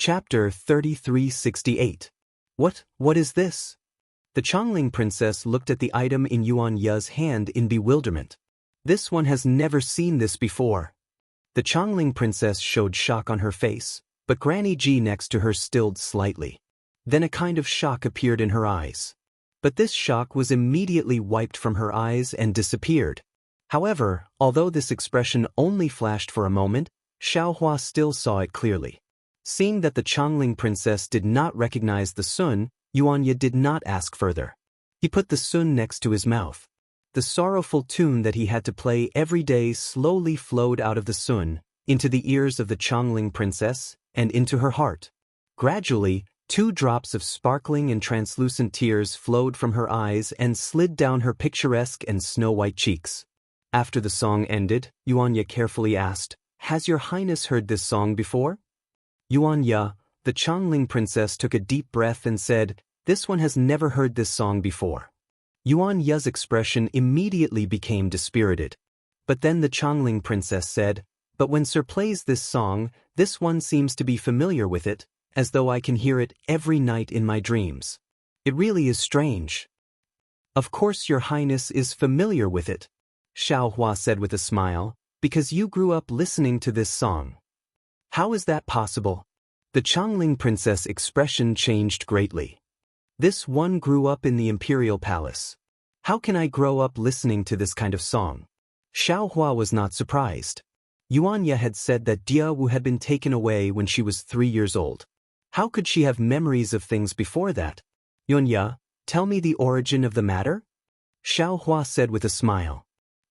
Chapter 3368. What is this? The Chongling princess looked at the item in Yuan Ye's hand in bewilderment. This one has never seen this before. The Chongling princess showed shock on her face, but Granny Ji next to her stilled slightly. Then a kind of shock appeared in her eyes. But this shock was immediately wiped from her eyes and disappeared. However, although this expression only flashed for a moment, Xiaohua still saw it clearly. Seeing that the Chongling princess did not recognize the sun, Yuan Ye did not ask further. He put the sun next to his mouth. The sorrowful tune that he had to play every day slowly flowed out of the sun, into the ears of the Chongling princess, and into her heart. Gradually, 2 drops of sparkling and translucent tears flowed from her eyes and slid down her picturesque and snow-white cheeks. After the song ended, Yuan Ye carefully asked, "Has your highness heard this song before?" Yuan Ye, the Chongling princess, took a deep breath and said, "This one has never heard this song before." Yuan Ye's expression immediately became dispirited. But then the Chongling princess said, "But when Sir plays this song, this one seems to be familiar with it, as though I can hear it every night in my dreams. It really is strange." "Of course your highness is familiar with it," Xiaohua said with a smile, "because you grew up listening to this song." "How is that possible?" The Chongling princess' expression changed greatly. "This one grew up in the imperial palace. How can I grow up listening to this kind of song?" Xiaohua was not surprised. Yuan Ye had said that Jianghu had been taken away when she was 3 years old. How could she have memories of things before that? "Yuan Ye, tell me the origin of the matter?" Xiaohua said with a smile.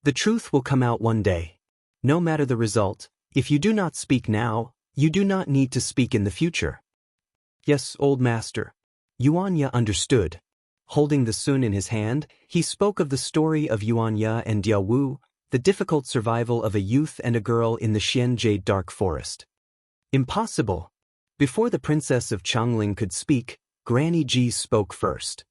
"The truth will come out one day. No matter the result, if you do not speak now, you do not need to speak in the future." "Yes, old master." Yuan Ye understood. Holding the sun in his hand, he spoke of the story of Yuan Ye and Jianghu, the difficult survival of a youth and a girl in the Xianjie dark forest. "Impossible." Before the princess of Chongling could speak, Granny Ji spoke first.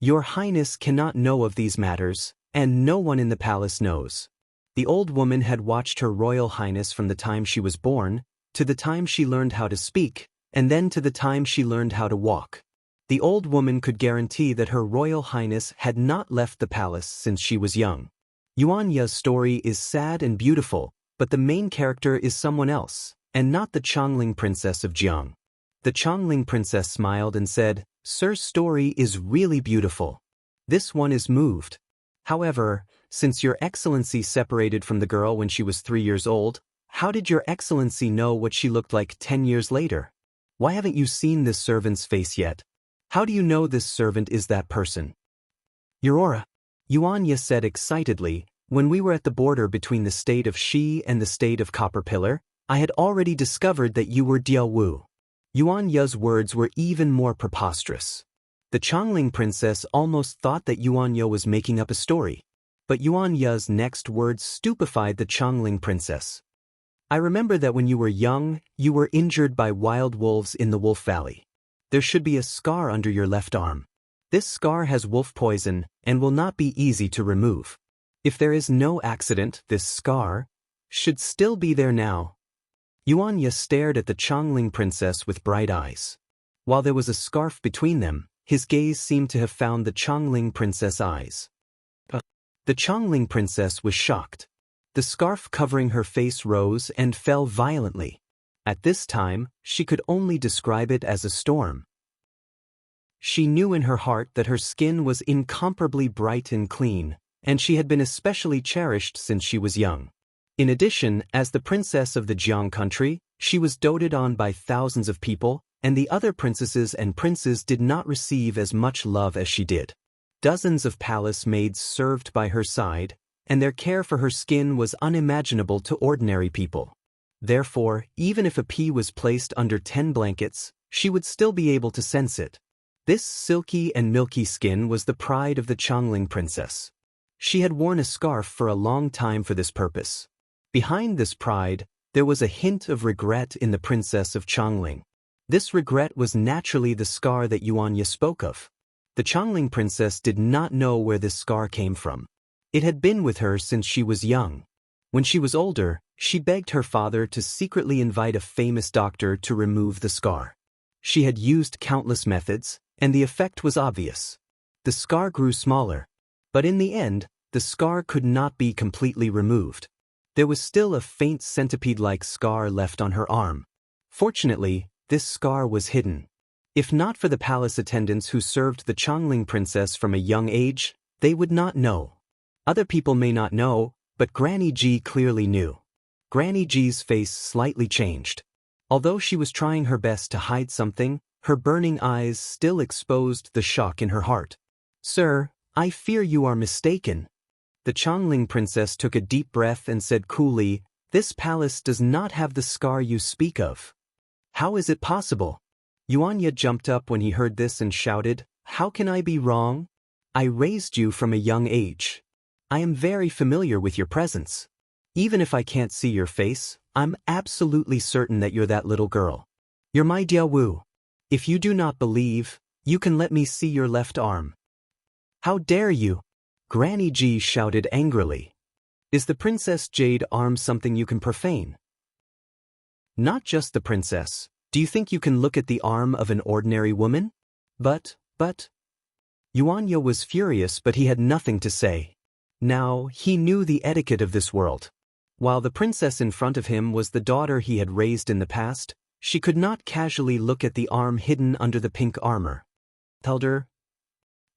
"Your highness cannot know of these matters, and no one in the palace knows." The old woman had watched her royal highness from the time she was born, to the time she learned how to speak, and then to the time she learned how to walk. The old woman could guarantee that her royal highness had not left the palace since she was young. Yuan Ye's story is sad and beautiful, but the main character is someone else, and not the Chongling princess of Jianghu. The Chongling princess smiled and said, "Sir's story is really beautiful. This one is moved. However, since your excellency separated from the girl when she was 3 years old, how did your excellency know what she looked like 10 years later? Why haven't you seen this servant's face yet? How do you know this servant is that person?" "Your aura," Yuan Ye said excitedly, "when we were at the border between the state of Shi and the state of Copper Pillar, I had already discovered that you were Jianghu." Yuan Ye's words were even more preposterous. The Chongling princess almost thought that Yuan Ye was making up a story. But Yuan Ye's next words stupefied the Chongling princess. "I remember that when you were young, you were injured by wild wolves in the Wolf Valley. There should be a scar under your left arm. This scar has wolf poison and will not be easy to remove. If there is no accident, this scar should still be there now." Yuan Ye stared at the Chongling princess with bright eyes. While there was a scarf between them, his gaze seemed to have found the Chongling princess' eyes. The Chongling princess was shocked. The scarf covering her face rose and fell violently. At this time, she could only describe it as a storm. She knew in her heart that her skin was incomparably bright and clean, and she had been especially cherished since she was young. In addition, as the princess of the Jianghu country, she was doted on by thousands of people, and the other princesses and princes did not receive as much love as she did. Dozens of palace maids served by her side, and their care for her skin was unimaginable to ordinary people. Therefore, even if a pea was placed under 10 blankets, she would still be able to sense it. This silky and milky skin was the pride of the Chongling princess. She had worn a scarf for a long time for this purpose. Behind this pride, there was a hint of regret in the princess of Chongling. This regret was naturally the scar that Yuan Ye spoke of. The Chongling princess did not know where this scar came from. It had been with her since she was young. When she was older, she begged her father to secretly invite a famous doctor to remove the scar. She had used countless methods, and the effect was obvious. The scar grew smaller. But in the end, the scar could not be completely removed. There was still a faint centipede-like scar left on her arm. Fortunately, this scar was hidden. If not for the palace attendants who served the Chongling princess from a young age, they would not know. Other people may not know, but Granny G clearly knew. Granny G's face slightly changed. Although she was trying her best to hide something, her burning eyes still exposed the shock in her heart. "Sir, I fear you are mistaken." The Chongling princess took a deep breath and said coolly, "This palace does not have the scar you speak of." "How is it possible?" Yuanya jumped up when he heard this and shouted, "How can I be wrong? I raised you from a young age. I am very familiar with your presence. Even if I can't see your face, I'm absolutely certain that you're that little girl. You're my Jianghu. If you do not believe, you can let me see your left arm." "How dare you?" Granny G shouted angrily. "Is the Princess Jade arm something you can profane?" "Not just the princess. Do you think you can look at the arm of an ordinary woman?" But. Yuanya was furious, but he had nothing to say. Now, he knew the etiquette of this world. While the princess in front of him was the daughter he had raised in the past, she could not casually look at the arm hidden under the pink armor. "Elder."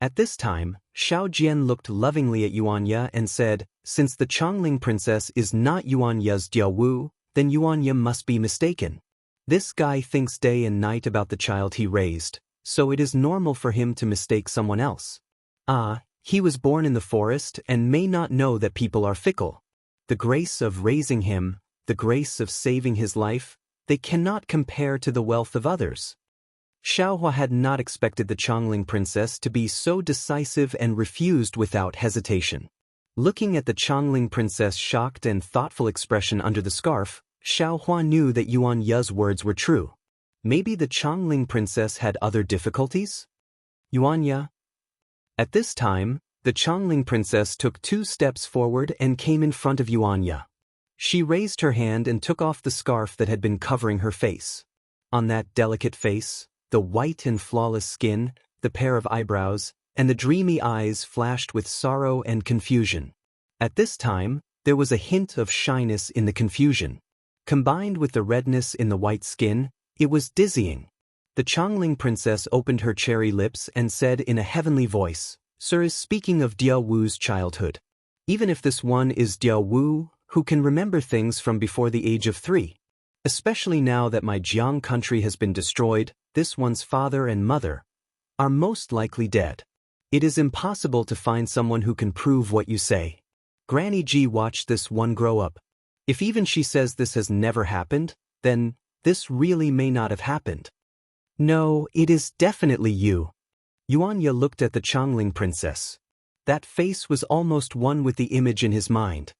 At this time, Xiao Jian looked lovingly at Yuanya and said, "Since the Chongling princess is not Yuanya's Jianghu, then Yuanya must be mistaken. This guy thinks day and night about the child he raised, so it is normal for him to mistake someone else. He was born in the forest and may not know that people are fickle. The grace of raising him, the grace of saving his life, they cannot compare to the wealth of others." Xiaohua had not expected the Chongling princess to be so decisive and refused without hesitation. Looking at the Chongling princess' shocked and thoughtful expression under the scarf, Xiaohua knew that Yuan Ye's words were true. Maybe the Chongling princess had other difficulties? Yuan Ye. At this time, the Chongling princess took 2 steps forward and came in front of Yuan Ye. She raised her hand and took off the scarf that had been covering her face. On that delicate face, the white and flawless skin, the pair of eyebrows, and the dreamy eyes flashed with sorrow and confusion. At this time, there was a hint of shyness in the confusion. Combined with the redness in the white skin, it was dizzying. The Chongling princess opened her cherry lips and said in a heavenly voice, "Sir is speaking of Diawu's childhood. Even if this one is Diawu, who can remember things from before the age of 3. Especially now that my Jiang country has been destroyed, this one's father and mother are most likely dead. It is impossible to find someone who can prove what you say." Granny G watched this one grow up. If even she says this has never happened, then this really may not have happened. "No, it is definitely you." Yuanya looked at the Chongling princess. That face was almost one with the image in his mind.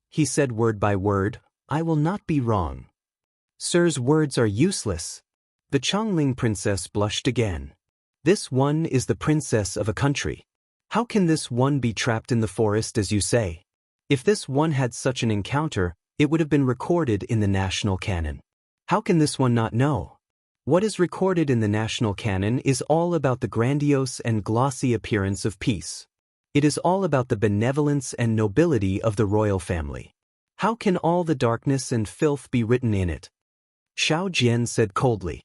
He said word by word, "I will not be wrong." "Sir's words are useless." The Chongling princess blushed again. "This one is the princess of a country. How can this one be trapped in the forest as you say? If this one had such an encounter, it would have been recorded in the national canon. How can this one not know? What is recorded in the national canon is all about the grandiose and glossy appearance of peace. It is all about the benevolence and nobility of the royal family. How can all the darkness and filth be written in it?" Xiao Jian said coldly.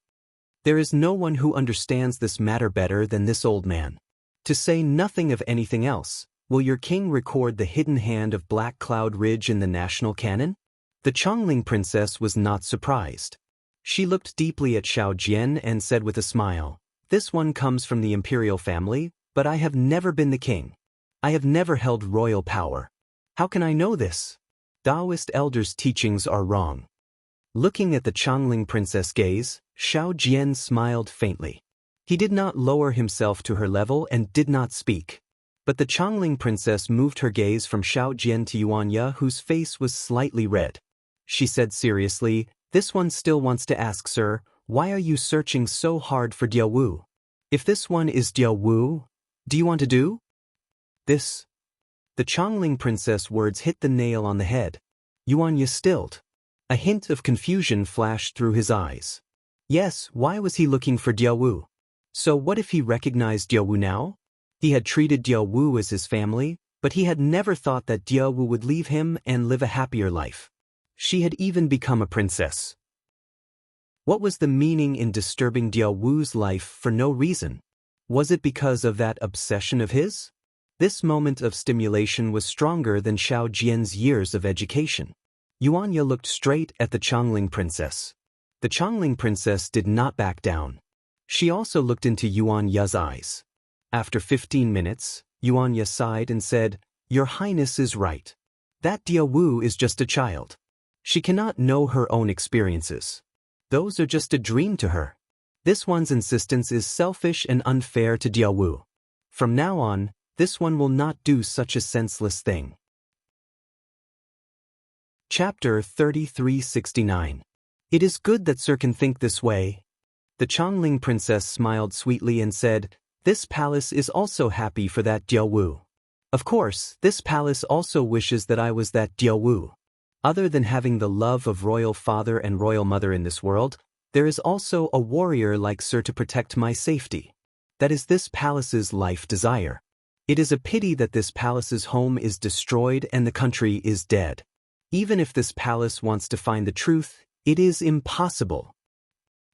"There is no one who understands this matter better than this old man. To say nothing of anything else, will your king record the hidden hand of Black Cloud Ridge in the national canon?" The Chongling princess was not surprised. She looked deeply at Xiao Jian and said with a smile, "This one comes from the imperial family, but I have never been the king. I have never held royal power. How can I know this? Taoist elders' teachings are wrong." Looking at the Chongling princess' gaze, Xiao Jian smiled faintly. He did not lower himself to her level and did not speak. But the Chongling princess moved her gaze from Xiao Jian to Yuanya, whose face was slightly red. She said seriously, "This one still wants to ask, sir, why are you searching so hard for Diawu? If this one is Diawu, do you want to do this?" The Chongling princess' words hit the nail on the head. Yuanya stilled. A hint of confusion flashed through his eyes. Yes, why was he looking for Jianghu? So what if he recognized Jianghu now? He had treated Jianghu as his family, but he had never thought that Jianghu would leave him and live a happier life. She had even become a princess. What was the meaning in disturbing Jianghu's life for no reason? Was it because of that obsession of his? This moment of stimulation was stronger than Xiao Jian's years of education. Yuanya looked straight at the Chongling princess. The Chongling princess did not back down. She also looked into Yuanya's eyes. After 15 minutes, Yuanya sighed and said, "Your Highness is right. That Jianghu is just a child. She cannot know her own experiences. Those are just a dream to her. This one's insistence is selfish and unfair to Jianghu. From now on, this one will not do such a senseless thing." Chapter 3369. It is good that Sir can think this way. The Chongling princess smiled sweetly and said, "This palace is also happy for that Jianghu. Of course, this palace also wishes that I was that Jianghu. Other than having the love of royal father and royal mother in this world, there is also a warrior like Sir to protect my safety. That is this palace's life desire. It is a pity that this palace's home is destroyed and the country is dead. Even if this palace wants to find the truth, it is impossible."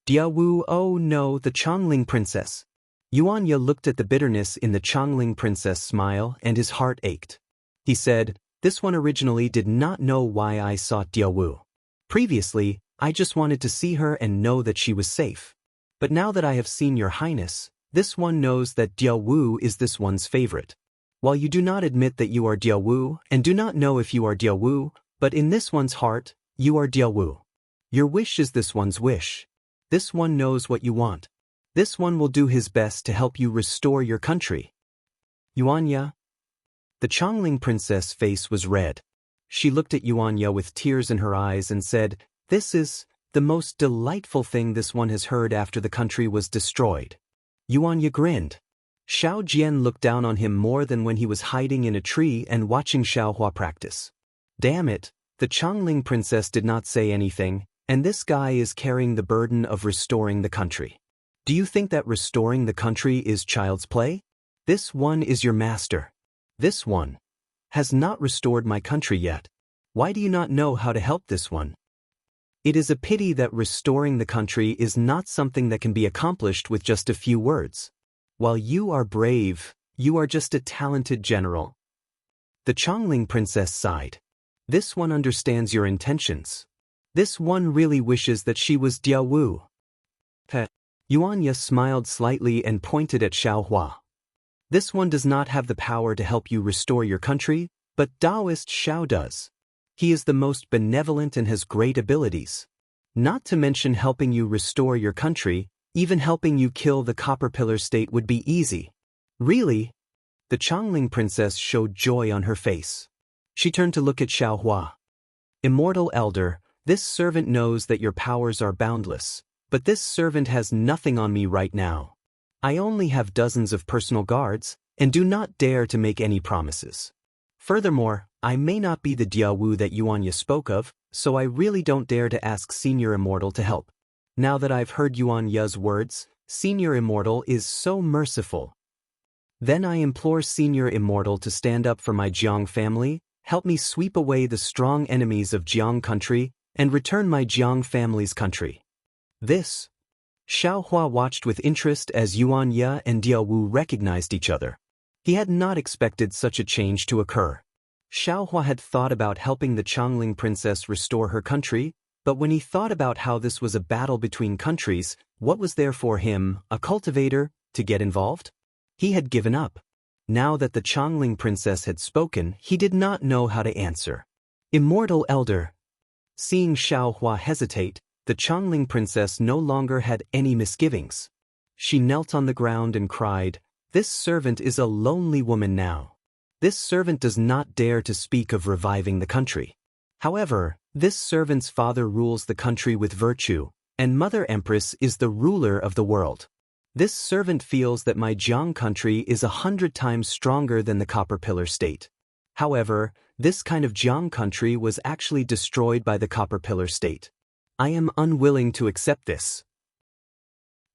Jianghu, oh no, the Chongling princess. Yuanya looked at the bitterness in the Chongling princess' smile and his heart ached. He said, "This one originally did not know why I sought Jianghu. Previously, I just wanted to see her and know that she was safe. But now that I have seen your highness, this one knows that Jianghu is this one's favorite. While you do not admit that you are Jianghu and do not know if you are Jianghu, but in this one's heart, you are Jianghu. Your wish is this one's wish. This one knows what you want. This one will do his best to help you restore your country." Yuanya. The Chongling princess' face was red. She looked at Yuanya with tears in her eyes and said, "This is the most delightful thing this one has heard after the country was destroyed." Yuanya grinned. Xiao Jian looked down on him more than when he was hiding in a tree and watching Xiaohua practice. Damn it, the Chongling princess did not say anything, and this guy is carrying the burden of restoring the country. Do you think that restoring the country is child's play? This one is your master. This one has not restored my country yet. Why do you not know how to help this one? It is a pity that restoring the country is not something that can be accomplished with just a few words. While you are brave, you are just a talented general." The Chongling princess sighed. This one understands your intentions. This one really wishes that she was Jianghu. Yuanya smiled slightly and pointed at Xiaohua. This one does not have the power to help you restore your country, but Taoist Xiao does. He is the most benevolent and has great abilities. Not to mention helping you restore your country, even helping you kill the Copper Pillar state would be easy. Really? The Chongling princess showed joy on her face. She turned to look at Xiaohua. "Immortal elder, this servant knows that your powers are boundless, but this servant has nothing on me right now. I only have dozens of personal guards, and do not dare to make any promises. Furthermore, I may not be the Jianghu that Yuanya spoke of, so I really don't dare to ask Senior Immortal to help. Now that I've heard Yuanya's words, Senior Immortal is so merciful. Then I implore Senior Immortal to stand up for my Jiang family, help me sweep away the strong enemies of Jiang country, and return my Jiang family's country." This. Xiaohua watched with interest as Yuanya and Jianghu recognized each other. He had not expected such a change to occur. Xiaohua had thought about helping the Chongling princess restore her country, but when he thought about how this was a battle between countries, what was there for him, a cultivator, to get involved? He had given up. Now that the Chongling princess had spoken, he did not know how to answer. "Immortal elder." Seeing Xiaohua hesitate, the Chongling princess no longer had any misgivings. She knelt on the ground and cried, "This servant is a lonely woman now. This servant does not dare to speak of reviving the country. However, this servant's father rules the country with virtue, and Mother Empress is the ruler of the world. This servant feels that my Jiang country is 100 times stronger than the Copper Pillar state. However, this kind of Jiang country was actually destroyed by the Copper Pillar state. I am unwilling to accept this."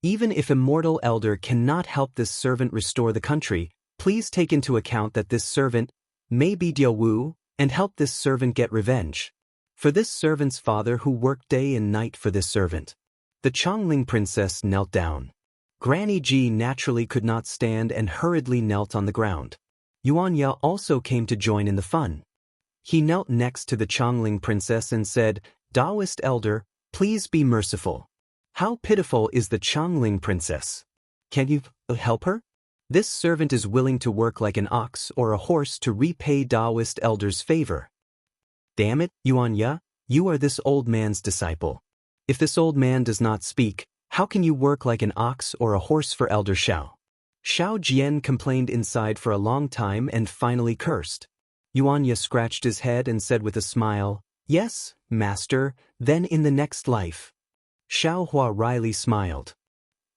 Even if Immortal Elder cannot help this servant restore the country, please take into account that this servant may be Jianghu, and help this servant get revenge. For this servant's father who worked day and night for this servant. The Chongling princess knelt down. Granny Ji naturally could not stand and hurriedly knelt on the ground. Yuanya also came to join in the fun. He knelt next to the Chongling princess and said, Taoist elder, please be merciful. How pitiful is the Chongling princess. Can you help her? This servant is willing to work like an ox or a horse to repay Taoist elder's favor. Damn it, Yuanya, you are this old man's disciple. If this old man does not speak, how can you work like an ox or a horse for Elder Xiao? Xiao Jian complained inside for a long time and finally cursed. Yuanya scratched his head and said with a smile, Yes, master, then in the next life. Xiao Hua wryly smiled.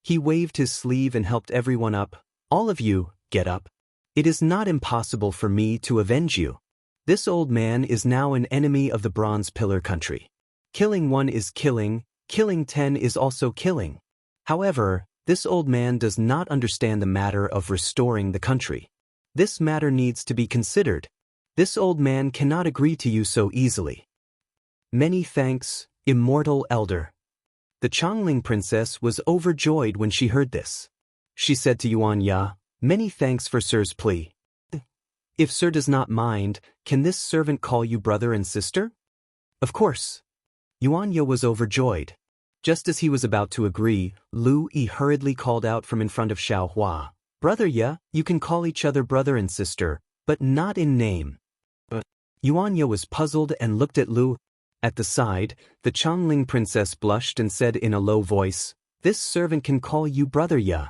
He waved his sleeve and helped everyone up. All of you, get up. It is not impossible for me to avenge you. This old man is now an enemy of the Bronze Pillar country. Killing one is killing 10 is also killing. However, this old man does not understand the matter of restoring the country. This matter needs to be considered. This old man cannot agree to you so easily. Many thanks, Immortal Elder. The Chongling princess was overjoyed when she heard this. She said to Yuanya, Many thanks for Sir's plea. If Sir does not mind, can this servant call you brother and sister? Of course. Yuanya was overjoyed. Just as he was about to agree, Lu Yi hurriedly called out from in front of Xiao Hua, Brother Ya, you can call each other brother and sister, but not in name. But Yuanya was puzzled and looked at Lu. At the side, the Chongling princess blushed and said in a low voice, This servant can call you brother Ya.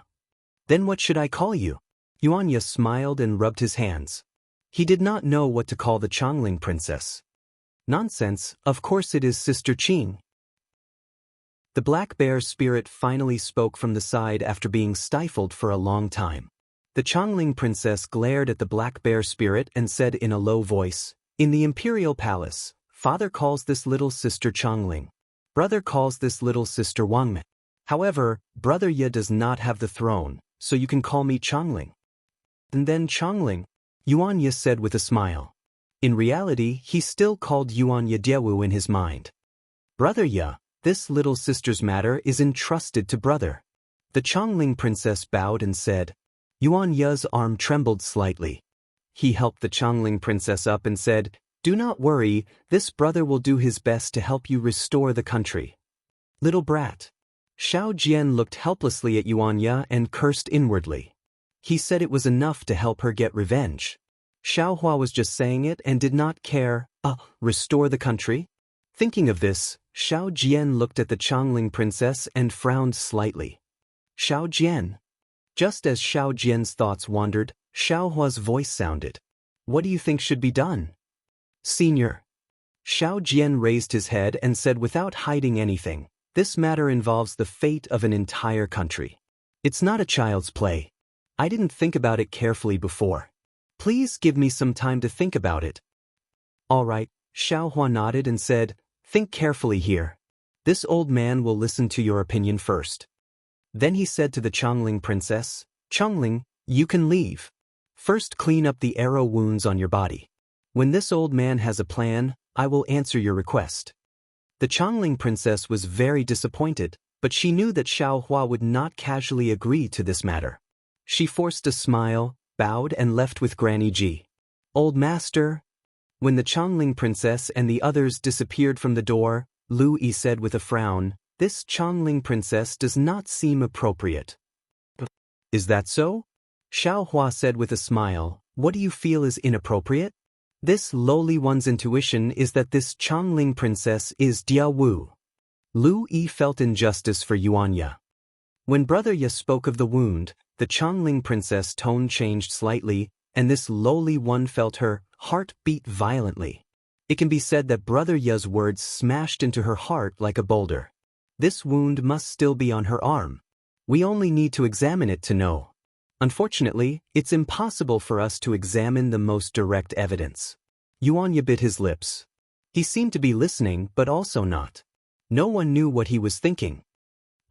Then what should I call you? Yuanya smiled and rubbed his hands. He did not know what to call the Chongling princess. Nonsense, of course it is Sister Qing. The black bear spirit finally spoke from the side after being stifled for a long time. The Chongling princess glared at the black bear spirit and said in a low voice, In the imperial palace, father calls this little sister Chongling. Brother calls this little sister Wangmin. However, brother Ye does not have the throne, so you can call me Chongling. And then Chongling, Yuanya said with a smile. In reality, he still called Yuanya Diewu in his mind. Brother Ye, this little sister's matter is entrusted to brother. The Chongling princess bowed and said. Yuanya's arm trembled slightly. He helped the Chongling princess up and said, Do not worry, this brother will do his best to help you restore the country. Little brat. Xiao Jian looked helplessly at Yuanya and cursed inwardly. He said it was enough to help her get revenge. Xiao Hua was just saying it and did not care. Restore the country? Thinking of this, Xiao Jian looked at the Chongling princess and frowned slightly. Xiao Jian. Just as Xiao Jian's thoughts wandered, Xiao Hua's voice sounded. What do you think should be done? Senior. Xiao Jian raised his head and said without hiding anything, This matter involves the fate of an entire country. It's not a child's play. I didn't think about it carefully before. Please give me some time to think about it. All right, Xiao Hua nodded and said, Think carefully here. This old man will listen to your opinion first. Then he said to the Chongling princess, Chongling, you can leave. First clean up the arrow wounds on your body. When this old man has a plan, I will answer your request. The Chongling princess was very disappointed, but she knew that Xiao Hua would not casually agree to this matter. She forced a smile, bowed and left with Granny Ji. Old master. When the Chongling princess and the others disappeared from the door, Lu Yi said with a frown, This Chongling princess does not seem appropriate. Is that so? Xiao Hua said with a smile, What do you feel is inappropriate? This lowly one's intuition is that this Chongling princess is Jianghu. Lu Yi felt injustice for Yuanya. When Brother Ye spoke of the wound, the Chongling princess' tone changed slightly, and this lowly one felt her heart beat violently. It can be said that Brother Ye's words smashed into her heart like a boulder. This wound must still be on her arm. We only need to examine it to know. Unfortunately, it's impossible for us to examine the most direct evidence. Yuanya bit his lips. He seemed to be listening but also not. No one knew what he was thinking.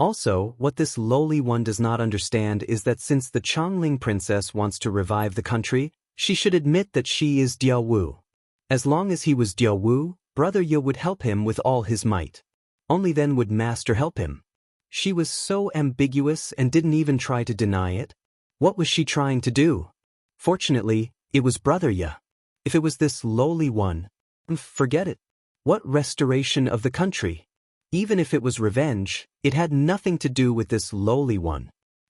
Also, what this lowly one does not understand is that since the Chongling princess wants to revive the country, she should admit that she is Jianghu. As long as he was Jianghu, Brother Ye would help him with all his might. Only then would Master help him. She was so ambiguous and didn't even try to deny it. What was she trying to do? Fortunately, it was Brother Ye. If it was this lowly one, forget it. What restoration of the country? Even if it was revenge, it had nothing to do with this lowly one.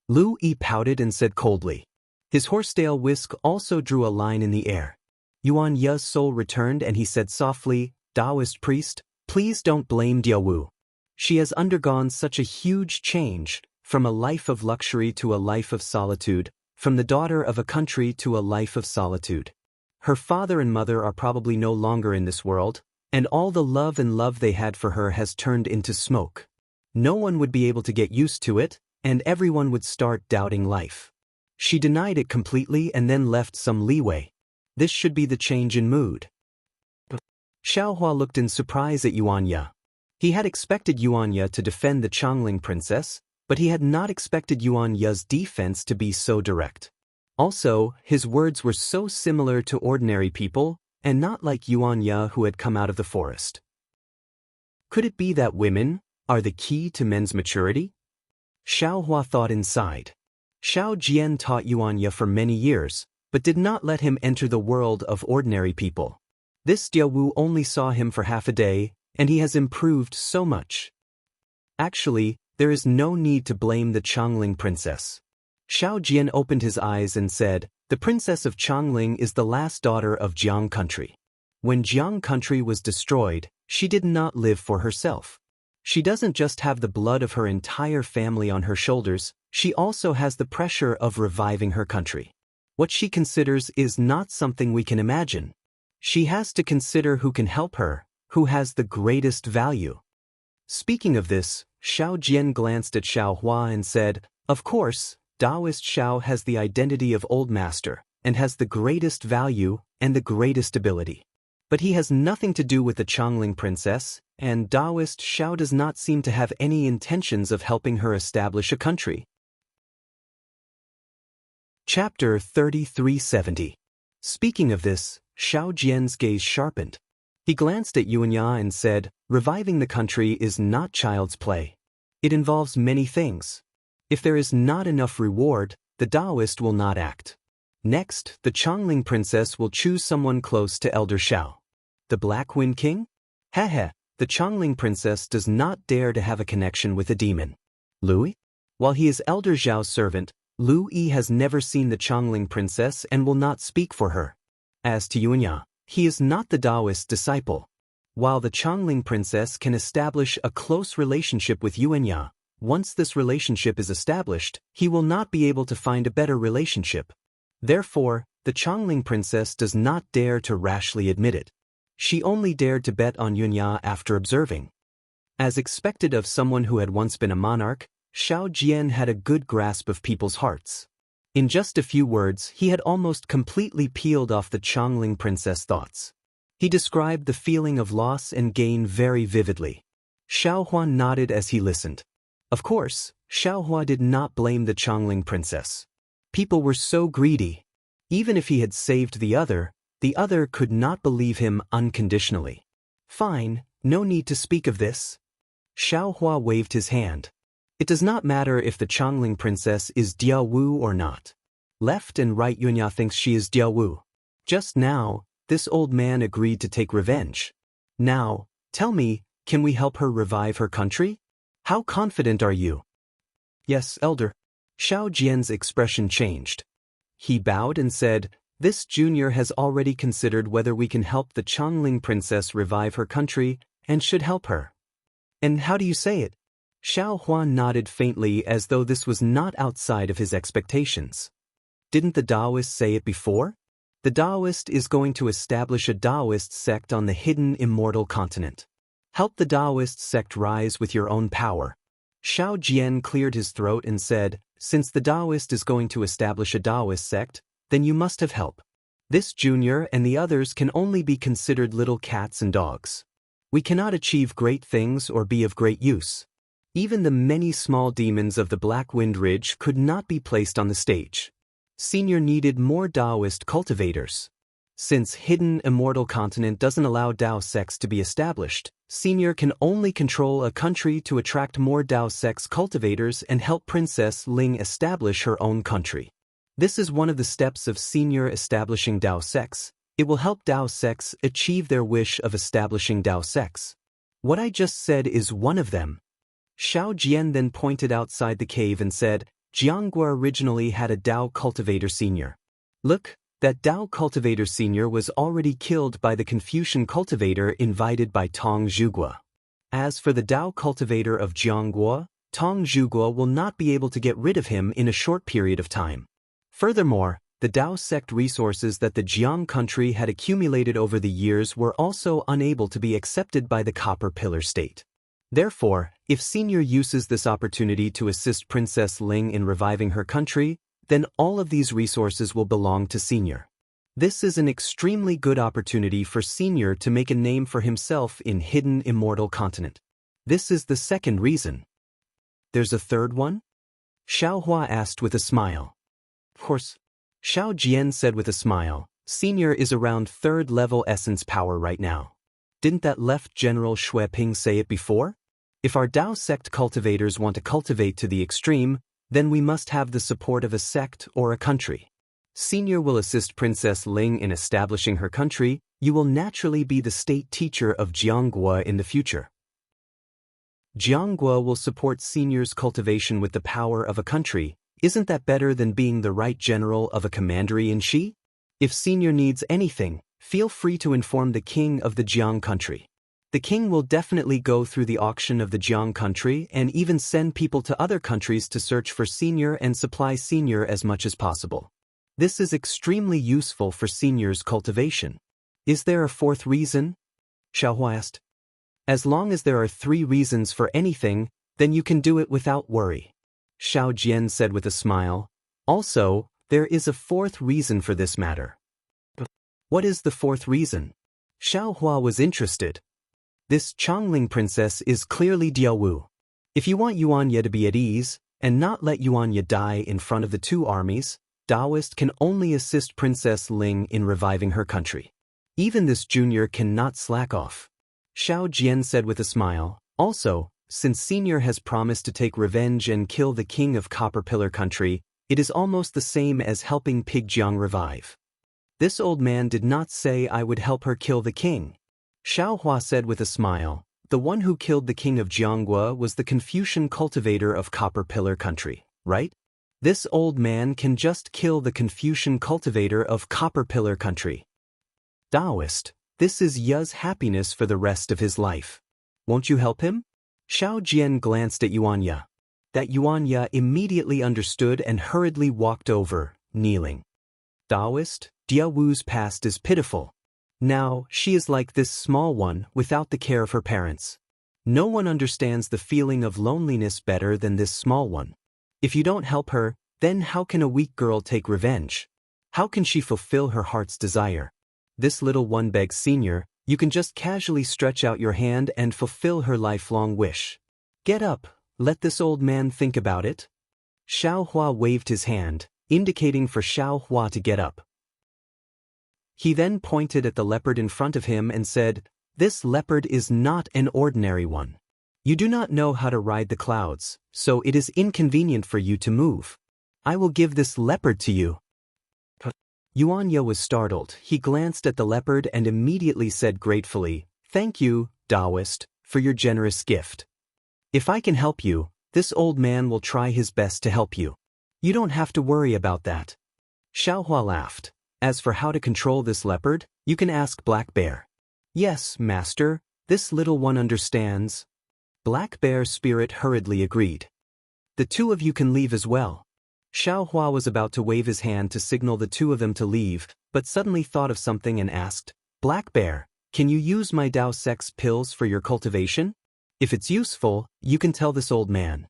Lu Yi pouted and said coldly. His horsetail whisk also drew a line in the air. Yuan Ye's soul returned and he said softly, Taoist priest, please don't blame Jianghu. She has undergone such a huge change, from a life of luxury to a life of solitude, from the daughter of a country to a life of solitude. Her father and mother are probably no longer in this world, and all the love they had for her has turned into smoke. No one would be able to get used to it, and everyone would start doubting life. She denied it completely and then left some leeway. This should be the change in mood. Xiaohua looked in surprise at Yuan Ye. He had expected Yuan Ye to defend the Chongling princess, but he had not expected Yuan Ye's defense to be so direct. Also, his words were so similar to ordinary people, and not like Yuan Ye who had come out of the forest. Could it be that women are the key to men's maturity? Xiaohua thought inside. Xiao Jian taught Yuan Ye for many years, but did not let him enter the world of ordinary people. This Jianghu only saw him for half a day, and he has improved so much. Actually, there is no need to blame the Chongling princess. Xiao Jian opened his eyes and said, the princess of Chongling is the last daughter of Jiang country. When Jiang country was destroyed, she did not live for herself. She doesn't just have the blood of her entire family on her shoulders, she also has the pressure of reviving her country. What she considers is not something we can imagine. She has to consider who can help her, who has the greatest value. Speaking of this, Xiao Jian glanced at Xiaohua and said, of course, Taoist Xiao has the identity of Old Master, and has the greatest value and the greatest ability. But he has nothing to do with the Chongling princess, and Taoist Xiao does not seem to have any intentions of helping her establish a country. Chapter 3370. Speaking of this, Xiao Jian's gaze sharpened. He glanced at Yuan Ye and said, reviving the country is not child's play. It involves many things. If there is not enough reward, the Taoist will not act. Next, the Chongling princess will choose someone close to Elder Xiao. The Black Wind King? Heh, the Chongling princess does not dare to have a connection with a demon. Lu Yi? While he is Elder Xiao's servant, Lu Yi has never seen the Chongling princess and will not speak for her. As to Yuan Ye, he is not the Taoist disciple. While the Chongling princess can establish a close relationship with Yuan Ye, once this relationship is established, he will not be able to find a better relationship. Therefore, the Chongling princess does not dare to rashly admit it. She only dared to bet on Yuan Ye after observing. As expected of someone who had once been a monarch, Xiao Jian had a good grasp of people's hearts. In just a few words, he had almost completely peeled off the Chongling princess' thoughts. He described the feeling of loss and gain very vividly. Xiaohua nodded as he listened. Of course, Xiaohua did not blame the Chongling princess. People were so greedy. Even if he had saved the other could not believe him unconditionally. Fine, no need to speak of this. Xiaohua waved his hand. It does not matter if the Chongling princess is Jianghu or not. Left and right Yuan Ye thinks she is Jianghu. Just now, this old man agreed to take revenge. Now, tell me, can we help her revive her country? How confident are you? Yes, Elder. Xiao Jian's expression changed. He bowed and said, this junior has already considered whether we can help the Chongling princess revive her country, and should help her. And how do you say it? Xiaohua nodded faintly as though this was not outside of his expectations. Didn't the Taoist say it before? The Taoist is going to establish a Taoist sect on the hidden Immortal continent. Help the Taoist sect rise with your own power. Xiao Jian cleared his throat and said, since the Taoist is going to establish a Taoist sect, then you must have help. This junior and the others can only be considered little cats and dogs. We cannot achieve great things or be of great use. Even the many small demons of the Black Wind Ridge could not be placed on the stage. Senior needed more Taoist cultivators. Since hidden Immortal continent doesn't allow Tao sects to be established, Senior can only control a country to attract more Tao sects cultivators and help Princess Ling establish her own country. This is one of the steps of Senior establishing Tao sects. It will help Tao sects achieve their wish of establishing Tao sects. What I just said is one of them. Xiao Jian then pointed outside the cave and said, Jianghu originally had a Tao cultivator senior. Look, that Tao cultivator senior was already killed by the Confucian cultivator invited by Tong Zhuge. As for the Tao cultivator of Jianghu, Tong Zhuge will not be able to get rid of him in a short period of time. Furthermore, the Tao sect resources that the Jiang country had accumulated over the years were also unable to be accepted by the Copper Pillar state. Therefore, if Senior uses this opportunity to assist Princess Ling in reviving her country, then all of these resources will belong to Senior. This is an extremely good opportunity for Senior to make a name for himself in hidden Immortal continent. This is the second reason. There's a third one? Xiao Hua asked with a smile. Of course. Xiao Jian said with a smile, Senior is around 3rd level essence power right now. Didn't that Left General Xue Ping say it before? If our Tao sect cultivators want to cultivate to the extreme, then we must have the support of a sect or a country. Senior will assist Princess Ling in establishing her country. You will naturally be the state teacher of Jianghu in the future. Jianghu will support Senior's cultivation with the power of a country. Isn't that better than being the right general of a commander-in-chief? If Senior needs anything, feel free to inform the king of the Jiang country. The king will definitely go through the auction of the Jiang country and even send people to other countries to search for Senior and supply Senior as much as possible. This is extremely useful for Senior's cultivation. Is there a fourth reason? Xiao Hua asked. As long as there are 3 reasons for anything, then you can do it without worry. Xiao Jian said with a smile. Also, there is a 4th reason for this matter. What is the 4th reason? Xiao Hua was interested. This Chongling princess is clearly Jianghu. If you want Yuanya to be at ease, and not let Yuanya die in front of the 2 armies, Taoist can only assist Princess Ling in reviving her country. Even this junior cannot slack off. Xiao Jian said with a smile. Also, since Senior has promised to take revenge and kill the king of Copper Pillar country, it is almost the same as helping Pig Jiang revive. This old man did not say I would help her kill the king. Xiao Hua said with a smile. The one who killed the king of Jianghu was the Confucian cultivator of Copper Pillar country, right? This old man can just kill the Confucian cultivator of Copper Pillar country. Taoist, this is Ya's happiness for the rest of his life. Won't you help him? Xiao Jian glanced at Yuanya. That Yuanya immediately understood and hurriedly walked over, kneeling. Taoist, Diawu's past is pitiful. Now, she is like this small one without the care of her parents. No one understands the feeling of loneliness better than this small one. If you don't help her, then how can a weak girl take revenge? How can she fulfill her heart's desire? This little one begs Senior, you can just casually stretch out your hand and fulfill her lifelong wish. Get up, let this old man think about it. Xiao Hua waved his hand, indicating for Xiao Hua to get up. He then pointed at the leopard in front of him and said, This leopard is not an ordinary one. You do not know how to ride the clouds, so it is inconvenient for you to move. I will give this leopard to you. Yuanya was startled. He glanced at the leopard and immediately said gratefully, Thank you, Taoist, for your generous gift. If I can help you, this old man will try his best to help you. You don't have to worry about that. Xiao Hua laughed. As for how to control this leopard, you can ask Black Bear. Yes, master, this little one understands. Black Bear's spirit hurriedly agreed. The 2 of you can leave as well. Xiao Hua was about to wave his hand to signal the 2 of them to leave, but suddenly thought of something and asked, Black Bear, can you use my Tao Sex pills for your cultivation? If it's useful, you can tell this old man.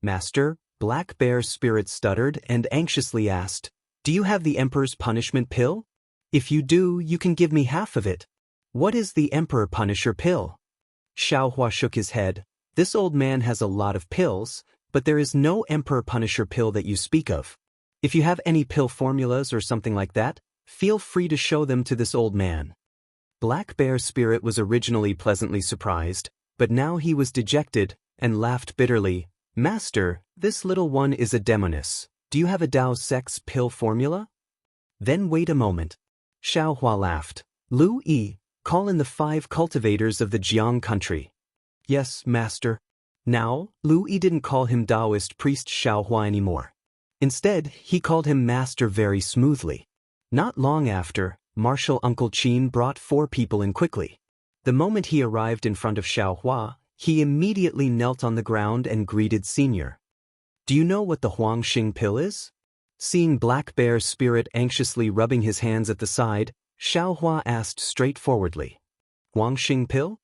Master, Black Bear's spirit stuttered and anxiously asked, Do you have the Emperor's punishment pill? If you do, you can give me half of it. What is the Emperor Punisher pill? Xiao Hua shook his head. This old man has a lot of pills, but there is no Emperor Punisher pill that you speak of. If you have any pill formulas or something like that, feel free to show them to this old man. Black Bear's spirit was originally pleasantly surprised, but now he was dejected and laughed bitterly. Master, this little one is a demoness. Do you have a Dao Sex pill formula? Then wait a moment. Xiao Hua laughed. Lu Yi, call in the 5 cultivators of the Jianghu country. Yes, master. Now, Lu Yi didn't call him Taoist priest Xiao Hua anymore. Instead, he called him master very smoothly. Not long after, Martial Uncle Qin brought 4 people in quickly. The moment he arrived in front of Xiao Hua, he immediately knelt on the ground and greeted Senior. Do you know what the Huangxing pill is? Seeing Black Bear's spirit anxiously rubbing his hands at the side, Xiao Hua asked straightforwardly. Huangxing pill?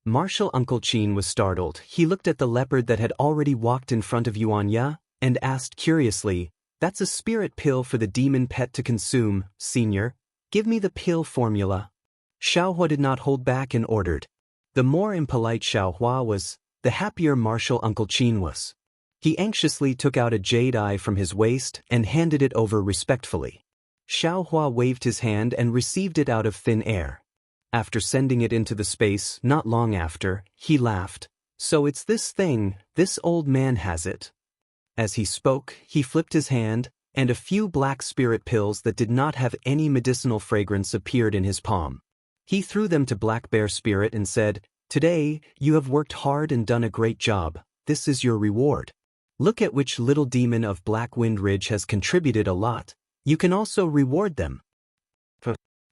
Martial Uncle Qin was startled. He looked at the leopard that had already walked in front of Yuan Ya and asked curiously, That's a spirit pill for the demon pet to consume, Senior. Give me the pill formula. Xiao Hua did not hold back and ordered. The more impolite Xiao Hua was, the happier Martial Uncle Qin was. He anxiously took out a jade eye from his waist and handed it over respectfully. Xiao Hua waved his hand and received it out of thin air. After sending it into the space not long after, he laughed. So it's this thing, this old man has it. As he spoke, he flipped his hand, and a few black spirit pills that did not have any medicinal fragrance appeared in his palm. He threw them to Black Bear Spirit and said, Today, you have worked hard and done a great job. This is your reward. Look at which little demon of Black Wind Ridge has contributed a lot. You can also reward them.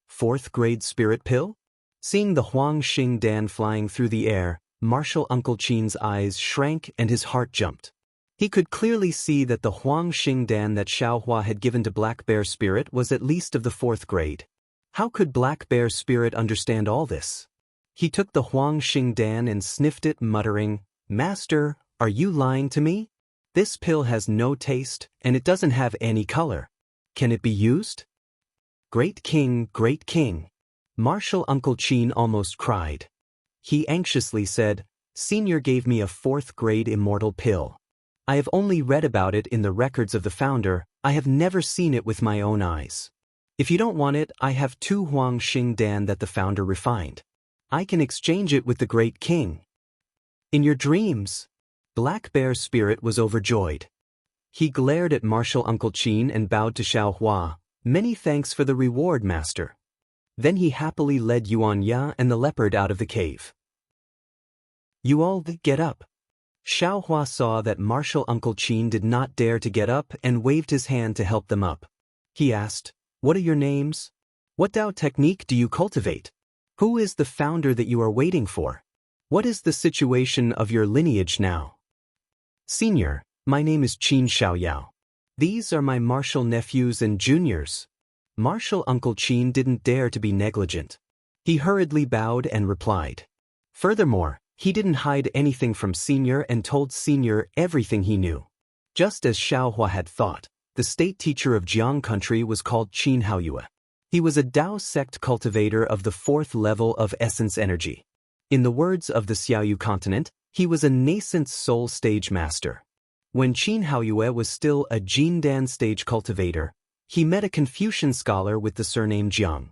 4th grade spirit pill? Seeing the Huangxing Dan flying through the air, Martial Uncle Qin's eyes shrank and his heart jumped. He could clearly see that the Huangxing Dan that Xiao Hua had given to Black Bear Spirit was at least of the 4th grade. How could Black Bear Spirit understand all this? He took the Huangxing Dan and sniffed it, muttering, Master, are you lying to me? This pill has no taste, and it doesn't have any color. Can it be used? Great King, Great King. Martial Uncle Qin almost cried. He anxiously said, Senior gave me a 4th grade immortal pill. I have only read about it in the records of the founder. I have never seen it with my own eyes. If you don't want it, I have 2 Huangxing Dan that the founder refined. I can exchange it with the Great King. In your dreams. Black Bear Spirit was overjoyed. He glared at Martial Uncle Qin and bowed to Xiao Hua. Many thanks for the reward, master. Then he happily led Yuan Ya and the leopard out of the cave. You all get up. Xiao Hua saw that Martial Uncle Qin did not dare to get up and waved his hand to help them up. He asked, What are your names? What Dao technique do you cultivate? Who is the founder that you are waiting for? What is the situation of your lineage now? Senior, my name is Qin Xiaoyao. These are my martial nephews and juniors. Martial Uncle Qin didn't dare to be negligent. He hurriedly bowed and replied. Furthermore, he didn't hide anything from Senior and told Senior everything he knew. Just as Xiao Hua had thought, the state teacher of Jianghu country was called Qin Haoyue. He was a Dao sect cultivator of the 4th level of essence energy. In the words of the Xiaoyu continent, he was a nascent soul stage master. When Qin Haoyue was still a Jindan stage cultivator, he met a Confucian scholar with the surname Jiang.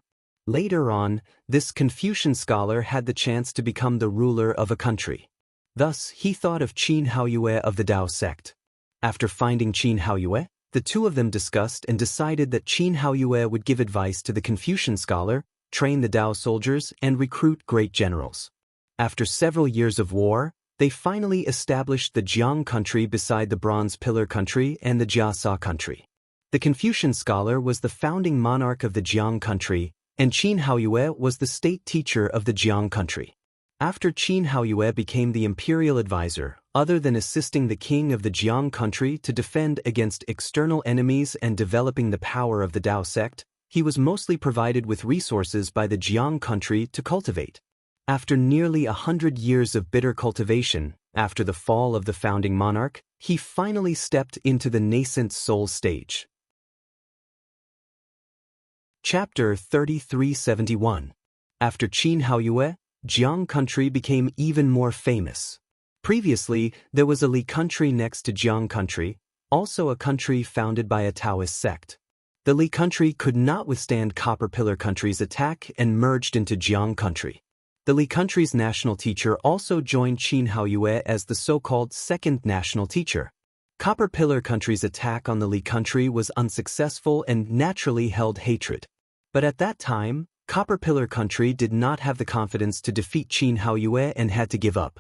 Later on, this Confucian scholar had the chance to become the ruler of a country. Thus, he thought of Qin Haoyue of the Dao sect. After finding Qin Haoyue, the two of them discussed and decided that Qin Haoyue would give advice to the Confucian scholar, train the Dao soldiers, and recruit great generals. After several years of war, they finally established the Jianghu country beside the Bronze Pillar country and the Jiasa country. The Confucian scholar was the founding monarch of the Jianghu country, and Qin Haoyue was the state teacher of the Jianghu country. After Qin Haoyue became the imperial advisor, other than assisting the king of the Jianghu country to defend against external enemies and developing the power of the Dao sect, he was mostly provided with resources by the Jianghu country to cultivate. After nearly 100 years of bitter cultivation, after the fall of the founding monarch, he finally stepped into the nascent soul stage. Chapter 3371. After Qin Haoyue, Jianghu country became even more famous. Previously, there was a Li country next to Jiang country, also a country founded by a Taoist sect. The Li country could not withstand Copper Pillar country's attack and merged into Jiang country. The Li country's national teacher also joined Qin Haoyue as the so-called second national teacher. Copper Pillar country's attack on the Li country was unsuccessful and naturally held hatred. But at that time, Copper Pillar country did not have the confidence to defeat Qin Haoyue and had to give up.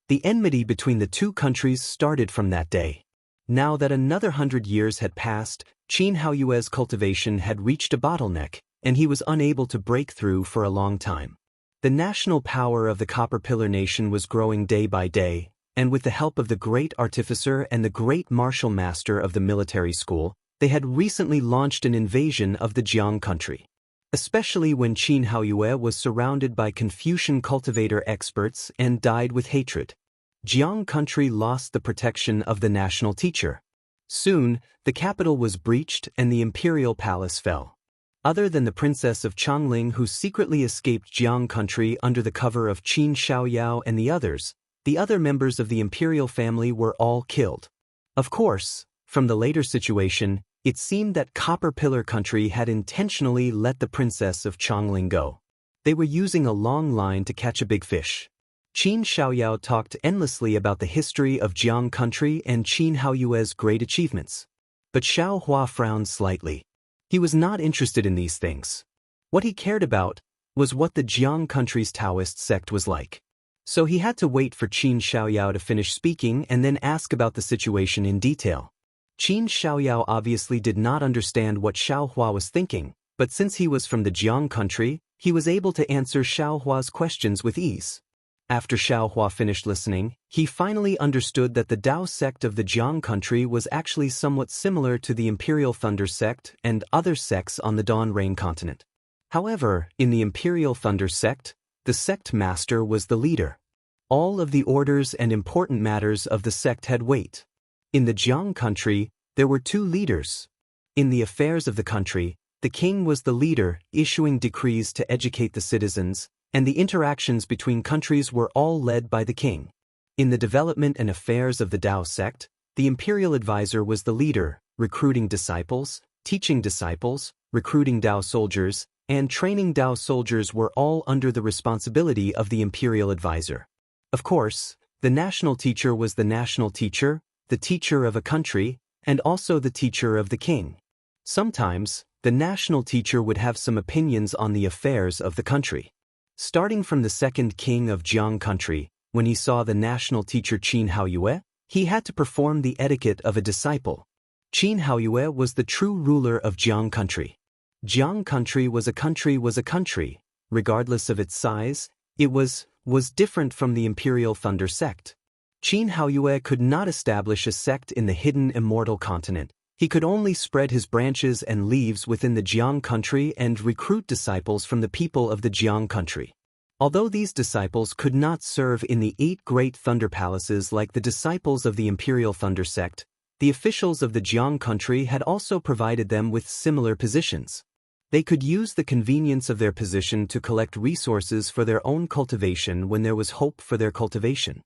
The enmity between the two countries started from that day. Now that another 100 years had passed, Qin Haoyue's cultivation had reached a bottleneck, and he was unable to break through for a long time. The national power of the Copper Pillar nation was growing day by day, and with the help of the great artificer and the great martial master of the military school, they had recently launched an invasion of the Jiang country. Especially when Qin Haoyue was surrounded by Confucian cultivator experts and died with hatred. Jiang country lost the protection of the national teacher. Soon, the capital was breached and the imperial palace fell. Other than the princess of Chongling who secretly escaped Jiang country under the cover of Qin Shaoyao and the other members of the imperial family were all killed. Of course, from the later situation, it seemed that Copper Pillar country had intentionally let the princess of Chongling go. They were using a long line to catch a big fish. Qin Shaoyao talked endlessly about the history of Jiang country and Qin Haoyue's great achievements. But Xiao Hua frowned slightly. He was not interested in these things. What he cared about was what the Jiang country's Taoist sect was like. So he had to wait for Qin Shaoyao to finish speaking and then ask about the situation in detail. Qin Shaoyao obviously did not understand what Xiao Hua was thinking, but since he was from the Jiang country, he was able to answer Xiao Hua's questions with ease. After Xiao Hua finished listening, he finally understood that the Dao sect of the Jiang country was actually somewhat similar to the Imperial Thunder sect and other sects on the Dawn Rain continent. However, in the Imperial Thunder sect, the sect master was the leader. All of the orders and important matters of the sect had weight. In the Jiang country, there were two leaders. In the affairs of the country, the king was the leader, issuing decrees to educate the citizens, and the interactions between countries were all led by the king. In the development and affairs of the Dao sect, the imperial advisor was the leader, recruiting disciples, teaching disciples, recruiting Dao soldiers, and training Dao soldiers were all under the responsibility of the imperial advisor. Of course, the national teacher was the national teacher, the teacher of a country, and also the teacher of the king. Sometimes, the national teacher would have some opinions on the affairs of the country. Starting from the second king of Jiang country, when he saw the national teacher Qin Haoyue, he had to perform the etiquette of a disciple. Qin Haoyue was the true ruler of Jiang country. Jiang country was a country, regardless of its size, it was different from the Imperial Thunder sect. Qin Haoyue could not establish a sect in the hidden Immortal continent. He could only spread his branches and leaves within the Jiang country and recruit disciples from the people of the Jiang country. Although these disciples could not serve in the 8 great thunder palaces like the disciples of the Imperial Thunder sect, the officials of the Jiang country had also provided them with similar positions. They could use the convenience of their position to collect resources for their own cultivation when there was hope for their cultivation.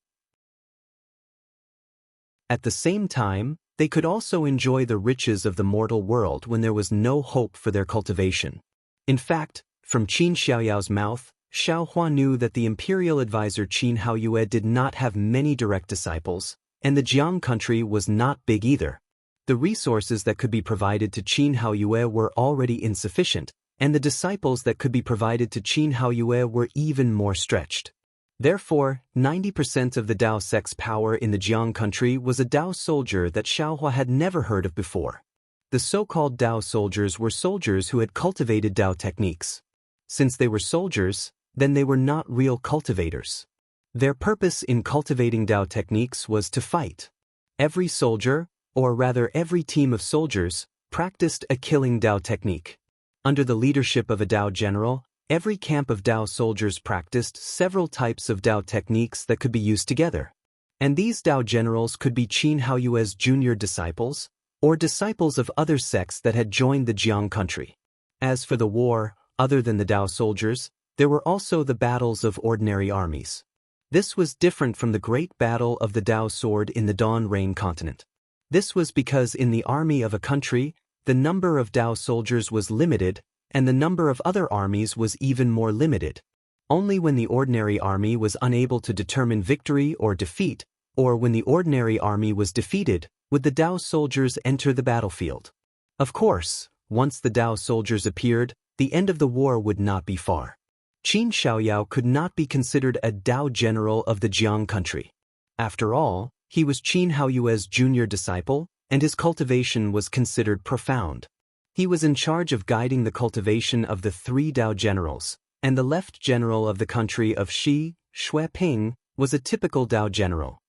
At the same time, they could also enjoy the riches of the mortal world when there was no hope for their cultivation. In fact, from Qin Xiaoyao's mouth, Xiao Hua knew that the imperial advisor Qin Haoyue did not have many direct disciples, and the Jiang country was not big either. The resources that could be provided to Qin Haoyue were already insufficient, and the disciples that could be provided to Qin Haoyue were even more stretched. Therefore, 90% of the Dao sect's power in the Jiang country was a Dao soldier that Xiao Hua had never heard of before. The so-called Dao soldiers were soldiers who had cultivated Dao techniques. Since they were soldiers, then they were not real cultivators. Their purpose in cultivating Dao techniques was to fight. Every soldier, or rather every team of soldiers, practiced a killing Dao technique. Under the leadership of a Dao general, every camp of Dao soldiers practiced several types of Dao techniques that could be used together. And these Dao generals could be Qin Haoyue's junior disciples, or disciples of other sects that had joined the Jiang country. As for the war, other than the Dao soldiers, there were also the battles of ordinary armies. This was different from the great battle of the Dao sword in the Dawn Rain continent. This was because in the army of a country, the number of Dao soldiers was limited, and the number of other armies was even more limited. Only when the ordinary army was unable to determine victory or defeat, or when the ordinary army was defeated, would the Dao soldiers enter the battlefield. Of course, once the Dao soldiers appeared, the end of the war would not be far. Qin Xiaoyao could not be considered a Dao general of the Jiang country. After all, he was Qin Haoyue's junior disciple, and his cultivation was considered profound. He was in charge of guiding the cultivation of the 3 Dao generals, and the left general of the country of Shi, Shueping, was a typical Dao general.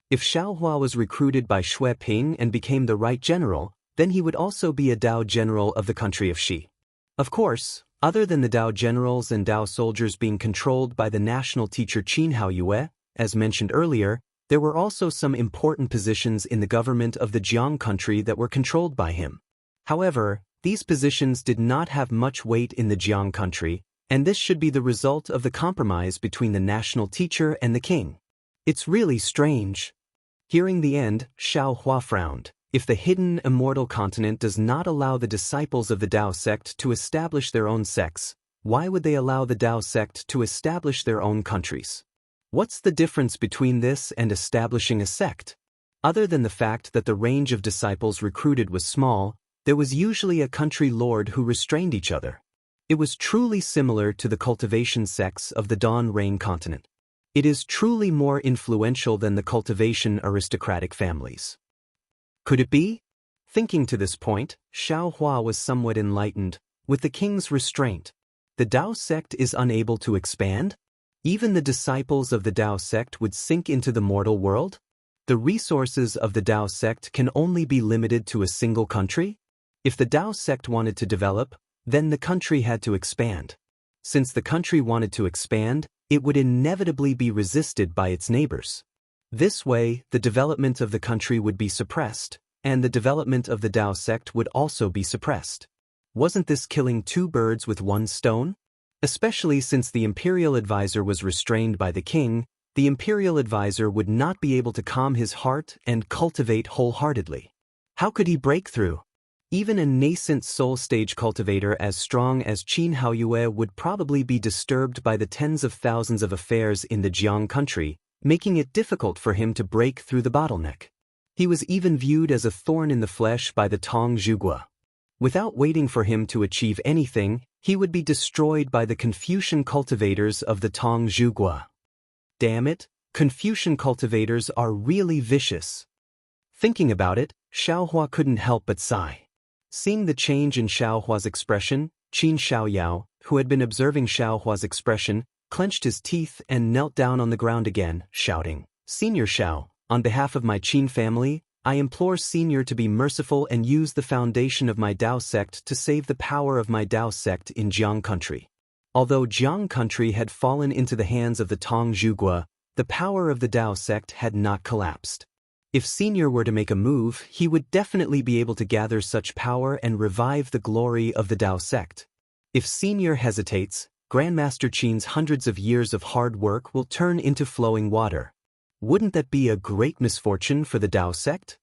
If Xiaohua was recruited by Shueping and became the right general, then he would also be a Dao general of the country of Shi. Of course, other than the Dao generals and Dao soldiers being controlled by the national teacher Qin Haoyue, as mentioned earlier, there were also some important positions in the government of the Jiang country that were controlled by him. However, these positions did not have much weight in the Jiang country, and this should be the result of the compromise between the national teacher and the king. It's really strange. Hearing the end, Xiaohua frowned. If the hidden immortal continent does not allow the disciples of the Dao sect to establish their own sects, why would they allow the Dao sect to establish their own countries? What's the difference between this and establishing a sect? Other than the fact that the range of disciples recruited was small, there was usually a country lord who restrained each other. It was truly similar to the cultivation sects of the Dawn Rain continent. It is truly more influential than the cultivation aristocratic families. Could it be? Thinking to this point, Xiaohua was somewhat enlightened. With the king's restraint, the Dao sect is unable to expand? Even the disciples of the Dao sect would sink into the mortal world? The resources of the Dao sect can only be limited to a single country? If the Dao sect wanted to develop, then the country had to expand. Since the country wanted to expand, it would inevitably be resisted by its neighbors. This way, the development of the country would be suppressed, and the development of the Dao sect would also be suppressed. Wasn't this killing 2 birds with 1 stone? Especially since the imperial advisor was restrained by the king, the imperial advisor would not be able to calm his heart and cultivate wholeheartedly. How could he break through? Even a nascent soul stage cultivator as strong as Qin Haoyue would probably be disturbed by the tens of thousands of affairs in the Jiang country, making it difficult for him to break through the bottleneck. He was even viewed as a thorn in the flesh by the Tong Zhuge. Without waiting for him to achieve anything, he would be destroyed by the Confucian cultivators of the Tong Zhuge. Damn it, Confucian cultivators are really vicious. Thinking about it, Xiaohua couldn't help but sigh. Seeing the change in Xiaohua's expression, Qin Xiaoyao, who had been observing Xiaohua's expression, clenched his teeth and knelt down on the ground again, shouting, "Senior Xiao, on behalf of my Qin family, I implore Senior to be merciful and use the foundation of my Dao sect to save the power of my Dao sect in Jiang country." Although Jiang country had fallen into the hands of the Tong Zhuge, the power of the Dao sect had not collapsed. If Senior were to make a move, he would definitely be able to gather such power and revive the glory of the Dao sect. If Senior hesitates, Grandmaster Qin's hundreds of years of hard work will turn into flowing water. Wouldn't that be a great misfortune for the Dao sect?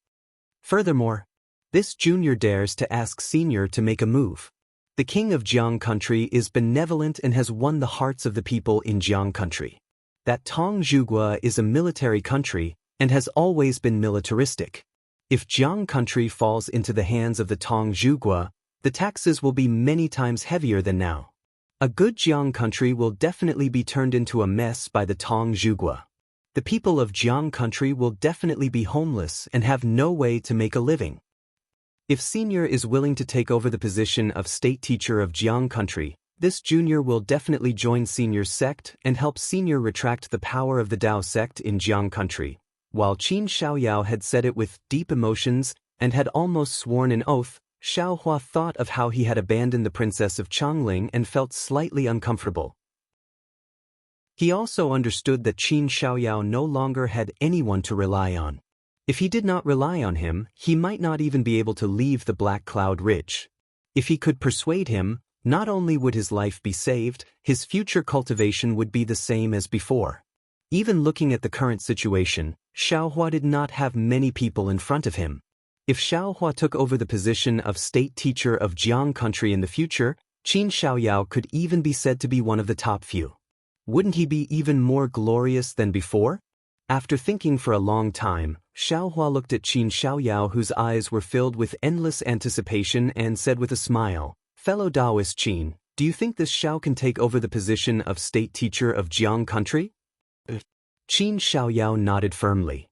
Furthermore, this junior dares to ask Senior to make a move. The king of Jiang country is benevolent and has won the hearts of the people in Jiang country. That Tong Zhuge is a military country, and has always been militaristic. If Jiang country falls into the hands of the Tong Zhuge, the taxes will be many times heavier than now. A good Jiang country will definitely be turned into a mess by the Tong Zhuge. The people of Jiang country will definitely be homeless and have no way to make a living. If Senior is willing to take over the position of state teacher of Jiang country, this junior will definitely join Senior's sect and help Senior retract the power of the Dao sect in Jiang country. While Qin Xiaoyao had said it with deep emotions and had almost sworn an oath, Xiaohua thought of how he had abandoned the princess of Changling and felt slightly uncomfortable. He also understood that Qin Xiaoyao no longer had anyone to rely on. If he did not rely on him, he might not even be able to leave the Black Cloud Ridge. If he could persuade him, Not only would his life be saved, his future cultivation would be the same as before. Even looking at the current situation, Xiaohua did not have many people in front of him. If Xiaohua took over the position of state teacher of Jianghu country in the future, Qin Xiaoyao could even be said to be one of the top few. Wouldn't he be even more glorious than before? After thinking for a long time, Xiaohua looked at Qin Xiaoyao, whose eyes were filled with endless anticipation, and said with a smile, "Fellow Taoist Qin, do you think this Xiao can take over the position of state teacher of Jianghu country?" Qin Xiaoyao nodded firmly.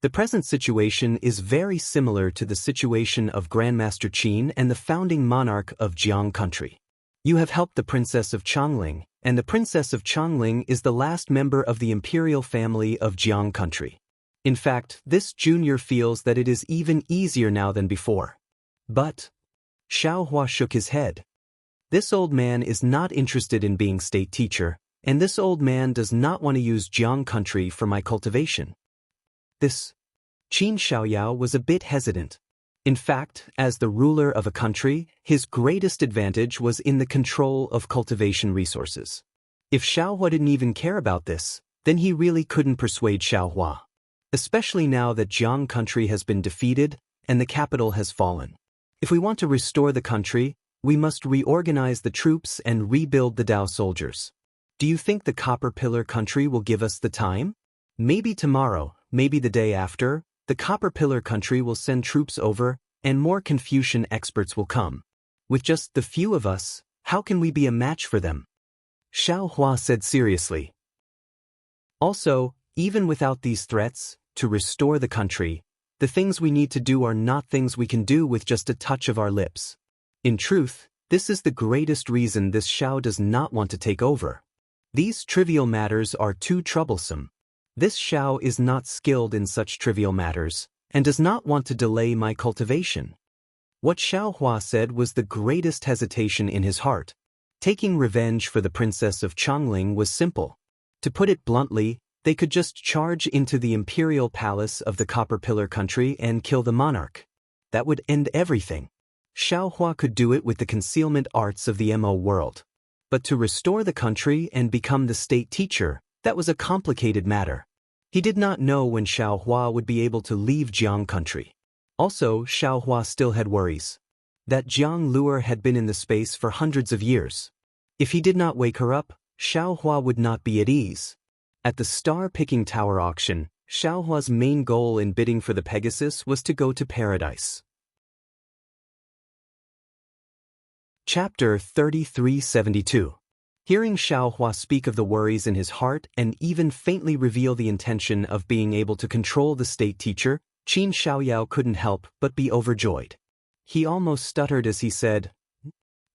The present situation is very similar to the situation of Grandmaster Qin and the founding monarch of Jianghu country. You have helped the Princess of Chongling, and the Princess of Chongling is the last member of the imperial family of Jianghu country. In fact, this junior feels that it is even easier now than before. But Xiaohua shook his head. This old man is not interested in being state teacher, and this old man does not want to use Jianghu country for my cultivation. This Qin Xiaoyao was a bit hesitant. In fact, as the ruler of a country, his greatest advantage was in the control of cultivation resources. If Xiaohua didn't even care about this, then he really couldn't persuade Xiaohua. Especially now that Jianghu country has been defeated and the capital has fallen. If we want to restore the country, we must reorganize the troops and rebuild the Dao soldiers. Do you think the Copper Pillar country will give us the time? Maybe tomorrow, maybe the day after, the Copper Pillar country will send troops over, and more Confucian experts will come. With just the few of us, how can we be a match for them? Xiaohua said seriously. Also, even without these threats, to restore the country, the things we need to do are not things we can do with just a touch of our lips. In truth, this is the greatest reason this Xiao does not want to take over. These trivial matters are too troublesome. This Xiao is not skilled in such trivial matters, and does not want to delay my cultivation. What Xiaohua said was the greatest hesitation in his heart. Taking revenge for the Princess of Chongling was simple. To put it bluntly, they could just charge into the imperial palace of the Copper Pillar country and kill the monarch. That would end everything. Xiaohua could do it with the concealment arts of the Mo world. But to restore the country and become the state teacher, that was a complicated matter. He did not know when Xiaohua would be able to leave Jianghu country. Also, Xiaohua still had worries. That Jiang lure had been in the space for hundreds of years. If he did not wake her up, Xiaohua would not be at ease. At the star-picking tower auction, Xiaohua's main goal in bidding for the Pegasus was to go to paradise. Chapter 3372. Hearing Xiaohua speak of the worries in his heart and even faintly reveal the intention of being able to control the state teacher, Qin Xiaoyao couldn't help but be overjoyed. He almost stuttered as he said,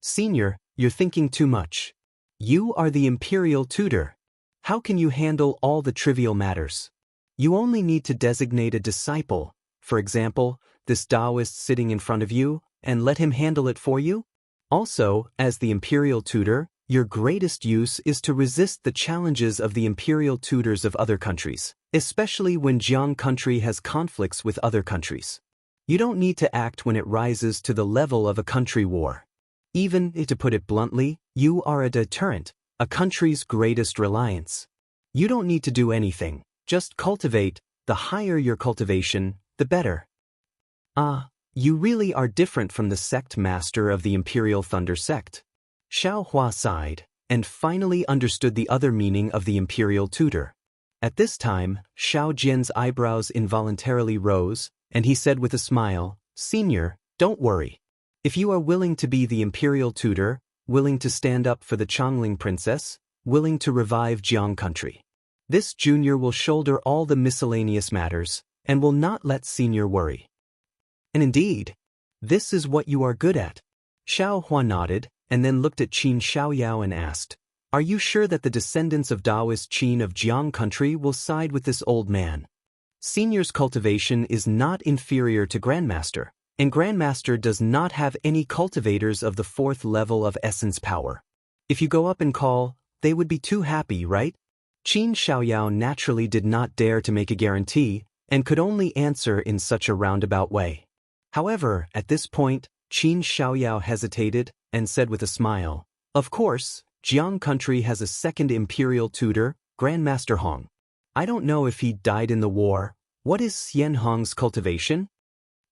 "Senior, you're thinking too much. You are the imperial tutor. How can you handle all the trivial matters? You only need to designate a disciple, for example, this Taoist sitting in front of you, and let him handle it for you? Also, as the imperial tutor, your greatest use is to resist the challenges of the imperial tutors of other countries, especially when Jianghu country has conflicts with other countries. You don't need to act when it rises to the level of a country war. Even, to put it bluntly, you are a deterrent, a country's greatest reliance. You don't need to do anything, just cultivate. The higher your cultivation, the better." You really are different from the sect master of the Imperial Thunder sect. Xiaohua sighed, and finally understood the other meaning of the imperial tutor. At this time, Xiao Jian's eyebrows involuntarily rose, and he said with a smile, "Senior, don't worry. If you are willing to be the imperial tutor, willing to stand up for the Chongling princess, willing to revive Jianghu country, this junior will shoulder all the miscellaneous matters, and will not let senior worry. And indeed, this is what you are good at." Xiaohua nodded, and then looked at Qin Xiaoyao and asked, "Are you sure that the descendants of Taoist Qin of Jianghu country will side with this old man? Senior's cultivation is not inferior to Grandmaster, and Grandmaster does not have any cultivators of the 4th level of essence power. If you go up and call, they would be too happy, right?" Qin Xiaoyao naturally did not dare to make a guarantee, and could only answer in such a roundabout way. However, at this point, Qin Xiaoyao hesitated, and said with a smile, "Of course, Jiang country has a second imperial tutor, Grandmaster Hong. I don't know if he died in the war. What is Xian Hong's cultivation?"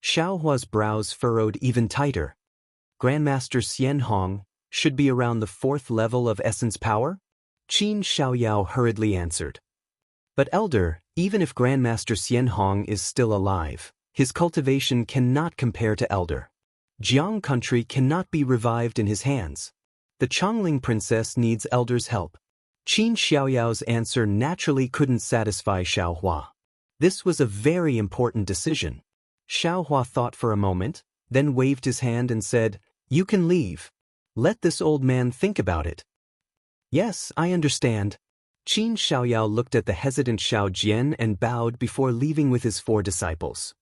Xiaohua's brows furrowed even tighter. Grandmaster Xian Hong should be around the 4th level of essence power? Qin Xiaoyao hurriedly answered. But elder, even if Grandmaster Xian Hong is still alive, his cultivation cannot compare to elder. Jiang country cannot be revived in his hands. The Chongling princess needs elder's help. Qin Xiaoyao's answer naturally couldn't satisfy Xiaohua. This was a very important decision. Xiaohua thought for a moment, then waved his hand and said, "You can leave. Let this old man think about it." "Yes, I understand." Qin Xiaoyao looked at the hesitant Xiao Jian and bowed before leaving with his 4 disciples.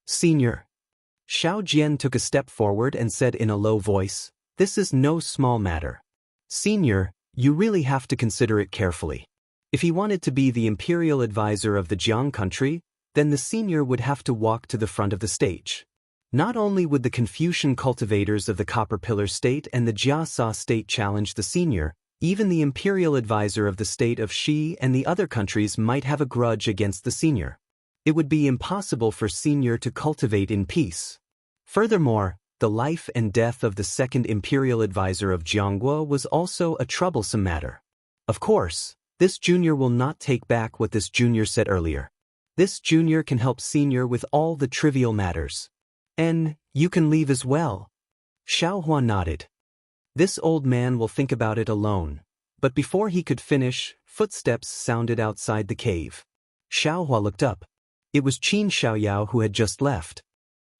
"Senior." Xiao Jian took a step forward and said in a low voice, "This is no small matter. Senior, you really have to consider it carefully. If he wanted to be the imperial advisor of the Jiang country, then the senior would have to walk to the front of the stage. Not only would the Confucian cultivators of the Copper Pillar state and the Jiasa state challenge the senior, even the imperial advisor of the state of Xi and the other countries might have a grudge against the senior. It would be impossible for senior to cultivate in peace. Furthermore, the life and death of the second imperial advisor of Jianghu was also a troublesome matter. Of course, this junior will not take back what this junior said earlier. This junior can help senior with all the trivial matters. And you can leave as well." Xiaohua nodded. "This old man will think about it alone." But before he could finish, footsteps sounded outside the cave. Xiaohua looked up. It was Qin Xiaoyao who had just left.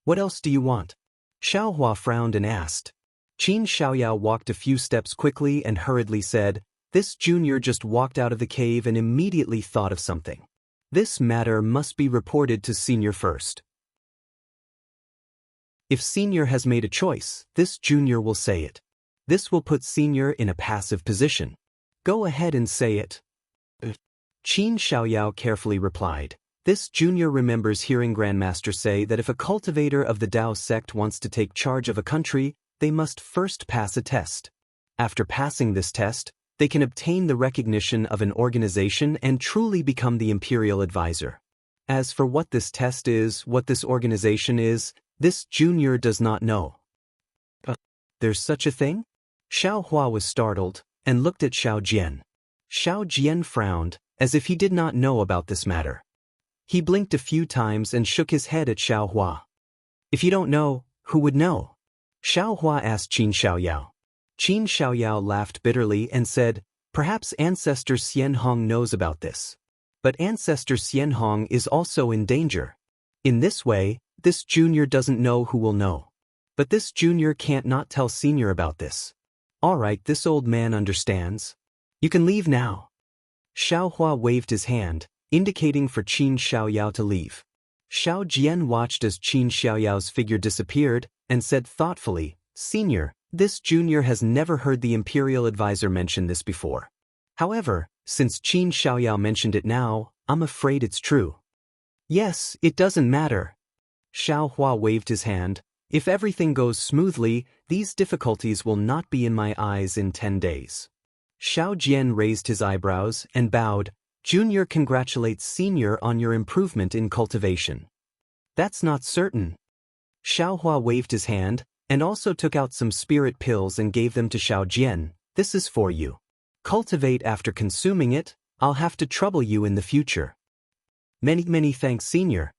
"What else do you want?" Xiaohua frowned and asked. Qin Xiaoyao walked a few steps quickly and hurriedly said, "This junior just walked out of the cave and immediately thought of something. This matter must be reported to senior first. If senior has made a choice, this junior will say it. This will put senior in a passive position. Go ahead and say it." Qin Xiaoyao carefully replied. This junior remembers hearing Grandmaster say that if a cultivator of the Dao sect wants to take charge of a country, they must first pass a test. After passing this test, they can obtain the recognition of an organization and truly become the imperial advisor. As for what this test is, what this organization is, this junior does not know. There's such a thing? Xiaohua was startled and looked at Xiao Jian. Xiao Jian frowned, as if he did not know about this matter. He blinked a few times and shook his head at Xiaohua. "If you don't know, who would know?" Xiaohua asked Qin Xiaoyao. Qin Xiaoyao laughed bitterly and said, "Perhaps Ancestor Xian Hong knows about this. But Ancestor Xian Hong is also in danger. In this way, this junior doesn't know who will know. But this junior can't not tell senior about this. All right, this old man understands. You can leave now." Xiaohua waved his hand, indicating for Qin Xiaoyao to leave. Xiao Jian watched as Qin Xiaoyao's figure disappeared and said thoughtfully, "Senior, this junior has never heard the imperial advisor mention this before. However, since Qin Xiaoyao mentioned it now, I'm afraid it's true." "Yes, it doesn't matter." Xiaohua waved his hand. "If everything goes smoothly, these difficulties will not be in my eyes in 10 days. Xiao Jian raised his eyebrows and bowed. "Junior congratulates senior on your improvement in cultivation." "That's not certain." Xiaohua waved his hand and also took out some spirit pills and gave them to Xiao Jian. "This is for you. Cultivate after consuming it. I'll have to trouble you in the future." Many thanks, senior."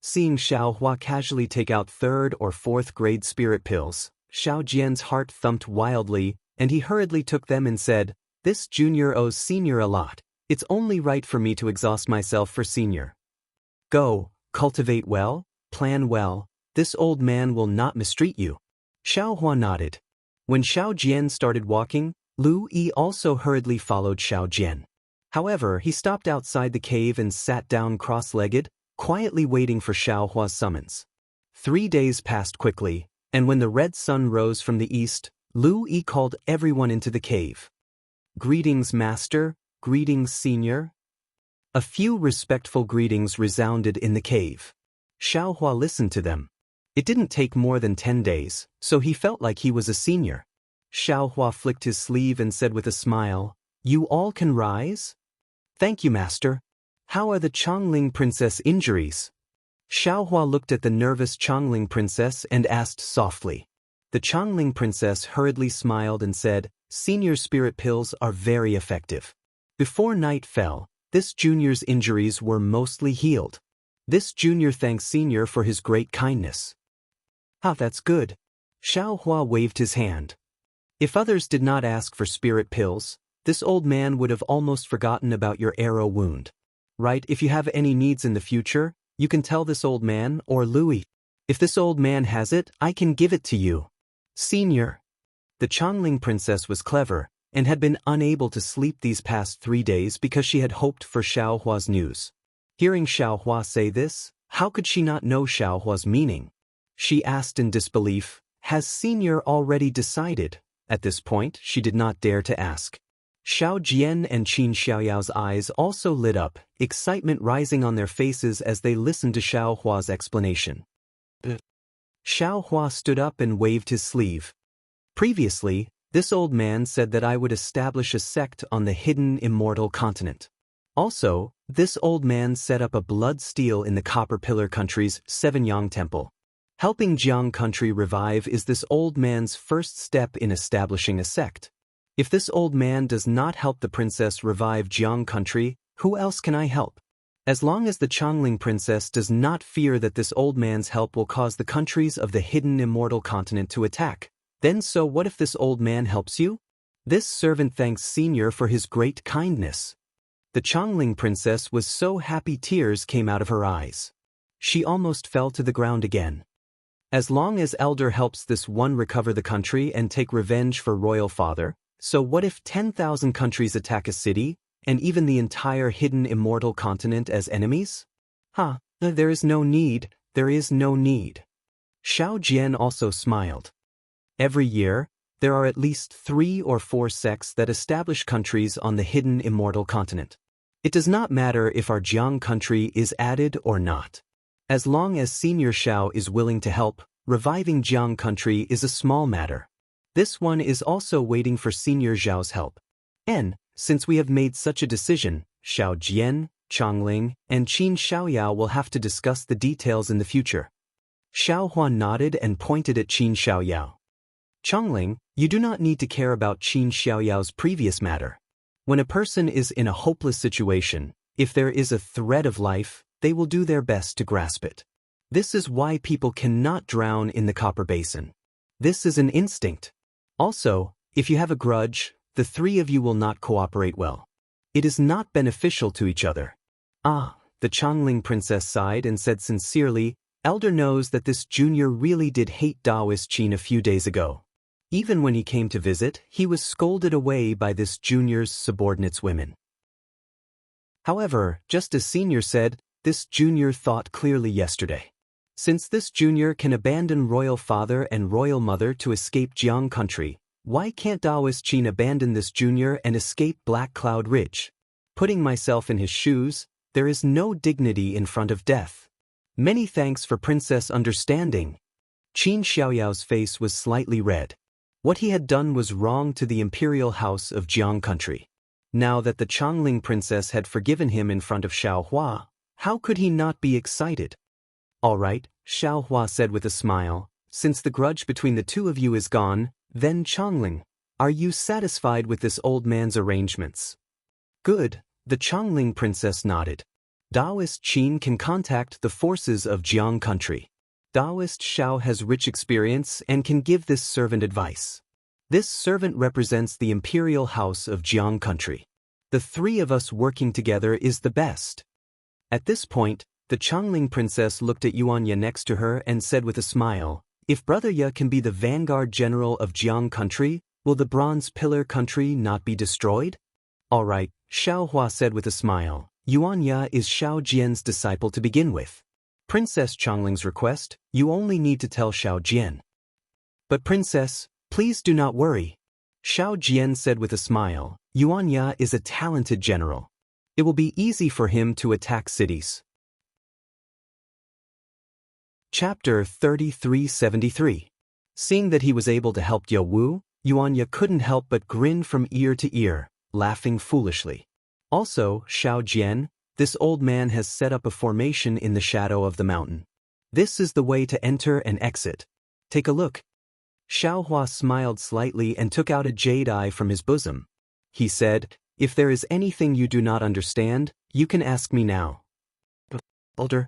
Seeing Xiaohua casually take out 3rd or 4th grade spirit pills, Xiao Jian's heart thumped wildly, and he hurriedly took them and said, "This junior owes senior a lot. It's only right for me to exhaust myself for senior. Go, cultivate well, plan well, this old man will not mistreat you." Xiaohua nodded. When Xiao Jian started walking, Lu Yi also hurriedly followed Xiao Jian. However, he stopped outside the cave and sat down cross-legged, quietly waiting for Xiaohua's summons. 3 days passed quickly, and when the red sun rose from the east, Lu Yi called everyone into the cave. "Greetings, master, greetings, senior." A few respectful greetings resounded in the cave. Xiaohua listened to them. It didn't take more than 10 days, so he felt like he was a senior. Xiaohua flicked his sleeve and said with a smile, "You all can rise?" "Thank you, master. How are the Chongling princess injuries?" Xiaohua looked at the nervous Chongling princess and asked softly. The Chongling princess hurriedly smiled and said, "Senior spirit pills are very effective." Before night fell, this junior's injuries were mostly healed. This junior thanks senior for his great kindness. "Ah, that's good." Xiaohua waved his hand. If others did not ask for spirit pills, this old man would have almost forgotten about your arrow wound. Right, if you have any needs in the future, you can tell this old man or Louis. If this old man has it, I can give it to you. Senior. The Chongling princess was clever, and had been unable to sleep these past 3 days because she had hoped for Xiaohua's news. Hearing Xiaohua say this, how could she not know Xiaohua's meaning? She asked in disbelief, "Has Senior already decided?" At this point, she did not dare to ask. Xiao Jian and Qin Xiaoyao's eyes also lit up, excitement rising on their faces as they listened to Xiaohua's explanation. Xiaohua stood up and waved his sleeve. Previously, this old man said that I would establish a sect on the hidden Immortal continent. Also, this old man set up a blood steel in the Copper Pillar country's Sevenyang Temple. Helping Jiang country revive is this old man's first step in establishing a sect. If this old man does not help the princess revive Jiang country, who else can I help? As long as the Chongling princess does not fear that this old man's help will cause the countries of the hidden Immortal continent to attack, then so what if this old man helps you? This servant thanks Senior for his great kindness. The Chongling princess was so happy tears came out of her eyes. She almost fell to the ground again. As long as Elder helps this one recover the country and take revenge for royal father, so what if 10,000 countries attack a city, and even the entire hidden Immortal continent as enemies? There is no need, there is no need. Xiao Jian also smiled. Every year, there are at least 3 or 4 sects that establish countries on the hidden Immortal continent. It does not matter if our Jiang country is added or not. As long as Senior Xiao is willing to help, reviving Jiang country is a small matter. This one is also waiting for Senior Zhao's help. And, since we have made such a decision, Xiao Jian, Chongling, and Qin Xiaoyao will have to discuss the details in the future. Xiaohua nodded and pointed at Qin Xiaoyao. Chongling, you do not need to care about Qin Xiaoyao's previous matter. When a person is in a hopeless situation, if there is a thread of life, they will do their best to grasp it. This is why people cannot drown in the copper basin. This is an instinct. Also, if you have a grudge, the 3 of you will not cooperate well. It is not beneficial to each other. The Chongling princess sighed and said sincerely, Elder knows that this junior really did hate Daoist Qin a few days ago. Even when he came to visit, he was scolded away by this junior's subordinates women. However, just as Senior said, this junior thought clearly yesterday. Since this junior can abandon royal father and royal mother to escape Jiang country, why can't Daoist Qin abandon this junior and escape Black Cloud Ridge? Putting myself in his shoes, there is no dignity in front of death. Many thanks for Princess understanding. Qin Xiaoyao's face was slightly red. What he had done was wrong to the imperial house of Jiang country. Now that the Chongling princess had forgiven him in front of Xiaohua, how could he not be excited? All right, Xiaohua said with a smile, since the grudge between the 2 of you is gone, then Chongling, are you satisfied with this old man's arrangements? Good, the Chongling princess nodded. Daoist Qin can contact the forces of Jiang country. Daoist Xiao has rich experience and can give this servant advice. This servant represents the imperial house of Jiang country. The 3 of us working together is the best. At this point, the Chongling princess looked at Yuanya next to her and said with a smile, if Brother Ye can be the vanguard general of Jiang country, will the Bronze Pillar country not be destroyed? All right, Xiaohua said with a smile, Yuanya is Xiao Jian's disciple to begin with. Princess Chongling's request, you only need to tell Xiao Jian. But Princess, please do not worry. Xiao Jian said with a smile, Yuanya is a talented general. It will be easy for him to attack cities. Chapter 3373. Seeing that he was able to help Jianghu, Yuanya couldn't help but grin from ear to ear, laughing foolishly. Also, Xiao Jian, this old man has set up a formation in the shadow of the mountain. This is the way to enter and exit. Take a look. Xiaohua smiled slightly and took out a jade eye from his bosom. He said, "If there is anything you do not understand, you can ask me now." Elder.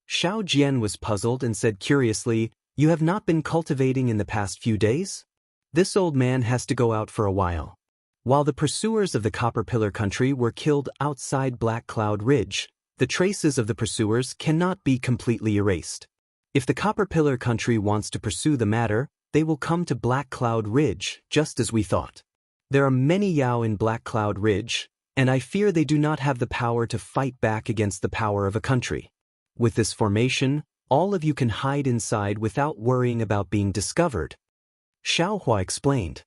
Xiao Jian was puzzled and said curiously, "You have not been cultivating in the past few days? This old man has to go out for a while." While the pursuers of the Copper Pillar country were killed outside Black Cloud Ridge, the traces of the pursuers cannot be completely erased. If the Copper Pillar country wants to pursue the matter, they will come to Black Cloud Ridge, just as we thought. There are many Yao in Black Cloud Ridge, and I fear they do not have the power to fight back against the power of a country. With this formation, all of you can hide inside without worrying about being discovered. Xiaohua explained.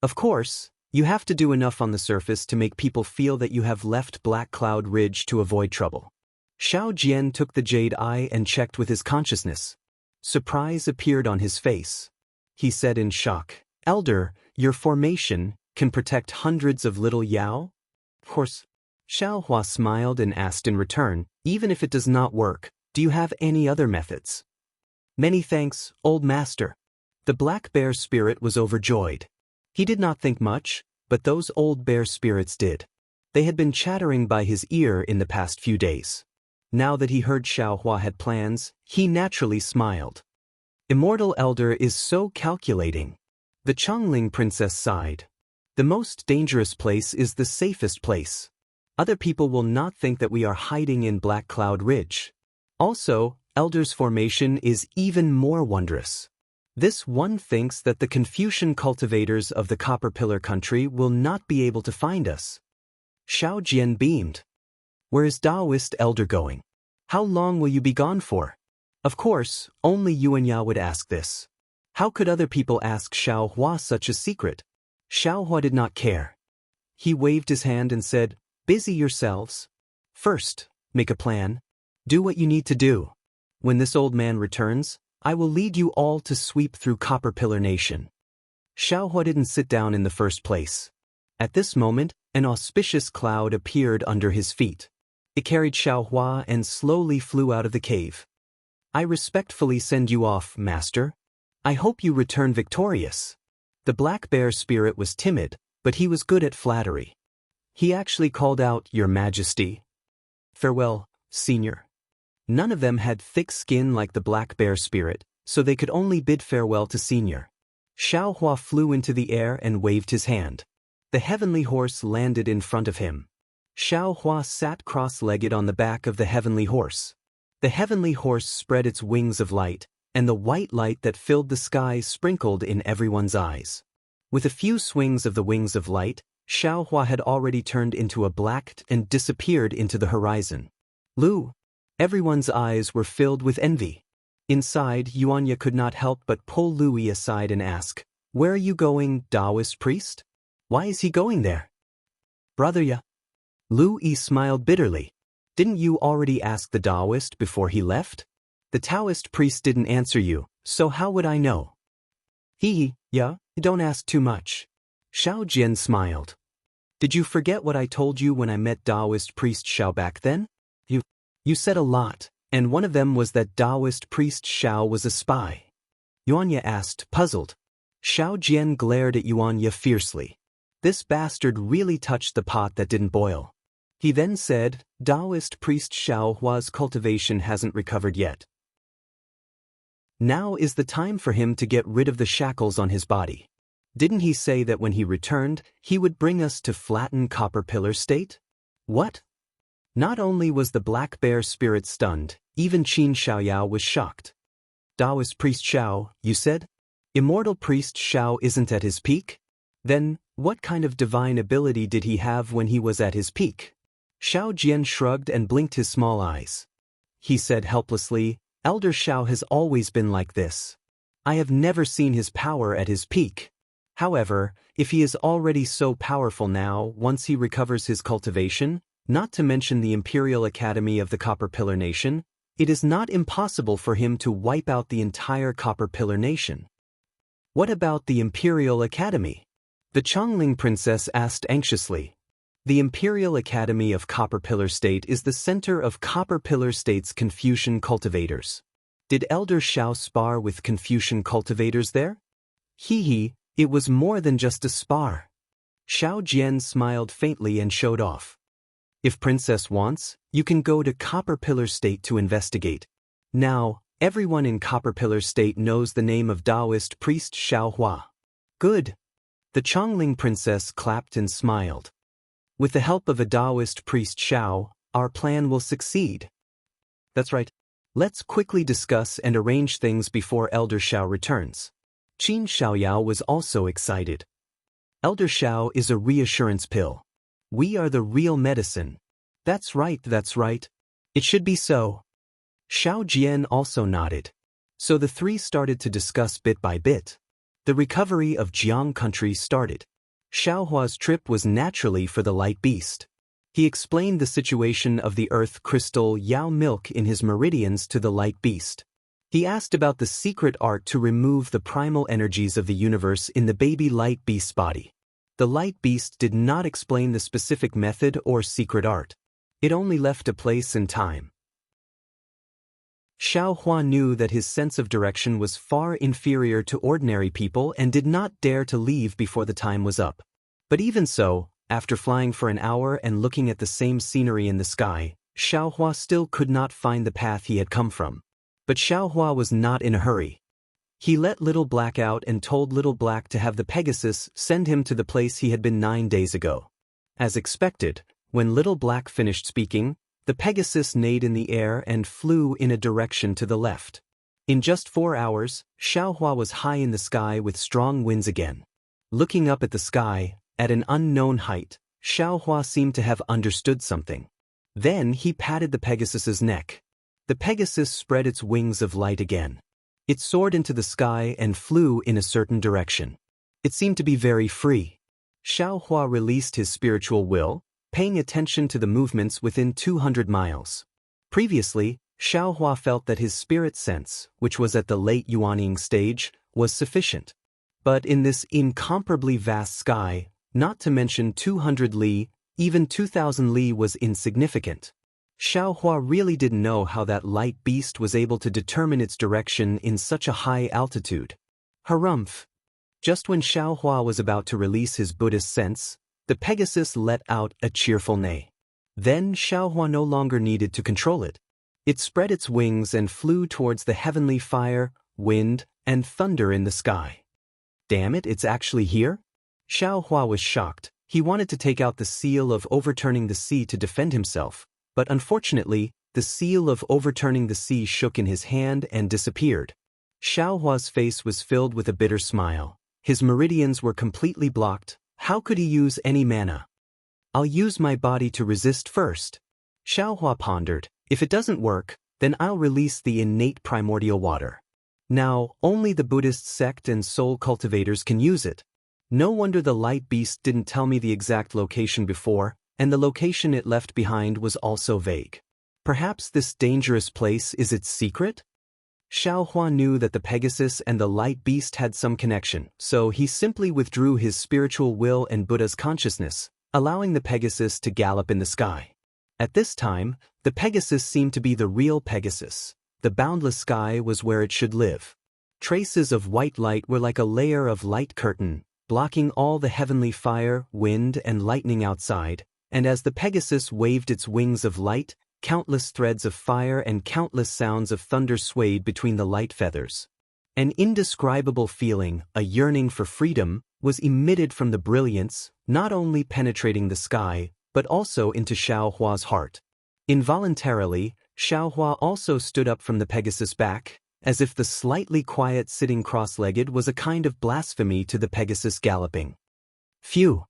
Of course, you have to do enough on the surface to make people feel that you have left Black Cloud Ridge to avoid trouble. Xiao Jian took the jade eye and checked with his consciousness. Surprise appeared on his face. He said in shock, "Elder, your formation can protect hundreds of little Yao?" Of course. Xiaohua smiled and asked in return, "Even if it does not work, do you have any other methods?" "Many thanks, old master." The black bear spirit was overjoyed. He did not think much, but those old bear spirits did. They had been chattering by his ear in the past few days. Now that he heard Xiaohua had plans, he naturally smiled. Immortal Elder is so calculating. The Chongling princess sighed. The most dangerous place is the safest place. Other people will not think that we are hiding in Black Cloud Ridge. Also, Elder's formation is even more wondrous. This one thinks that the Confucian cultivators of the Copper Pillar country will not be able to find us. Xiao Jian beamed. "Where is Taoist Elder going? How long will you be gone for?" Of course, only Yuanya would ask this. How could other people ask Xiaohua such a secret? Xiaohua did not care. He waved his hand and said, "Busy yourselves. First, make a plan. Do what you need to do. When this old man returns, I will lead you all to sweep through Copper Pillar Nation." Xiaohua didn't sit down in the first place. At this moment, an auspicious cloud appeared under his feet. It carried Xiaohua and slowly flew out of the cave. "I respectfully send you off, master. I hope you return victorious." The black bear spirit was timid, but he was good at flattery. He actually called out, "Your Majesty." "Farewell, senior." None of them had thick skin like the black bear spirit, so they could only bid farewell to senior. Xiaohua flew into the air and waved his hand. The heavenly horse landed in front of him. Xiaohua sat cross-legged on the back of the heavenly horse. The heavenly horse spread its wings of light, and the white light that filled the sky sprinkled in everyone's eyes. With a few swings of the wings of light, Xiaohua had already turned into a black and disappeared into the horizon. Lu! Everyone's eyes were filled with envy. Inside, Yuanya could not help but pull Louis aside and ask, "Where are you going, Taoist priest? Why is he going there?" "Brother ya." Louis smiled bitterly. "Didn't you already ask the Taoist before he left? The Taoist priest didn't answer you, so how would I know?" Yeah, don't ask too much." Xiao Jian smiled. "Did you forget what I told you when I met Taoist priest Xiao back then? You said a lot, and one of them was that Taoist priest Xiao was a spy." Yuanya asked, puzzled. Xiao Jian glared at Yuanya fiercely. This bastard really touched the pot that didn't boil. He then said, "Taoist priest Xiaohua's cultivation hasn't recovered yet. Now is the time for him to get rid of the shackles on his body. Didn't he say that when he returned, he would bring us to flatten Copper Pillar State?" "What?" Not only was the black bear spirit stunned, even Qin Xiaoyao was shocked. "Taoist priest Xiao, you said? Immortal priest Xiao isn't at his peak? Then, what kind of divine ability did he have when he was at his peak?" Xiao Jian shrugged and blinked his small eyes. He said helplessly, "Elder Xiao has always been like this. I have never seen his power at his peak. However, if he is already so powerful now once he recovers his cultivation, not to mention the Imperial Academy of the Copper Pillar Nation, It is not impossible for him to wipe out the entire Copper Pillar nation. What about the Imperial Academy? The Chongling princess asked anxiously. The Imperial Academy of Copper Pillar State is the center of Copper Pillar State's Confucian cultivators. Did Elder Xiao spar with Confucian cultivators there? Hee, it was more than just a spar. Xiao Jian smiled faintly and showed off. If Princess wants, you can go to Copper Pillar State to investigate. Now, everyone in Copper Pillar State knows the name of Taoist priest Xiao Hua. Good. The Chongling princess clapped and smiled. With the help of a Taoist priest Xiao, our plan will succeed. That's right. Let's quickly discuss and arrange things before Elder Xiao returns. Qin Xiaoyao was also excited. Elder Xiao is a reassurance pill. We are the real medicine. That's right. It should be so. Xiao Jian also nodded. So the three started to discuss bit by bit. The recovery of Jianghu country started. Xiao Hua's trip was naturally for the light beast. He explained the situation of the earth crystal Yao milk in his meridians to the light beast. He asked about the secret art to remove the primal energies of the universe in the baby light beast's body. The light beast did not explain the specific method or secret art. It only left a place and time. Xiao Hua knew that his sense of direction was far inferior to ordinary people and did not dare to leave before the time was up. But even so, after flying for an hour and looking at the same scenery in the sky, Xiao Hua still could not find the path he had come from. But Xiao Hua was not in a hurry. He let Little Black out and told Little Black to have the Pegasus send him to the place he had been 9 days ago. As expected, when Little Black finished speaking, the Pegasus neighed in the air and flew in a direction to the left. In just 4 hours, Xiao Hua was high in the sky with strong winds again. Looking up at the sky, at an unknown height, Xiao Hua seemed to have understood something. Then he patted the Pegasus's neck. The Pegasus spread its wings of light again. It soared into the sky and flew in a certain direction. It seemed to be very free. Xiao Hua released his spiritual will, paying attention to the movements within 200 miles. Previously, Xiao Hua felt that his spirit sense, which was at the late Yuaning stage, was sufficient. But in this incomparably vast sky, not to mention 200 li, even 2,000 li was insignificant. Xiao Hua really didn't know how that light beast was able to determine its direction in such a high altitude. Harumph! Just when Xiao Hua was about to release his Buddhist sense, the Pegasus let out a cheerful neigh. Then Xiao Hua no longer needed to control it. It spread its wings and flew towards the heavenly fire, wind, and thunder in the sky. Damn it, it's actually here? Xiao Hua was shocked. He wanted to take out the seal of overturning the sea to defend himself. But unfortunately, the seal of overturning the sea shook in his hand and disappeared. Xiao Hua's face was filled with a bitter smile. His meridians were completely blocked. How could he use any mana? I'll use my body to resist first. Xiao Hua pondered. If it doesn't work, then I'll release the innate primordial water. Now, only the Buddhist sect and soul cultivators can use it. No wonder the light beast didn't tell me the exact location before, and the location it left behind was also vague. Perhaps this dangerous place is its secret? Xiao Hua knew that the Pegasus and the light beast had some connection, so he simply withdrew his spiritual will and Buddha's consciousness, allowing the Pegasus to gallop in the sky. At this time, the Pegasus seemed to be the real Pegasus. The boundless sky was where it should live. Traces of white light were like a layer of light curtain, blocking all the heavenly fire, wind, and lightning outside, and as the Pegasus waved its wings of light, countless threads of fire and countless sounds of thunder swayed between the light feathers. An indescribable feeling, a yearning for freedom, was emitted from the brilliance, not only penetrating the sky, but also into Xiao Hua's heart. Involuntarily, Xiao Hua also stood up from the Pegasus' back, as if the slightly quiet sitting cross-legged was a kind of blasphemy to the Pegasus galloping. Phew!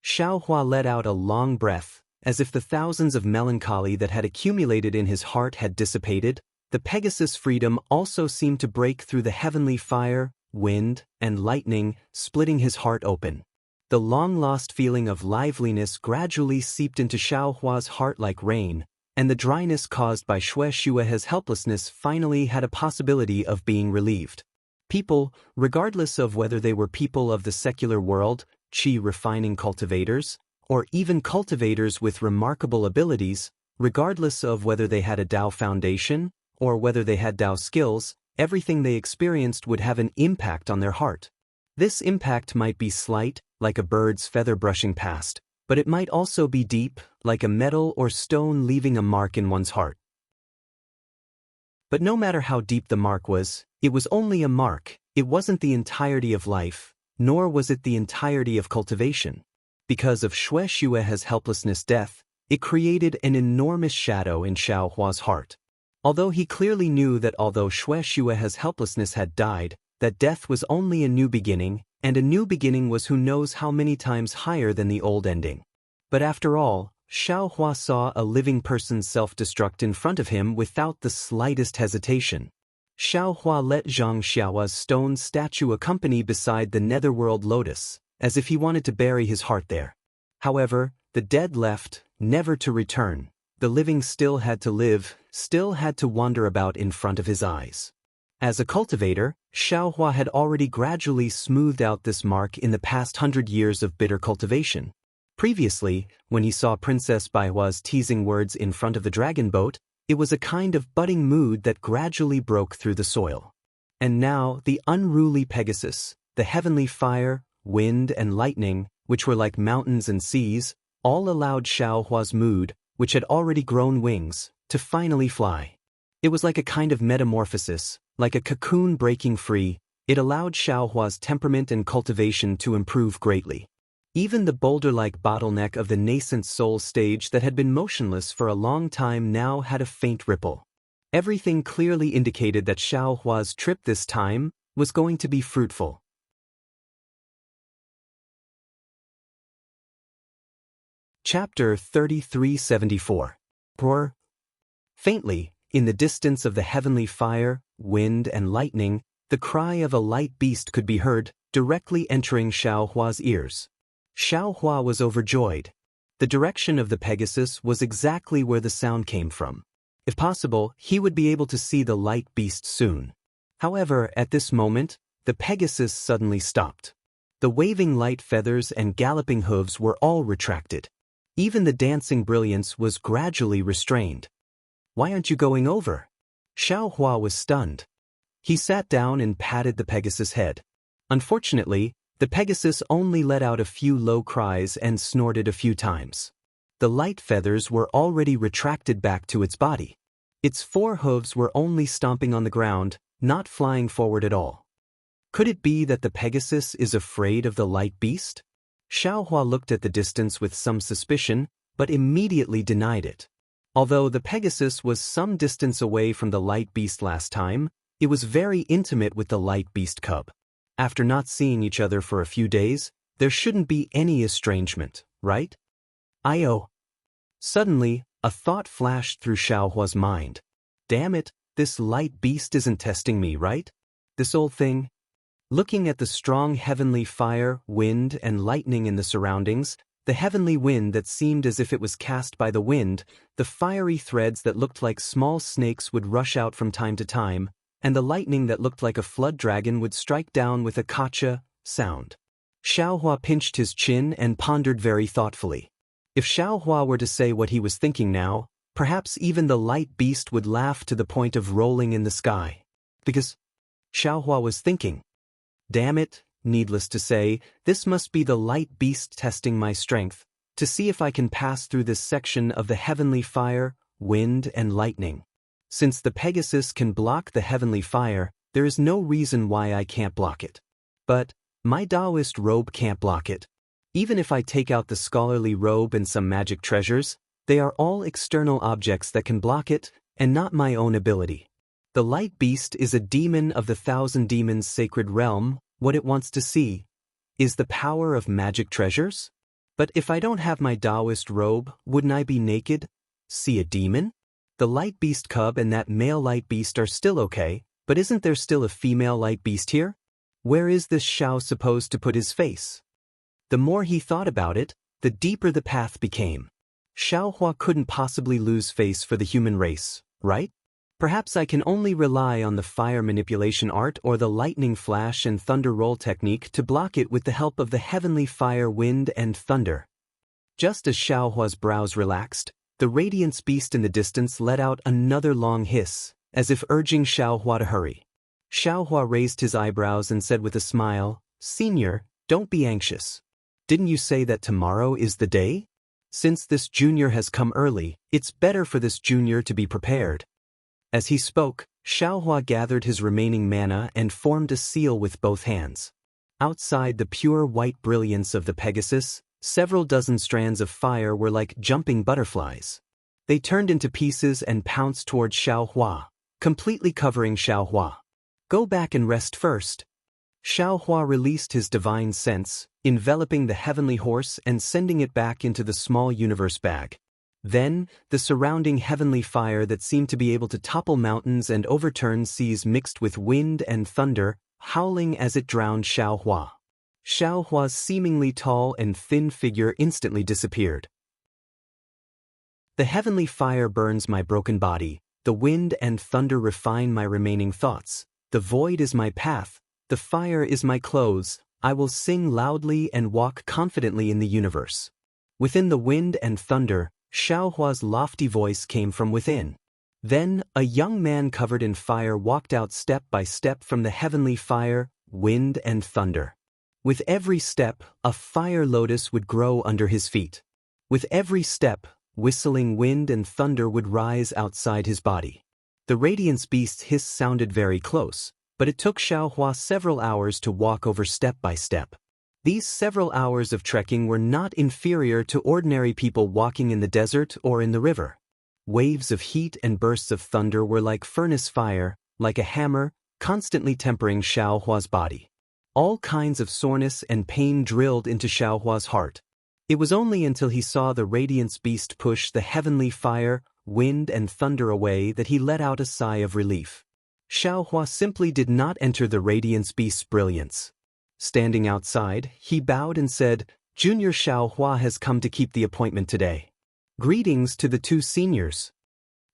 Xiao Hua let out a long breath, as if the thousands of melancholy that had accumulated in his heart had dissipated. The Pegasus' freedom also seemed to break through the heavenly fire, wind, and lightning, splitting his heart open. The long-lost feeling of liveliness gradually seeped into Xiao Hua's heart like rain, and the dryness caused by Shue's helplessness finally had a possibility of being relieved. People, regardless of whether they were people of the secular world, qi refining cultivators, or even cultivators with remarkable abilities, regardless of whether they had a Dao foundation, or whether they had Dao skills, everything they experienced would have an impact on their heart. This impact might be slight, like a bird's feather brushing past, but it might also be deep, like a metal or stone leaving a mark in one's heart. But no matter how deep the mark was, it was only a mark. It wasn't the entirety of life, nor was it the entirety of cultivation. Because of Shue's helplessness death, it created an enormous shadow in Xiaohua's heart. Although he clearly knew that although Shue's helplessness had died, that death was only a new beginning, and a new beginning was who knows how many times higher than the old ending. But after all, Xiaohua saw a living person self-destruct in front of him without the slightest hesitation. Xiaohua let Zhang Xiao's stone statue accompany beside the netherworld lotus, as if he wanted to bury his heart there. However, the dead left, never to return. The living still had to live, still had to wander about in front of his eyes. As a cultivator, Xiaohua had already gradually smoothed out this mark in the past 100 years of bitter cultivation. Previously, when he saw Princess Baihua's teasing words in front of the dragon boat, it was a kind of budding mood that gradually broke through the soil. And now, the unruly Pegasus, the heavenly fire, wind and lightning, which were like mountains and seas, all allowed Xiaohua's mood, which had already grown wings, to finally fly. It was like a kind of metamorphosis, like a cocoon breaking free. It allowed Xiaohua's temperament and cultivation to improve greatly. Even the boulder-like bottleneck of the nascent soul stage that had been motionless for a long time now had a faint ripple. Everything clearly indicated that Xiaohua's trip this time was going to be fruitful. Chapter 3374. Roar. Faintly, in the distance of the heavenly fire, wind and lightning, the cry of a light beast could be heard, directly entering Xiaohua's ears. Xiaohua was overjoyed. The direction of the Pegasus was exactly where the sound came from. If possible, he would be able to see the light beast soon. However, at this moment, the Pegasus suddenly stopped. The waving light feathers and galloping hooves were all retracted. Even the dancing brilliance was gradually restrained. "Why aren't you going over?" Xiaohua was stunned. He sat down and patted the Pegasus' head. Unfortunately, the Pegasus only let out a few low cries and snorted a few times. The light feathers were already retracted back to its body. Its four hooves were only stomping on the ground, not flying forward at all. Could it be that the Pegasus is afraid of the light beast? Xiaohua looked at the distance with some suspicion, but immediately denied it. Although the Pegasus was some distance away from the light beast last time, it was very intimate with the light beast cub. After not seeing each other for a few days, there shouldn't be any estrangement, right? Io. Suddenly, a thought flashed through Xiaohua's mind. Damn it, this light beast isn't testing me, right? This old thing? Looking at the strong heavenly fire, wind, and lightning in the surroundings, the heavenly wind that seemed as if it was cast by the wind, the fiery threads that looked like small snakes would rush out from time to time, and the lightning that looked like a flood dragon would strike down with a kacha sound. Xiaohua pinched his chin and pondered very thoughtfully. If Xiaohua were to say what he was thinking now, perhaps even the light beast would laugh to the point of rolling in the sky. Because Xiaohua was thinking, damn it, needless to say, this must be the light beast testing my strength, to see if I can pass through this section of the heavenly fire, wind, and lightning. Since the Pegasus can block the heavenly fire, there is no reason why I can't block it. But my Taoist robe can't block it. Even if I take out the scholarly robe and some magic treasures, they are all external objects that can block it, and not my own ability. The light beast is a demon of the 1,000 demons' sacred realm. What it wants to see is the power of magic treasures? But if I don't have my Taoist robe, wouldn't I be naked? See a demon? The light beast cub and that male light beast are still okay, but isn't there still a female light beast here? Where is this Xiao supposed to put his face? The more he thought about it, the deeper the path became. Xiaohua couldn't possibly lose face for the human race, right? Perhaps I can only rely on the fire manipulation art or the lightning flash and thunder roll technique to block it with the help of the heavenly fire, wind, and thunder. Just as Xiaohua's brows relaxed, the radiance beast in the distance let out another long hiss, as if urging Xiaohua to hurry. Xiaohua raised his eyebrows and said with a smile, "Senior, don't be anxious. Didn't you say that tomorrow is the day? Since this junior has come early, it's better for this junior to be prepared." As he spoke, Xiaohua gathered his remaining mana and formed a seal with both hands. Outside the pure white brilliance of the Pegasus, several dozen strands of fire were like jumping butterflies. They turned into pieces and pounced toward Xiaohua, completely covering Xiaohua. "Go back and rest first." Xiaohua released his divine sense, enveloping the heavenly horse and sending it back into the small universe bag. Then, the surrounding heavenly fire that seemed to be able to topple mountains and overturn seas mixed with wind and thunder, howling as it drowned Xiaohua. Xiaohua's seemingly tall and thin figure instantly disappeared. "The heavenly fire burns my broken body, the wind and thunder refine my remaining thoughts, the void is my path, the fire is my clothes, I will sing loudly and walk confidently in the universe." Within the wind and thunder, Xiaohua's lofty voice came from within. Then, a young man covered in fire walked out step by step from the heavenly fire, wind and thunder. With every step, a fire lotus would grow under his feet. With every step, whistling wind and thunder would rise outside his body. The radiance beast's hiss sounded very close, but it took Xiaohua several hours to walk over step by step. These several hours of trekking were not inferior to ordinary people walking in the desert or in the river. Waves of heat and bursts of thunder were like furnace fire, like a hammer, constantly tempering Xiaohua's body. All kinds of soreness and pain drilled into Xiaohua's heart. It was only until he saw the radiance beast push the heavenly fire, wind and thunder away that he let out a sigh of relief. Xiaohua simply did not enter the radiance beast's brilliance. Standing outside, he bowed and said, "Junior Xiaohua has come to keep the appointment today. Greetings to the two seniors."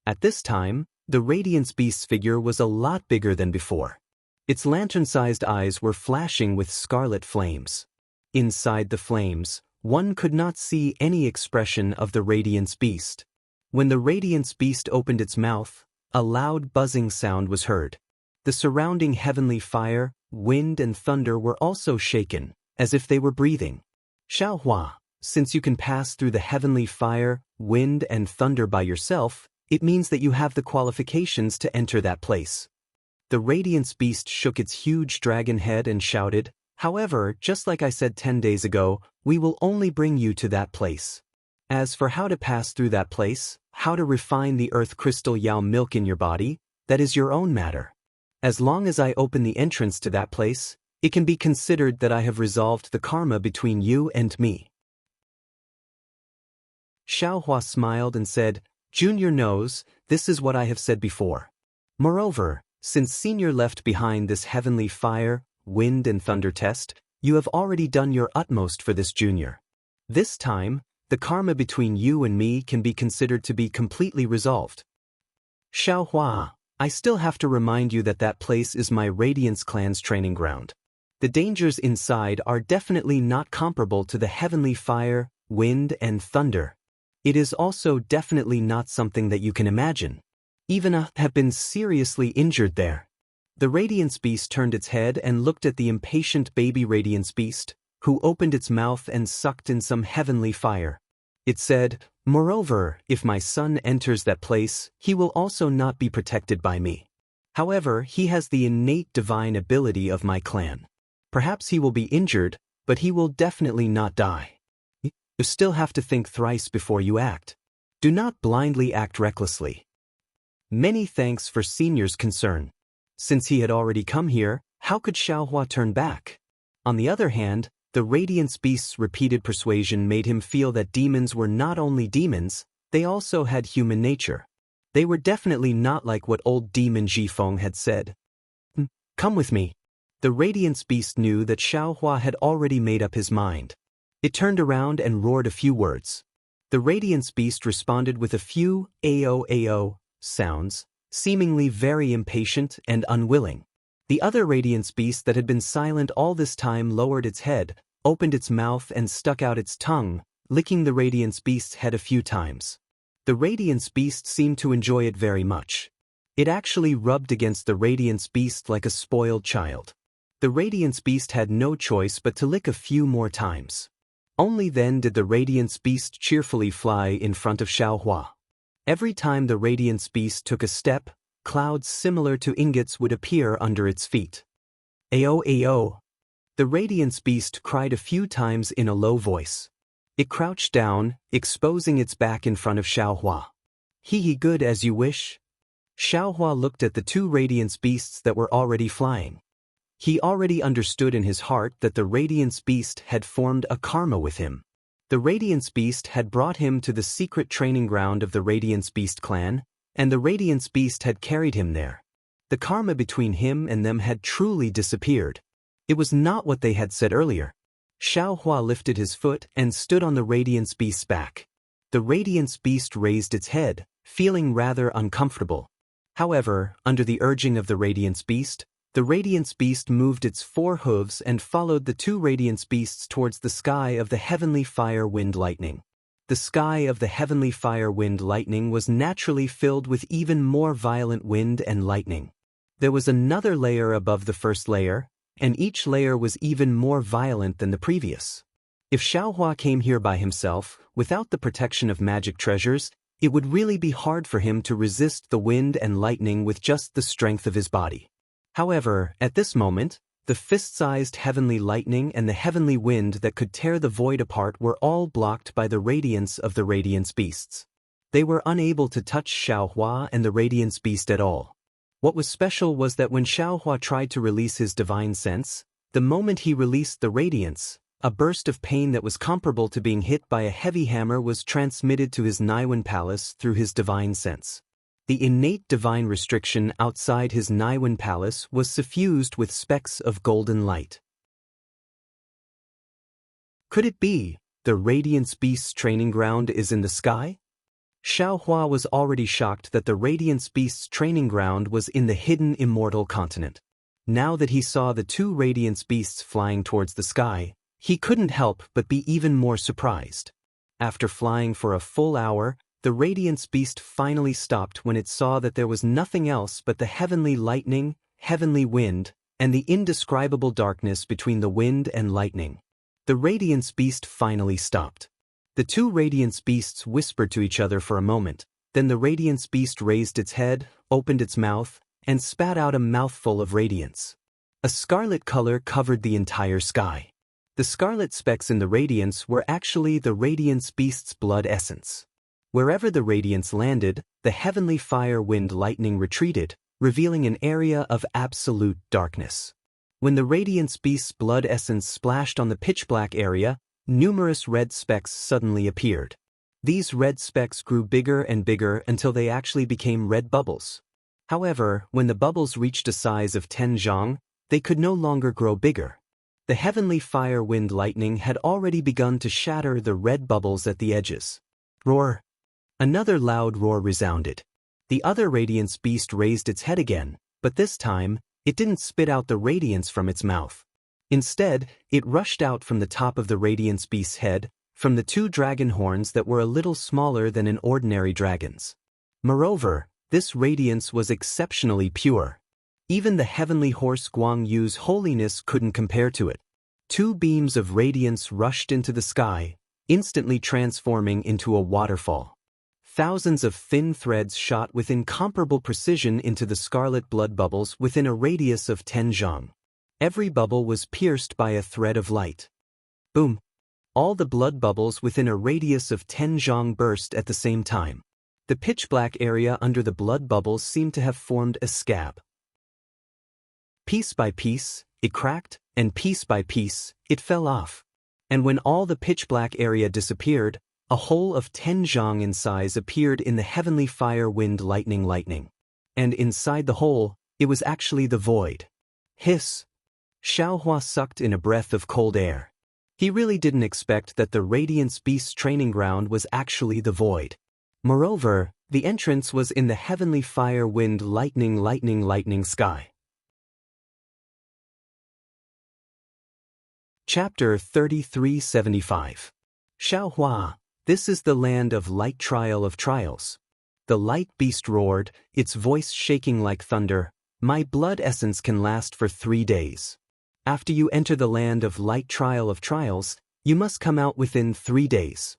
At this time, the radiance beast's figure was a lot bigger than before. Its lantern-sized eyes were flashing with scarlet flames. Inside the flames, one could not see any expression of the radiance beast. When the radiance beast opened its mouth, a loud buzzing sound was heard. The surrounding heavenly fire, wind and thunder were also shaken, as if they were breathing. "Xiaohua, since you can pass through the heavenly fire, wind and thunder by yourself, it means that you have the qualifications to enter that place." The radiance beast shook its huge dragon head and shouted, "However, just like I said 10 days ago, we will only bring you to that place. As for how to pass through that place, how to refine the earth crystal Yao milk in your body, that is your own matter. As long as I open the entrance to that place, it can be considered that I have resolved the karma between you and me." Xiaohua smiled and said, "Junior knows, this is what I have said before. Moreover, since Senior left behind this heavenly fire, wind and thunder test, you have already done your utmost for this junior. This time, the karma between you and me can be considered to be completely resolved. Xiaohua, I still have to remind you that that place is my Radiance clan's training ground. The dangers inside are definitely not comparable to the heavenly fire, wind and thunder. It is also definitely not something that you can imagine. Even I have been seriously injured there." The Radiance Beast turned its head and looked at the impatient baby Radiance Beast, who opened its mouth and sucked in some heavenly fire. It said, "Moreover, if my son enters that place, he will also not be protected by me. However, he has the innate divine ability of my clan. Perhaps he will be injured, but he will definitely not die. You still have to think thrice before you act. Do not blindly act recklessly." Many thanks for Senior's concern. Since he had already come here, how could Xiaohua turn back? On the other hand, the Radiance Beast's repeated persuasion made him feel that demons were not only demons, they also had human nature. They were definitely not like what old demon Jifeng had said. "Come with me." The Radiance Beast knew that Xiaohua had already made up his mind. It turned around and roared a few words. The Radiance Beast responded with a few "Ao" sounds, seemingly very impatient and unwilling. The other Radiance Beast that had been silent all this time lowered its head, opened its mouth and stuck out its tongue, licking the Radiance Beast's head a few times. The Radiance Beast seemed to enjoy it very much. It actually rubbed against the Radiance Beast like a spoiled child. The Radiance Beast had no choice but to lick a few more times. Only then did the Radiance Beast cheerfully fly in front of Xiaohua. Every time the Radiance Beast took a step, clouds similar to ingots would appear under its feet. Ao. The Radiance Beast cried a few times in a low voice. It crouched down, exposing its back in front of Xiaohua. He good as you wish. Xiaohua looked at the two Radiance Beasts that were already flying. He already understood in his heart that the Radiance Beast had formed a karma with him. The Radiance Beast had brought him to the secret training ground of the Radiance Beast clan, and the Radiance Beast had carried him there. The karma between him and them had truly disappeared. It was not what they had said earlier. Xiaohua lifted his foot and stood on the Radiance Beast's back. The Radiance Beast raised its head, feeling rather uncomfortable. However, under the urging of the Radiance Beast, the Radiance Beast moved its four hooves and followed the two Radiance Beasts towards the sky of the heavenly fire wind lightning. The sky of the heavenly fire wind lightning was naturally filled with even more violent wind and lightning. There was another layer above the first layer, and each layer was even more violent than the previous. If Xiaohua came here by himself, without the protection of magic treasures, it would really be hard for him to resist the wind and lightning with just the strength of his body. However, at this moment, the fist-sized heavenly lightning and the heavenly wind that could tear the void apart were all blocked by the radiance of the Radiance Beasts. They were unable to touch Xiaohua and the Radiance Beast at all. What was special was that when Xiaohua tried to release his divine sense, the moment he released the radiance, a burst of pain that was comparable to being hit by a heavy hammer was transmitted to his Naiwan palace through his divine sense. The innate divine restriction outside his Naiwan palace was suffused with specks of golden light. Could it be the Radiance Beast's training ground is in the sky? Xiaohua was already shocked that the Radiance Beast's training ground was in the hidden Immortal continent. Now that he saw the two Radiance Beasts flying towards the sky, he couldn't help but be even more surprised. After flying for a full hour, the Radiance Beast finally stopped when it saw that there was nothing else but the heavenly lightning, heavenly wind, and the indescribable darkness between the wind and lightning. The Radiance Beast finally stopped. The two Radiance Beasts whispered to each other for a moment, then the Radiance Beast raised its head, opened its mouth, and spat out a mouthful of radiance. A scarlet color covered the entire sky. The scarlet specks in the radiance were actually the Radiance Beast's blood essence. Wherever the radiance landed, the heavenly fire wind lightning retreated, revealing an area of absolute darkness. When the Radiance Beast's blood essence splashed on the pitch-black area, numerous red specks suddenly appeared. These red specks grew bigger and bigger until they actually became red bubbles. However, when the bubbles reached a size of 10 zhang, they could no longer grow bigger. The heavenly fire wind lightning had already begun to shatter the red bubbles at the edges. Roar! Another loud roar resounded. The other Radiance Beast raised its head again, but this time, it didn't spit out the radiance from its mouth. Instead, it rushed out from the top of the Radiance Beast's head, from the two dragon horns that were a little smaller than an ordinary dragon's. Moreover, this radiance was exceptionally pure. Even the heavenly horse Guang Yu's holiness couldn't compare to it. Two beams of radiance rushed into the sky, instantly transforming into a waterfall. Thousands of thin threads shot with incomparable precision into the scarlet blood bubbles within a radius of 10 zhang. Every bubble was pierced by a thread of light. Boom! All the blood bubbles within a radius of 10 zhang burst at the same time. The pitch-black area under the blood bubbles seemed to have formed a scab. Piece by piece, it cracked, and piece by piece, it fell off. And when all the pitch-black area disappeared, a hole of 10 zhang in size appeared in the heavenly fire wind lightning. And inside the hole, it was actually the void. Hiss! Xiaohua sucked in a breath of cold air. He really didn't expect that the Radiance Beast's training ground was actually the void. Moreover, the entrance was in the heavenly fire wind lightning sky. Chapter 3375. Xiaohua, this is the land of light trial of trials. The light beast roared, its voice shaking like thunder, my blood essence can last for 3 days. After you enter the land of light trial of trials, you must come out within 3 days.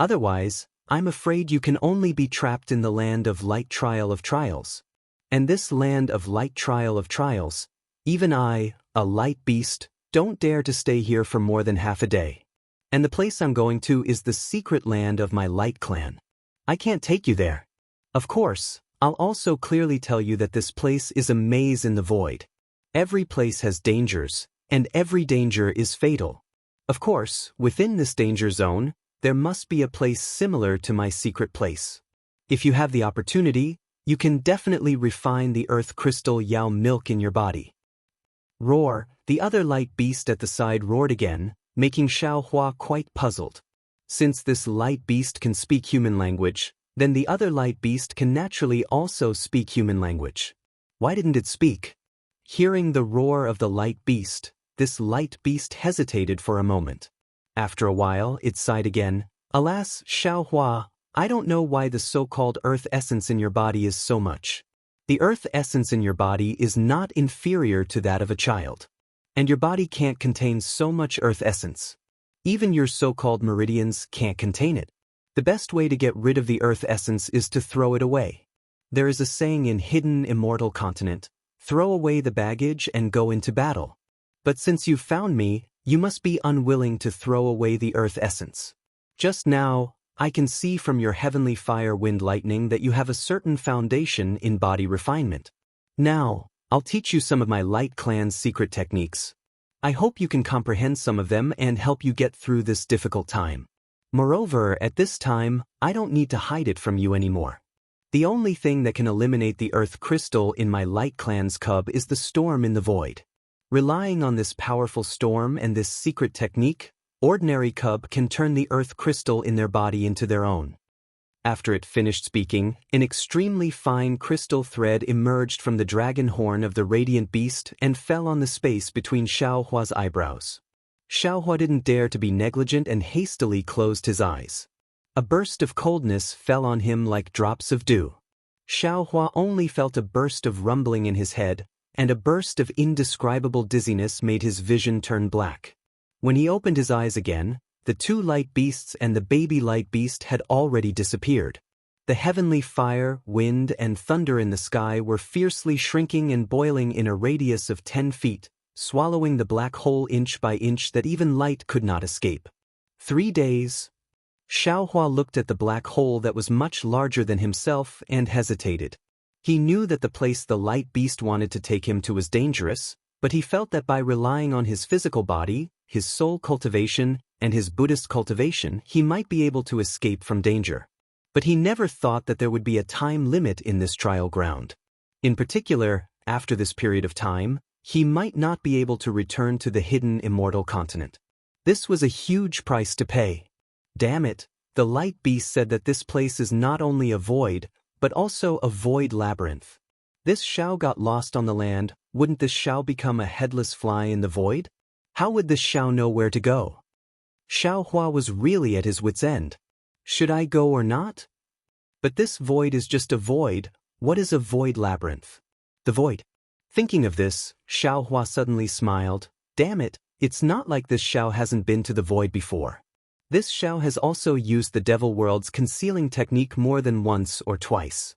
Otherwise, I'm afraid you can only be trapped in the land of light trial of trials. And this land of light trial of trials, even I, a light beast, don't dare to stay here for more than half a day. And the place I'm going to is the secret land of my light clan. I can't take you there. Of course, I'll also clearly tell you that this place is a maze in the void. Every place has dangers, and every danger is fatal. Of course, within this danger zone, there must be a place similar to my secret place. If you have the opportunity, you can definitely refine the earth crystal Yao milk in your body. Roar, the other light beast at the side roared again, making Xiaohua quite puzzled. Since this light beast can speak human language, then the other light beast can naturally also speak human language. Why didn't it speak? Hearing the roar of the light beast, this light beast hesitated for a moment. After a while, it sighed again. Alas, Xiaohua, I don't know why the so-called earth essence in your body is so much. The earth essence in your body is not inferior to that of a child. And your body can't contain so much earth essence. Even your so-called meridians can't contain it. The best way to get rid of the earth essence is to throw it away. There is a saying in hidden Immortal continent, throw away the baggage and go into battle. But since you've found me, you must be unwilling to throw away the earth essence. Just now, I can see from your heavenly fire wind lightning that you have a certain foundation in body refinement. Now, I'll teach you some of my light clan's secret techniques. I hope you can comprehend some of them and help you get through this difficult time. Moreover, at this time, I don't need to hide it from you anymore. The only thing that can eliminate the earth crystal in my light clan's cub is the storm in the void. Relying on this powerful storm and this secret technique, ordinary cub can turn the earth crystal in their body into their own. After it finished speaking, an extremely fine crystal thread emerged from the dragon horn of the radiant beast and fell on the space between Xiaohua's eyebrows. Xiaohua didn't dare to be negligent and hastily closed his eyes. A burst of coldness fell on him like drops of dew. Xiaohua only felt a burst of rumbling in his head, and a burst of indescribable dizziness made his vision turn black. When he opened his eyes again, the 2 light beasts and the baby light beast had already disappeared. The heavenly fire, wind, and thunder in the sky were fiercely shrinking and boiling in a radius of 10 feet, swallowing the black hole inch by inch that even light could not escape. 3 days. Xiaohua looked at the black hole that was much larger than himself and hesitated. He knew that the place the light beast wanted to take him to was dangerous, but he felt that by relying on his physical body, his soul cultivation, and his Buddhist cultivation, he might be able to escape from danger. But he never thought that there would be a time limit in this trial ground. In particular, after this period of time, he might not be able to return to the hidden Immortal continent. This was a huge price to pay. Damn it, the light beast said that this place is not only a void, but also a void labyrinth. This Xiao got lost on the land, wouldn't this Xiao become a headless fly in the void? How would this Xiao know where to go? Xiaohua was really at his wit's end. Should I go or not? But this void is just a void. What is a void labyrinth? The void. Thinking of this, Xiaohua suddenly smiled. Damn it, it's not like this Xiao hasn't been to the void before. This Xiao has also used the devil world's concealing technique more than once or twice.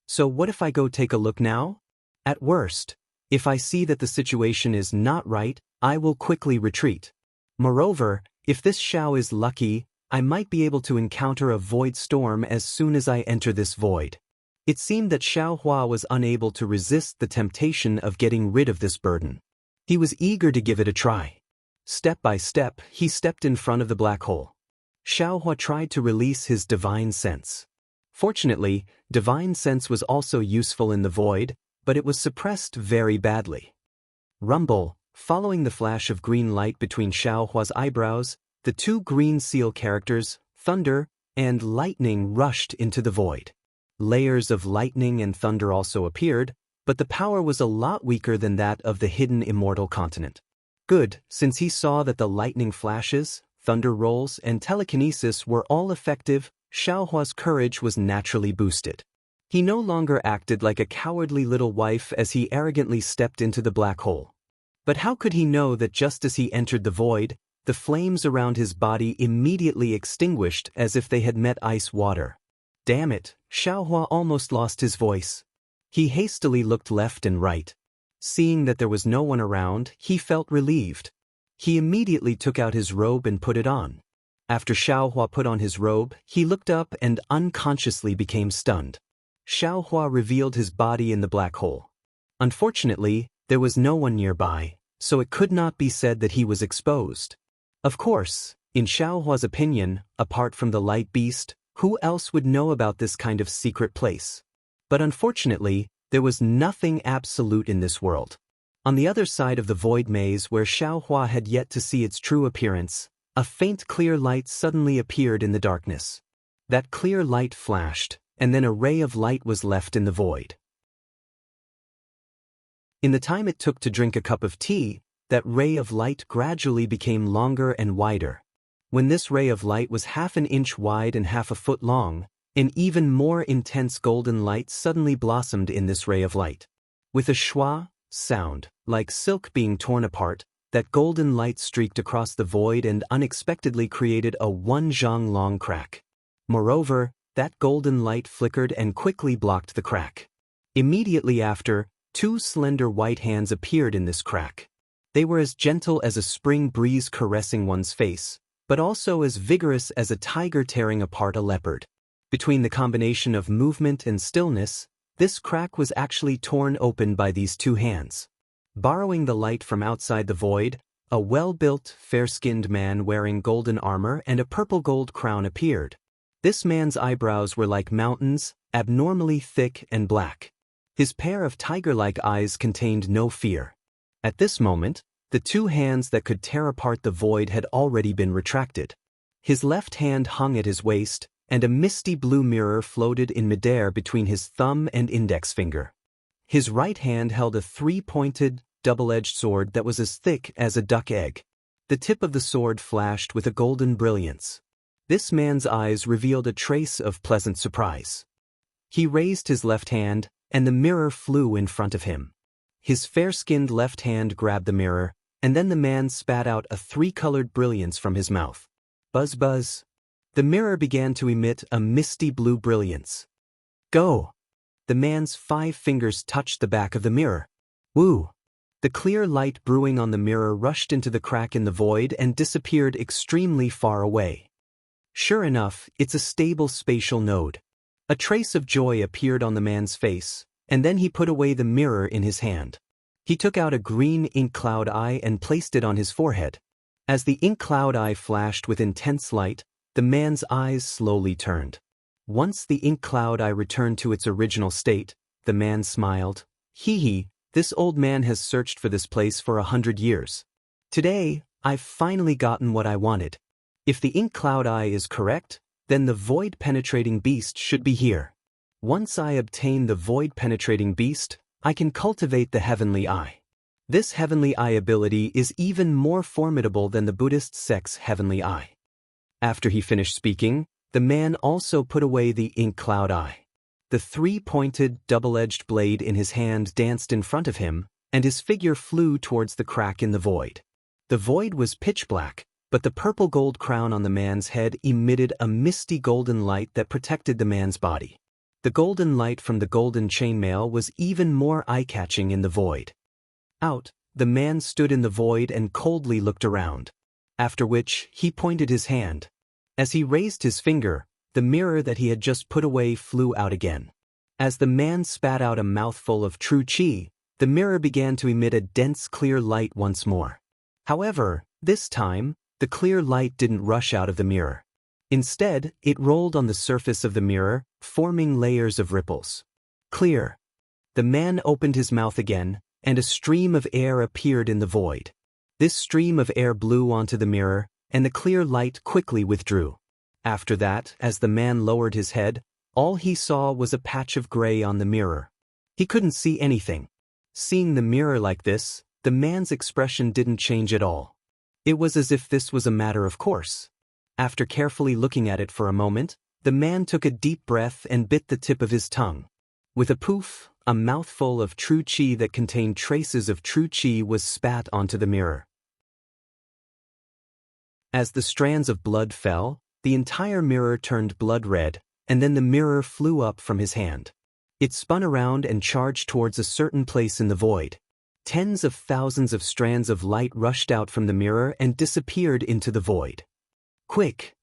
So what if I go take a look now? At worst, if I see that the situation is not right, I will quickly retreat. Moreover, if this Xiao is lucky, I might be able to encounter a void storm as soon as I enter this void. It seemed that Xiaohua was unable to resist the temptation of getting rid of this burden. He was eager to give it a try. Step by step, he stepped in front of the black hole. Xiaohua tried to release his divine sense. Fortunately, divine sense was also useful in the void, but it was suppressed very badly. Rumble, Following the flash of green light between Xiaohua's eyebrows, the two green seal characters, thunder and lightning, rushed into the void. Layers of lightning and thunder also appeared, but the power was a lot weaker than that of the hidden immortal continent. Good, since he saw that the lightning flashes, thunder rolls, and telekinesis were all effective, Xiaohua's courage was naturally boosted. He no longer acted like a cowardly little wife as he arrogantly stepped into the black hole. But how could he know that just as he entered the void, the flames around his body immediately extinguished as if they had met ice water? Damn it, Xiaohua almost lost his voice. He hastily looked left and right. Seeing that there was no one around, he felt relieved. He immediately took out his robe and put it on. After Xiaohua put on his robe, he looked up and unconsciously became stunned. Xiaohua revealed his body in the black hole. Unfortunately, there was no one nearby, so it could not be said that he was exposed. Of course, in Xiaohua's opinion, apart from the light beast, who else would know about this kind of secret place? But unfortunately, there was nothing absolute in this world. On the other side of the void maze where Xiaohua had yet to see its true appearance, a faint clear light suddenly appeared in the darkness. That clear light flashed, and then a ray of light was left in the void. In the time it took to drink a cup of tea, that ray of light gradually became longer and wider. When this ray of light was half an inch wide and half a foot long, an even more intense golden light suddenly blossomed in this ray of light. With a schwa sound, like silk being torn apart, that golden light streaked across the void and unexpectedly created a 1 zhang long crack. Moreover, that golden light flickered and quickly blocked the crack. Immediately after, two slender white hands appeared in this crack. They were as gentle as a spring breeze caressing one's face, but also as vigorous as a tiger tearing apart a leopard. Between the combination of movement and stillness, this crack was actually torn open by these two hands. Borrowing the light from outside the void, a well-built, fair-skinned man wearing golden armor and a purple gold crown appeared. This man's eyebrows were like mountains, abnormally thick and black. His pair of tiger-like eyes contained no fear. At this moment, the two hands that could tear apart the void had already been retracted. His left hand hung at his waist, and a misty blue mirror floated in midair between his thumb and index finger. His right hand held a three-pointed, double-edged sword that was as thick as a duck egg. The tip of the sword flashed with a golden brilliance. This man's eyes revealed a trace of pleasant surprise. He raised his left hand, and the mirror flew in front of him. His fair-skinned left hand grabbed the mirror, and then the man spat out a three-colored brilliance from his mouth. Buzz buzz. The mirror began to emit a misty blue brilliance. Go! The man's 5 fingers touched the back of the mirror. Woo! The clear light brewing on the mirror rushed into the crack in the void and disappeared extremely far away. Sure enough, it's a stable spatial node. A trace of joy appeared on the man's face, and then he put away the mirror in his hand. He took out a green ink cloud eye and placed it on his forehead. As the ink cloud eye flashed with intense light, the man's eyes slowly turned. Once the ink cloud eye returned to its original state, the man smiled. Hee, this old man has searched for this place for 100 years. Today, I've finally gotten what I wanted. If the ink cloud eye is correct, then the void-penetrating beast should be here. Once I obtain the void-penetrating beast, I can cultivate the heavenly eye. This heavenly eye ability is even more formidable than the Buddhist sect's heavenly eye. After he finished speaking, the man also put away the ink cloud eye. The three-pointed, double-edged blade in his hand danced in front of him, and his figure flew towards the crack in the void. The void was pitch black, but the purple gold crown on the man's head emitted a misty golden light that protected the man's body. The golden light from the golden chainmail was even more eye-catching in the void. Out, the man stood in the void and coldly looked around. After which, he pointed his hand. As he raised his finger, the mirror that he had just put away flew out again. As the man spat out a mouthful of true qi, the mirror began to emit a dense clear light once more. However, this time, the clear light didn't rush out of the mirror. Instead, it rolled on the surface of the mirror, forming layers of ripples. Clear. The man opened his mouth again, and a stream of air appeared in the void. This stream of air blew onto the mirror, and the clear light quickly withdrew. After that, as the man lowered his head, all he saw was a patch of gray on the mirror. He couldn't see anything. Seeing the mirror like this, the man's expression didn't change at all. It was as if this was a matter of course. After carefully looking at it for a moment, the man took a deep breath and bit the tip of his tongue. With a poof, a mouthful of true qi that contained traces of true qi was spat onto the mirror. As the strands of blood fell, the entire mirror turned blood red, and then the mirror flew up from his hand. It spun around and charged towards a certain place in the void. Tens of thousands of strands of light rushed out from the mirror and disappeared into the void. Quick!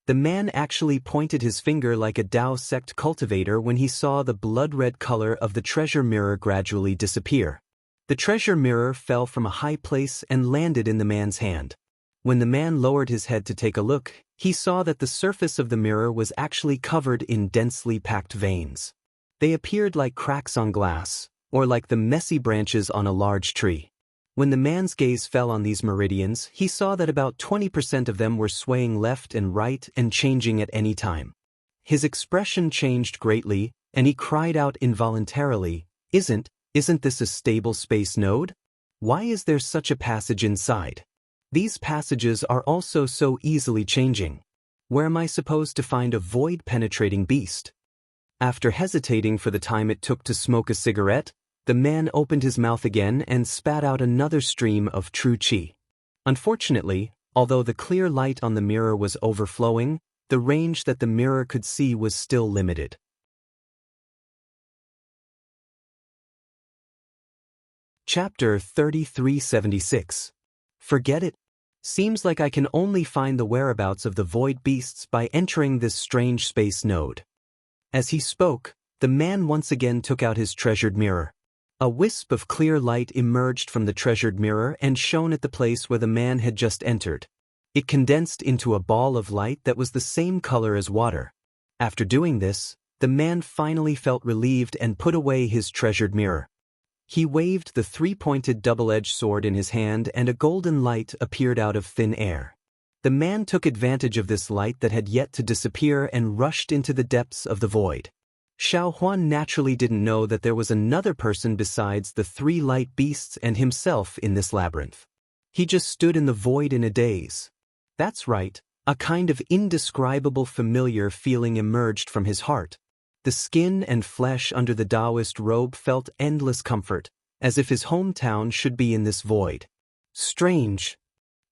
The man actually pointed his finger like a Tao sect cultivator when he saw the blood-red color of the treasure mirror gradually disappear. The treasure mirror fell from a high place and landed in the man's hand. When the man lowered his head to take a look, he saw that the surface of the mirror was actually covered in densely packed veins. They appeared like cracks on glass, or like the messy branches on a large tree. When the man's gaze fell on these meridians, he saw that about 20% of them were swaying left and right and changing at any time. His expression changed greatly, and he cried out involuntarily, Isn't this a stable space node? Why is there such a passage inside? These passages are also so easily changing. Where am I supposed to find a void-penetrating beast? After hesitating for the time it took to smoke a cigarette, the man opened his mouth again and spat out another stream of true qi. Unfortunately, although the clear light on the mirror was overflowing, the range that the mirror could see was still limited. Chapter 3376. Forget it. Seems like I can only find the whereabouts of the void beasts by entering this strange space node. As he spoke, the man once again took out his treasured mirror. A wisp of clear light emerged from the treasured mirror and shone at the place where the man had just entered. It condensed into a ball of light that was the same color as water. After doing this, the man finally felt relieved and put away his treasured mirror. He waved the three-pointed double-edged sword in his hand and a golden light appeared out of thin air. The man took advantage of this light that had yet to disappear and rushed into the depths of the void. Xiao Huan naturally didn't know that there was another person besides the three light beasts and himself in this labyrinth. He just stood in the void in a daze. That's right, a kind of indescribable familiar feeling emerged from his heart. The skin and flesh under the Taoist robe felt endless comfort, as if his hometown should be in this void. Strange.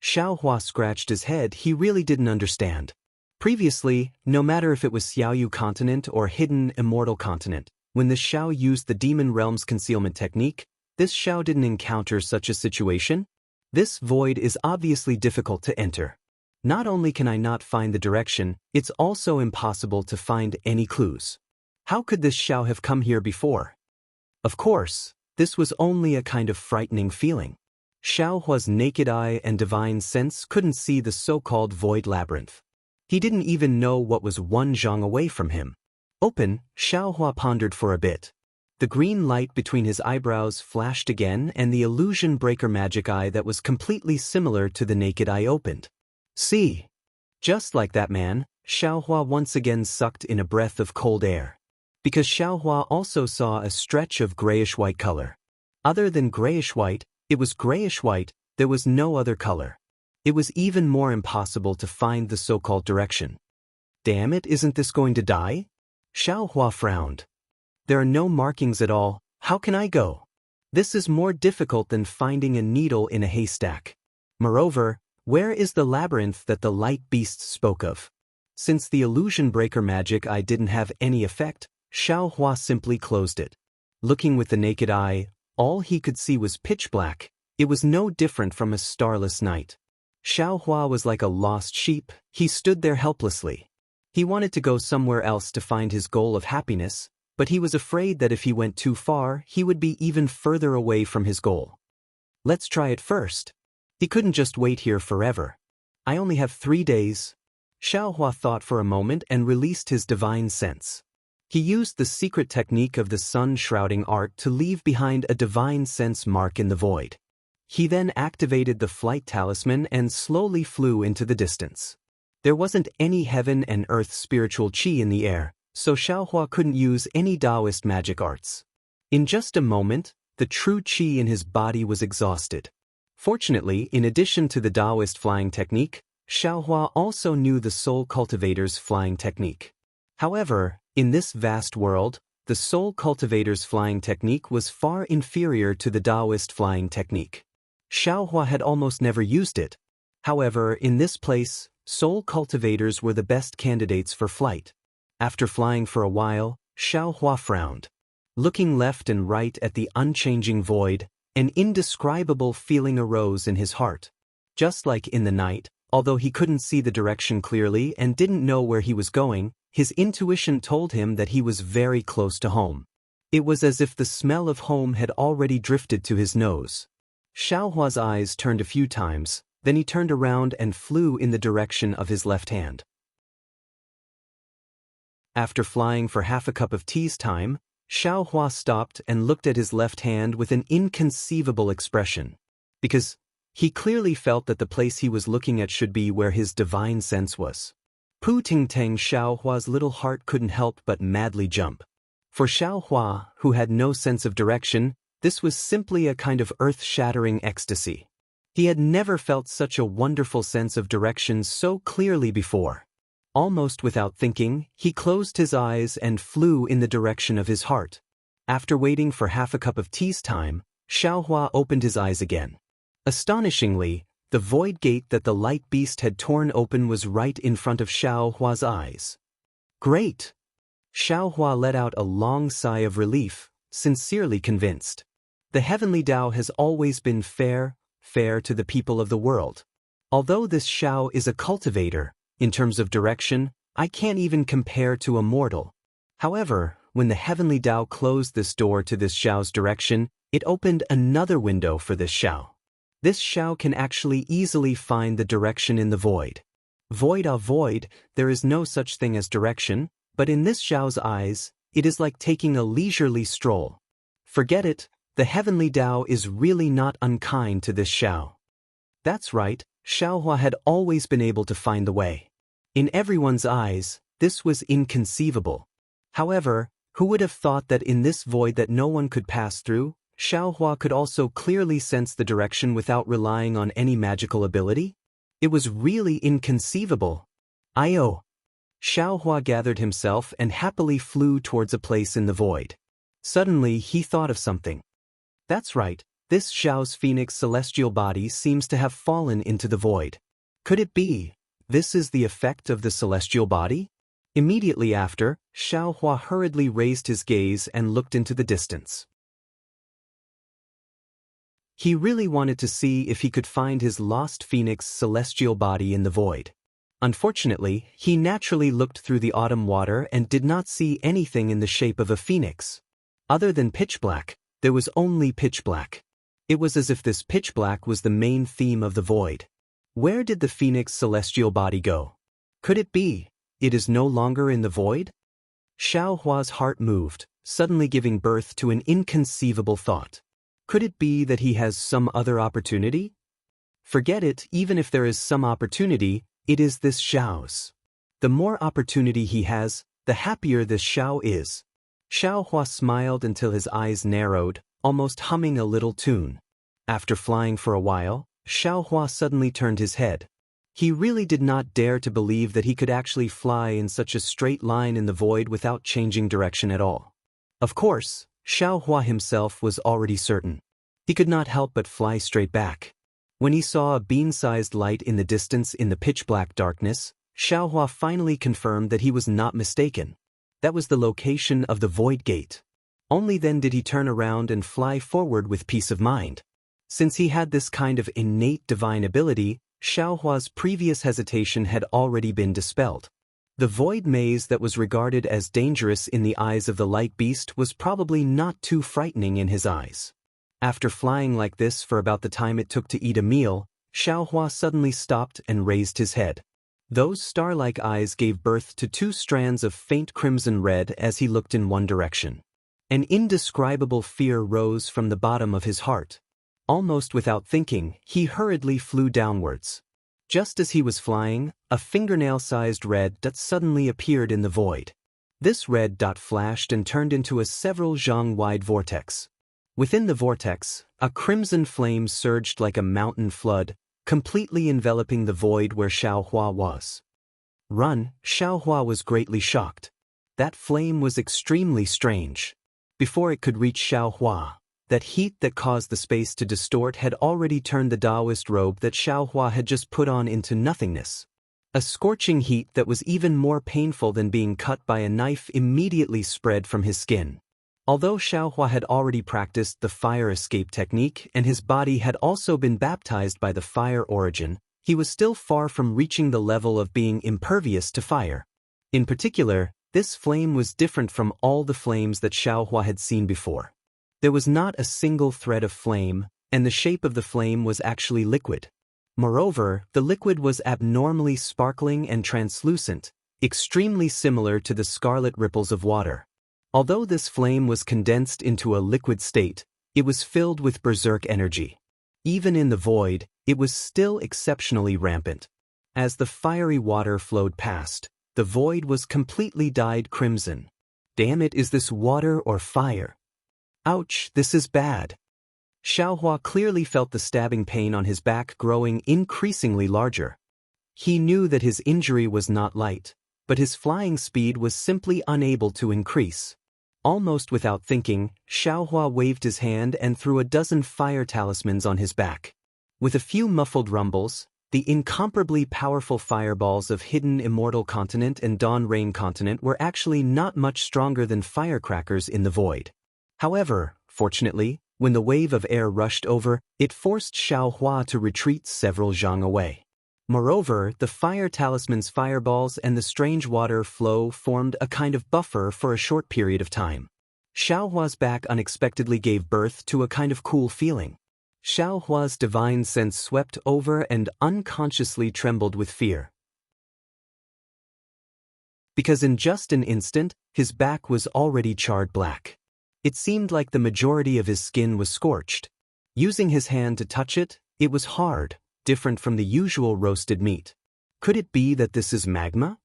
Xiao Hua scratched his head. He really didn't understand. Previously, no matter if it was Xiaoyu continent or hidden Immortal continent, when the Xiao used the demon realm's concealment technique, this Xiao didn't encounter such a situation. This void is obviously difficult to enter. Not only can I not find the direction, it's also impossible to find any clues. How could this Xiao have come here before? Of course, this was only a kind of frightening feeling. Xiao Hua's naked eye and divine sense couldn't see the so-called void labyrinth. He didn't even know what was one zhang away from him. Open, Xiao Hua pondered for a bit. The green light between his eyebrows flashed again and the illusion breaker magic eye that was completely similar to the naked eye opened. See? Just like that man, Xiao Hua once again sucked in a breath of cold air. Because Xiao Hua also saw a stretch of grayish-white color. Other than grayish-white, it was grayish-white, there was no other color. It was even more impossible to find the so-called direction. Damn it, isn't this going to die? Xiao Hua frowned. There are no markings at all, how can I go? This is more difficult than finding a needle in a haystack. Moreover, where is the labyrinth that the light beasts spoke of? Since the illusion breaker magic eye didn't have any effect, Xiao Hua simply closed it. Looking with the naked eye, all he could see was pitch black. It was no different from a starless night. Xiao Hua was like a lost sheep. He stood there helplessly. He wanted to go somewhere else to find his goal of happiness, but he was afraid that if he went too far, he would be even further away from his goal. Let's try it first. He couldn't just wait here forever. I only have 3 days. Xiao Hua thought for a moment and released his divine sense. He used the secret technique of the sun-shrouding art to leave behind a divine sense mark in the void. He then activated the flight talisman and slowly flew into the distance. There wasn't any heaven and earth spiritual qi in the air, so Xiaohua couldn't use any Taoist magic arts. In just a moment, the true qi in his body was exhausted. Fortunately, in addition to the Taoist flying technique, Xiaohua also knew the soul cultivator's flying technique. However, in this vast world, the soul cultivator's flying technique was far inferior to the Taoist flying technique. Xiaohua had almost never used it. However, in this place, soul cultivators were the best candidates for flight. After flying for a while, Xiaohua frowned. Looking left and right at the unchanging void, an indescribable feeling arose in his heart. Just like in the night, although he couldn't see the direction clearly and didn't know where he was going, his intuition told him that he was very close to home. It was as if the smell of home had already drifted to his nose. Xiaohua's eyes turned a few times, then he turned around and flew in the direction of his left hand. After flying for half a cup of tea's time, Xiaohua stopped and looked at his left hand with an inconceivable expression. Because he clearly felt that the place he was looking at should be where his divine sense was. Pu Tingtang, Xiaohua's little heart couldn't help but madly jump. For Xiaohua, who had no sense of direction, this was simply a kind of earth-shattering ecstasy. He had never felt such a wonderful sense of direction so clearly before. Almost without thinking, he closed his eyes and flew in the direction of his heart. After waiting for half a cup of tea's time, Xiaohua opened his eyes again. Astonishingly, the void gate that the light beast had torn open was right in front of Xiaohua's eyes. Great! Xiaohua let out a long sigh of relief, sincerely convinced. The heavenly Tao has always been fair to the people of the world. Although this Xiao is a cultivator, in terms of direction, I can't even compare to Immortal. However, when the heavenly Tao closed this door to this Xiao's direction, it opened another window for this Xiao. This Xiao can actually easily find the direction in the void. Void, there is no such thing as direction, but in this Xiao's eyes, it is like taking a leisurely stroll. Forget it, the heavenly Tao is really not unkind to this Xiao. That's right, Xiaohua had always been able to find the way. In everyone's eyes, this was inconceivable. However, who would have thought that in this void that no one could pass through, Xiaohua could also clearly sense the direction without relying on any magical ability? It was really inconceivable. Xiaohua gathered himself and happily flew towards a place in the void. Suddenly, he thought of something. That's right, this Xiao's phoenix celestial body seems to have fallen into the void. Could it be, this is the effect of the celestial body? Immediately after, Xiaohua hurriedly raised his gaze and looked into the distance. He really wanted to see if he could find his lost phoenix celestial body in the void. Unfortunately, he naturally looked through the autumn water and did not see anything in the shape of a phoenix. Other than pitch black, there was only pitch black. It was as if this pitch black was the main theme of the void. Where did the phoenix celestial body go? Could it be, it is no longer in the void? Xiaohua's heart moved, suddenly giving birth to an inconceivable thought. Could it be that he has some other opportunity? Forget it, even if there is some opportunity, it is this Xiao's. The more opportunity he has, the happier this Xiao is. Xiaohua smiled until his eyes narrowed, almost humming a little tune. After flying for a while, Xiaohua suddenly turned his head. He really did not dare to believe that he could actually fly in such a straight line in the void without changing direction at all. Of course, Xiaohua himself was already certain. He could not help but fly straight back. When he saw a bean-sized light in the distance in the pitch-black darkness, Xiaohua finally confirmed that he was not mistaken. That was the location of the void gate. Only then did he turn around and fly forward with peace of mind. Since he had this kind of innate divine ability, Xiaohua's previous hesitation had already been dispelled. The void maze that was regarded as dangerous in the eyes of the light beast was probably not too frightening in his eyes. After flying like this for about the time it took to eat a meal, Xiaohua suddenly stopped and raised his head. Those star-like eyes gave birth to two strands of faint crimson red as he looked in one direction. An indescribable fear rose from the bottom of his heart. Almost without thinking, he hurriedly flew downwards. Just as he was flying, a fingernail-sized red dot suddenly appeared in the void. This red dot flashed and turned into a several zhang-wide vortex. Within the vortex, a crimson flame surged like a mountain flood, completely enveloping the void where Xiaohua was. Run, Xiaohua was greatly shocked. That flame was extremely strange. Before it could reach Xiaohua, that heat that caused the space to distort had already turned the Taoist robe that Xiaohua had just put on into nothingness. A scorching heat that was even more painful than being cut by a knife immediately spread from his skin. Although Xiaohua had already practiced the fire escape technique and his body had also been baptized by the fire origin, he was still far from reaching the level of being impervious to fire. In particular, this flame was different from all the flames that Xiaohua had seen before. There was not a single thread of flame, and the shape of the flame was actually liquid. Moreover, the liquid was abnormally sparkling and translucent, extremely similar to the scarlet ripples of water. Although this flame was condensed into a liquid state, it was filled with berserk energy. Even in the void, it was still exceptionally rampant. As the fiery water flowed past, the void was completely dyed crimson. Damn it, is this water or fire? Ouch, this is bad. Xiaohua clearly felt the stabbing pain on his back growing increasingly larger. He knew that his injury was not light, but his flying speed was simply unable to increase. Almost without thinking, Xiaohua waved his hand and threw a dozen fire talismans on his back. With a few muffled rumbles, the incomparably powerful fireballs of Hidden Immortal Continent and Dawn Rain Continent were actually not much stronger than firecrackers in the void. However, fortunately, when the wave of air rushed over, it forced Xiaohua to retreat several zhang away. Moreover, the fire talisman's fireballs and the strange water flow formed a kind of buffer for a short period of time. Xiaohua's back unexpectedly gave birth to a kind of cool feeling. Xiaohua's divine sense swept over and unconsciously trembled with fear. Because in just an instant, his back was already charred black. It seemed like the majority of his skin was scorched. Using his hand to touch it, it was hard, different from the usual roasted meat. Could it be that this is magma?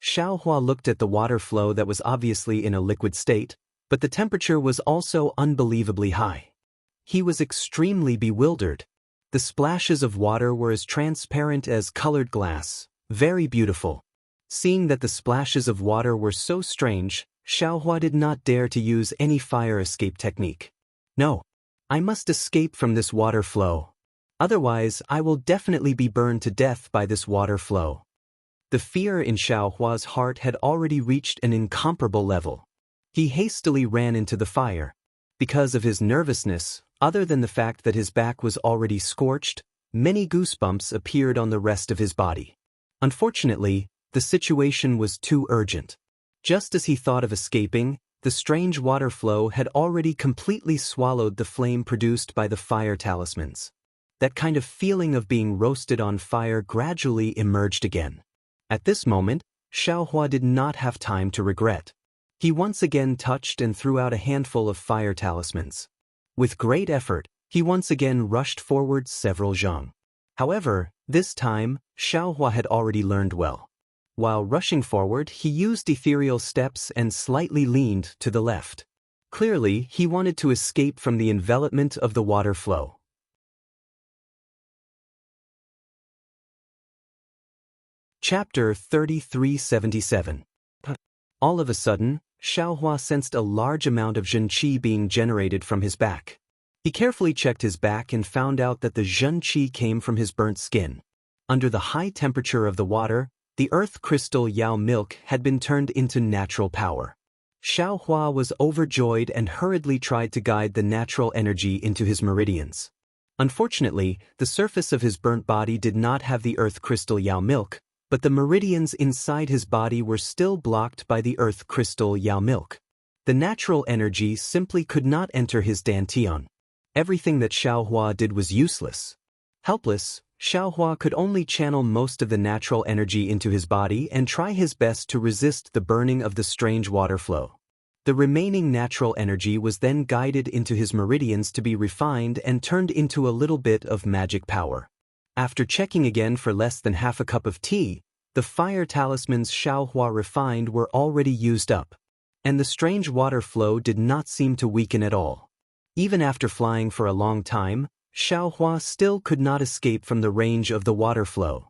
Xiaohua looked at the water flow that was obviously in a liquid state, but the temperature was also unbelievably high. He was extremely bewildered. The splashes of water were as transparent as colored glass, very beautiful. Seeing that the splashes of water were so strange, Xiaohua did not dare to use any fire escape technique. No, I must escape from this water flow. Otherwise, I will definitely be burned to death by this water flow. The fear in Xiaohua's heart had already reached an incomparable level. He hastily ran into the fire. Because of his nervousness, other than the fact that his back was already scorched, many goosebumps appeared on the rest of his body. Unfortunately, the situation was too urgent. Just as he thought of escaping, the strange water flow had already completely swallowed the flame produced by the fire talismans. That kind of feeling of being roasted on fire gradually emerged again. At this moment, Xiaohua did not have time to regret. He once again touched and threw out a handful of fire talismans. With great effort, he once again rushed forward several zhang. However, this time, Xiaohua had already learned well. While rushing forward, he used ethereal steps and slightly leaned to the left. Clearly, he wanted to escape from the envelopment of the water flow. Chapter 3377. All of a sudden, Xiaohua sensed a large amount of zhen qi being generated from his back. He carefully checked his back and found out that the zhen qi came from his burnt skin. Under the high temperature of the water, the earth crystal Yao milk had been turned into natural power. Xiaohua was overjoyed and hurriedly tried to guide the natural energy into his meridians. Unfortunately, the surface of his burnt body did not have the earth crystal Yao milk, but the meridians inside his body were still blocked by the earth crystal Yao milk. The natural energy simply could not enter his dantian. Everything that Xiaohua did was useless. Helpless, Xiaohua could only channel most of the natural energy into his body and try his best to resist the burning of the strange water flow. The remaining natural energy was then guided into his meridians to be refined and turned into a little bit of magic power. After checking again for less than half a cup of tea, the fire talismans Xiaohua refined were already used up, and the strange water flow did not seem to weaken at all. Even after flying for a long time, Xiaohua still could not escape from the range of the water flow.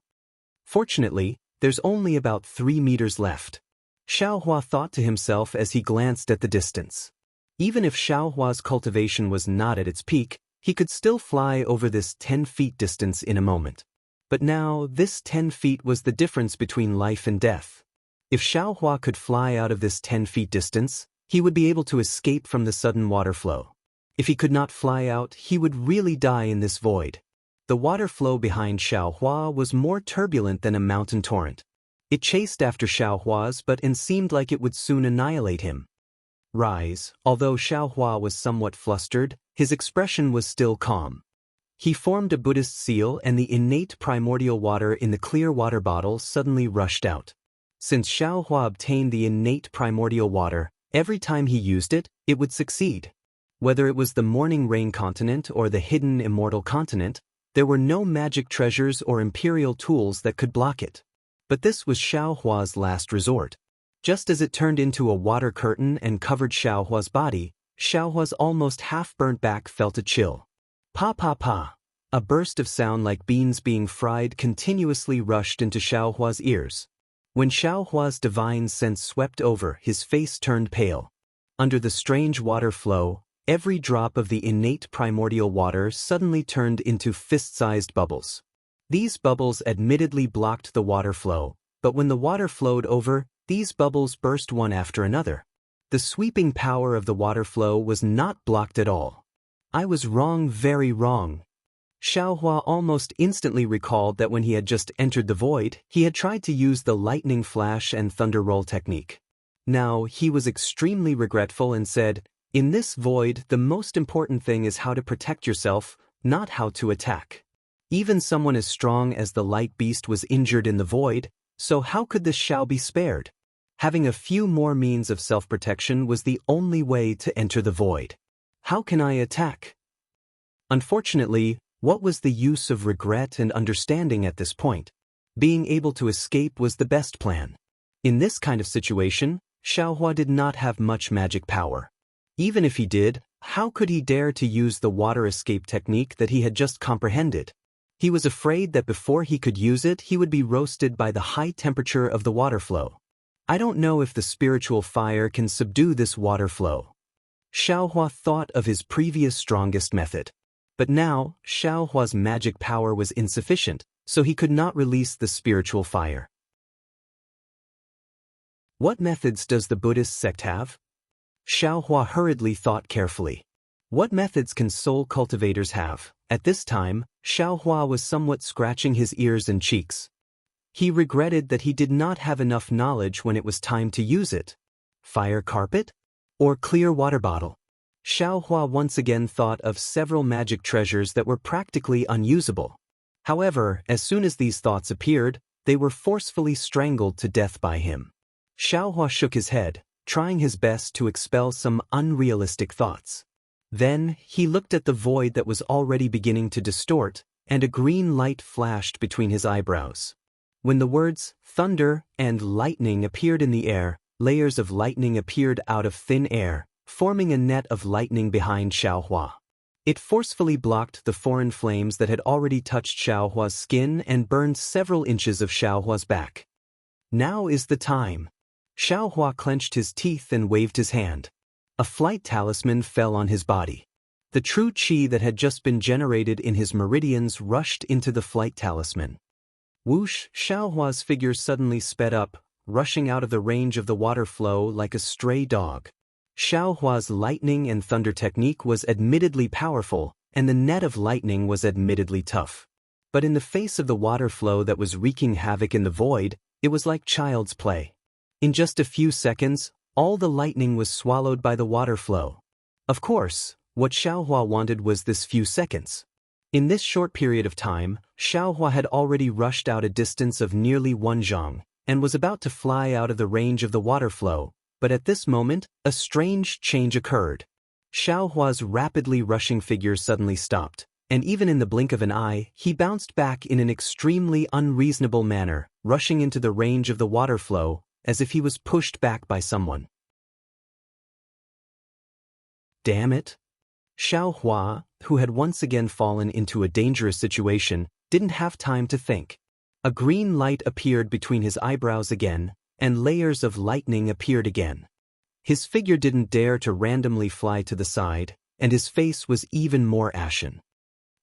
Fortunately, there's only about 3 meters left. Xiaohua thought to himself as he glanced at the distance. Even if Xiaohua's cultivation was not at its peak, he could still fly over this 10 feet distance in a moment. But now, this 10 feet was the difference between life and death. If Xiaohua could fly out of this 10 feet distance, he would be able to escape from the sudden water flow. If he could not fly out, he would really die in this void. The water flow behind Xiaohua was more turbulent than a mountain torrent. It chased after Xiaohua's and seemed like it would soon annihilate him. Rise, although Xiaohua was somewhat flustered, his expression was still calm. He formed a Buddhist seal and the innate primordial water in the clear water bottle suddenly rushed out. Since Xiaohua obtained the innate primordial water, every time he used it, it would succeed. Whether it was the morning rain continent or the hidden immortal continent, there were no magic treasures or imperial tools that could block it. But this was Xiaohua's last resort. Just as it turned into a water curtain and covered Xiaohua's body, Xiaohua's almost half-burnt back felt a chill. Pa pa pa. A burst of sound like beans being fried continuously rushed into Xiaohua's ears. When Xiaohua's divine sense swept over, his face turned pale. Under the strange water flow, every drop of the innate primordial water suddenly turned into fist-sized bubbles. These bubbles admittedly blocked the water flow, but when the water flowed over, these bubbles burst one after another. The sweeping power of the water flow was not blocked at all. I was wrong, very wrong. Xiaohua almost instantly recalled that when he had just entered the void, he had tried to use the lightning flash and thunder roll technique. Now, he was extremely regretful and said, "In this void, the most important thing is how to protect yourself, not how to attack." Even someone as strong as the light beast was injured in the void, so how could this Xiao be spared? Having a few more means of self-protection was the only way to enter the void. How can I attack? Unfortunately, what was the use of regret and understanding at this point? Being able to escape was the best plan. In this kind of situation, Xiaohua did not have much magic power. Even if he did, how could he dare to use the water escape technique that he had just comprehended? He was afraid that before he could use it, he would be roasted by the high temperature of the water flow. I don't know if the spiritual fire can subdue this water flow. Xiaohua thought of his previous strongest method. But now, Xiaohua's magic power was insufficient, so he could not release the spiritual fire. What methods does the Buddhist sect have? Xiaohua hurriedly thought carefully. What methods can soul cultivators have? At this time, Xiaohua was somewhat scratching his ears and cheeks. He regretted that he did not have enough knowledge when it was time to use it. Fire carpet? Or clear water bottle? Xiaohua once again thought of several magic treasures that were practically unusable. However, as soon as these thoughts appeared, they were forcefully strangled to death by him. Xiaohua shook his head, trying his best to expel some unrealistic thoughts. Then, he looked at the void that was already beginning to distort, and a green light flashed between his eyebrows. When the words thunder and lightning appeared in the air, layers of lightning appeared out of thin air, forming a net of lightning behind Xiaohua. It forcefully blocked the foreign flames that had already touched Xiaohua's skin and burned several inches of Xiaohua's back. Now is the time. Xiaohua clenched his teeth and waved his hand. A flight talisman fell on his body. The true qi that had just been generated in his meridians rushed into the flight talisman. Whoosh! Xiaohua's figure suddenly sped up, rushing out of the range of the water flow like a stray dog. Xiaohua's lightning and thunder technique was admittedly powerful, and the net of lightning was admittedly tough. But in the face of the water flow that was wreaking havoc in the void, it was like child's play. In just a few seconds, all the lightning was swallowed by the water flow. Of course, what Xiaohua wanted was this few seconds. In this short period of time, Xiaohua had already rushed out a distance of nearly 1 zhang, and was about to fly out of the range of the water flow, but at this moment, a strange change occurred. Xiaohua's rapidly rushing figure suddenly stopped, and even in the blink of an eye, he bounced back in an extremely unreasonable manner, rushing into the range of the water flow, as if he was pushed back by someone. Damn it! Xiaohua, who had once again fallen into a dangerous situation, didn't have time to think. A green light appeared between his eyebrows again, and layers of lightning appeared again. His figure didn't dare to randomly fly to the side, and his face was even more ashen.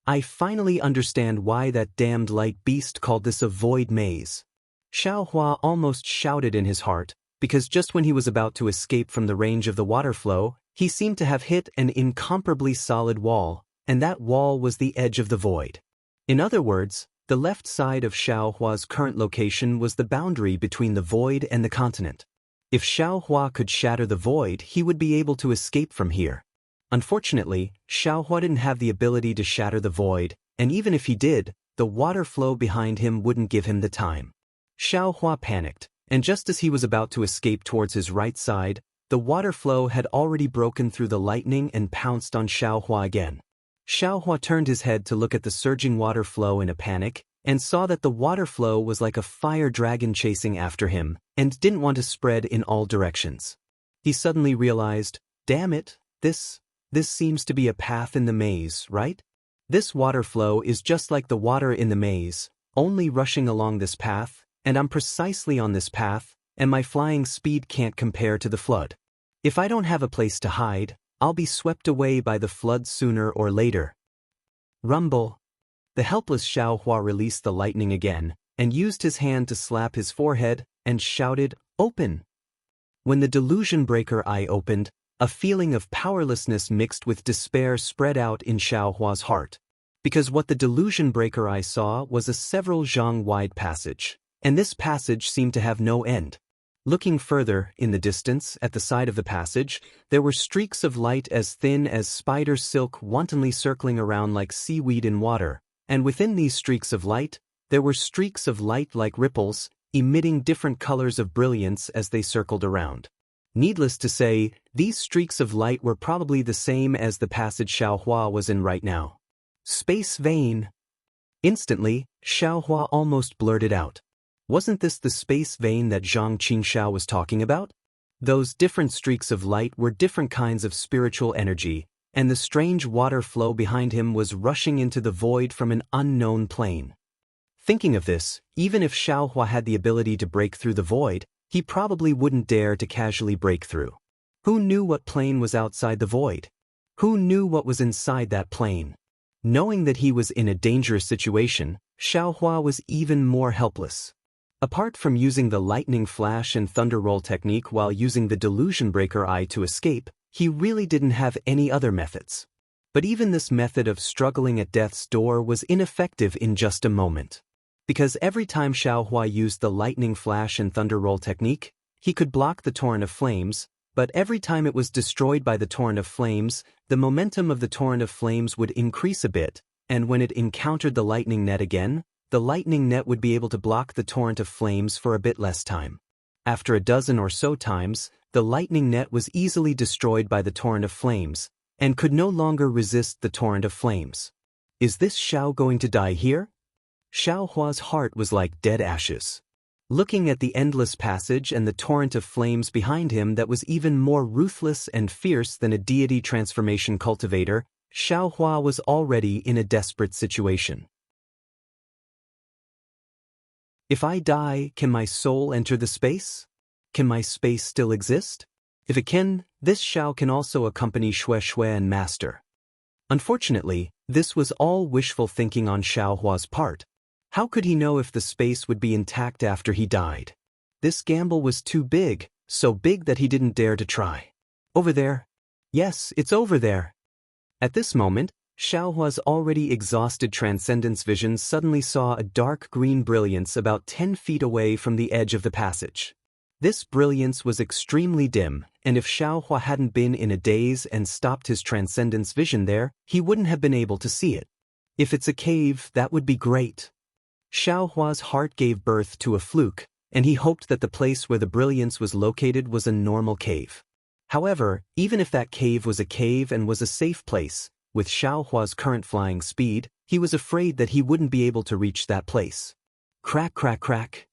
I finally understand why that damned light beast called this a void maze. Xiaohua almost shouted in his heart, because just when he was about to escape from the range of the water flow, he seemed to have hit an incomparably solid wall, and that wall was the edge of the void. In other words, the left side of Xiaohua's current location was the boundary between the void and the continent. If Xiaohua could shatter the void, he would be able to escape from here. Unfortunately, Xiaohua didn't have the ability to shatter the void, and even if he did, the water flow behind him wouldn't give him the time. Xiaohua panicked, and just as he was about to escape towards his right side, the water flow had already broken through the lightning and pounced on Xiaohua again. Xiaohua turned his head to look at the surging water flow in a panic, and saw that the water flow was like a fire dragon chasing after him, and didn't want to spread in all directions. He suddenly realized, damn it, this seems to be a path in the maze, right? This water flow is just like the water in the maze, only rushing along this path, and I'm precisely on this path, and my flying speed can't compare to the flood. If I don't have a place to hide, I'll be swept away by the flood sooner or later. Rumble. The helpless Xiaohua released the lightning again, and used his hand to slap his forehead, and shouted, "Open!" When the delusion breaker eye opened, a feeling of powerlessness mixed with despair spread out in Xiaohua's heart. Because what the delusion breaker eye saw was a several zhang-wide passage, and this passage seemed to have no end. Looking further, in the distance, at the side of the passage, there were streaks of light as thin as spider silk wantonly circling around like seaweed in water, and within these streaks of light, there were streaks of light like ripples, emitting different colors of brilliance as they circled around. Needless to say, these streaks of light were probably the same as the passage Xiaohua was in right now. Space vein! Instantly, Xiaohua almost blurted out. Wasn't this the space vein that Zhang Qingxiao was talking about? Those different streaks of light were different kinds of spiritual energy, and the strange water flow behind him was rushing into the void from an unknown plane. Thinking of this, even if Xiaohua had the ability to break through the void, he probably wouldn't dare to casually break through. Who knew what plane was outside the void? Who knew what was inside that plane? Knowing that he was in a dangerous situation, Xiaohua was even more helpless. Apart from using the lightning flash and thunder roll technique while using the delusion breaker eye to escape, he really didn't have any other methods. But even this method of struggling at death's door was ineffective in just a moment. Because every time Xiaohua used the lightning flash and thunder roll technique, he could block the torrent of flames, but every time it was destroyed by the torrent of flames, the momentum of the torrent of flames would increase a bit, and when it encountered the lightning net again, the lightning net would be able to block the torrent of flames for a bit less time. After a dozen or so times, the lightning net was easily destroyed by the torrent of flames, and could no longer resist the torrent of flames. Is this Xiao going to die here? Xiaohua's heart was like dead ashes. Looking at the endless passage and the torrent of flames behind him that was even more ruthless and fierce than a deity transformation cultivator, Xiaohua was already in a desperate situation. If I die, can my soul enter the space? Can my space still exist? If it can, this Xiao can also accompany Xue Xue and Master. Unfortunately, this was all wishful thinking on Xiaohua's part. How could he know if the space would be intact after he died? This gamble was too big, so big that he didn't dare to try. Over there? Yes, it's over there. At this moment, Xiaohua's already exhausted transcendence vision suddenly saw a dark green brilliance about 10 feet away from the edge of the passage. This brilliance was extremely dim, and if Xiaohua hadn't been in a daze and stopped his transcendence vision there, he wouldn't have been able to see it. If it's a cave, that would be great. Xiaohua's heart gave birth to a fluke, and he hoped that the place where the brilliance was located was a normal cave. However, even if that cave was a cave and was a safe place, with Xiaohua's current flying speed, he was afraid that he wouldn't be able to reach that place. Crack, crack, crack.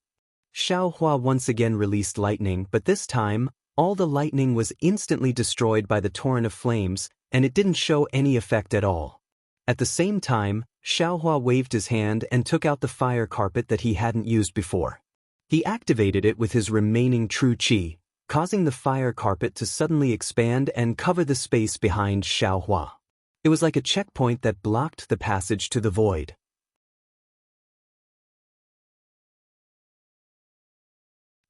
Xiaohua once again released lightning, but this time, all the lightning was instantly destroyed by the torrent of flames, and it didn't show any effect at all. At the same time, Xiaohua waved his hand and took out the fire carpet that he hadn't used before. He activated it with his remaining true qi, causing the fire carpet to suddenly expand and cover the space behind Xiaohua. It was like a checkpoint that blocked the passage to the void.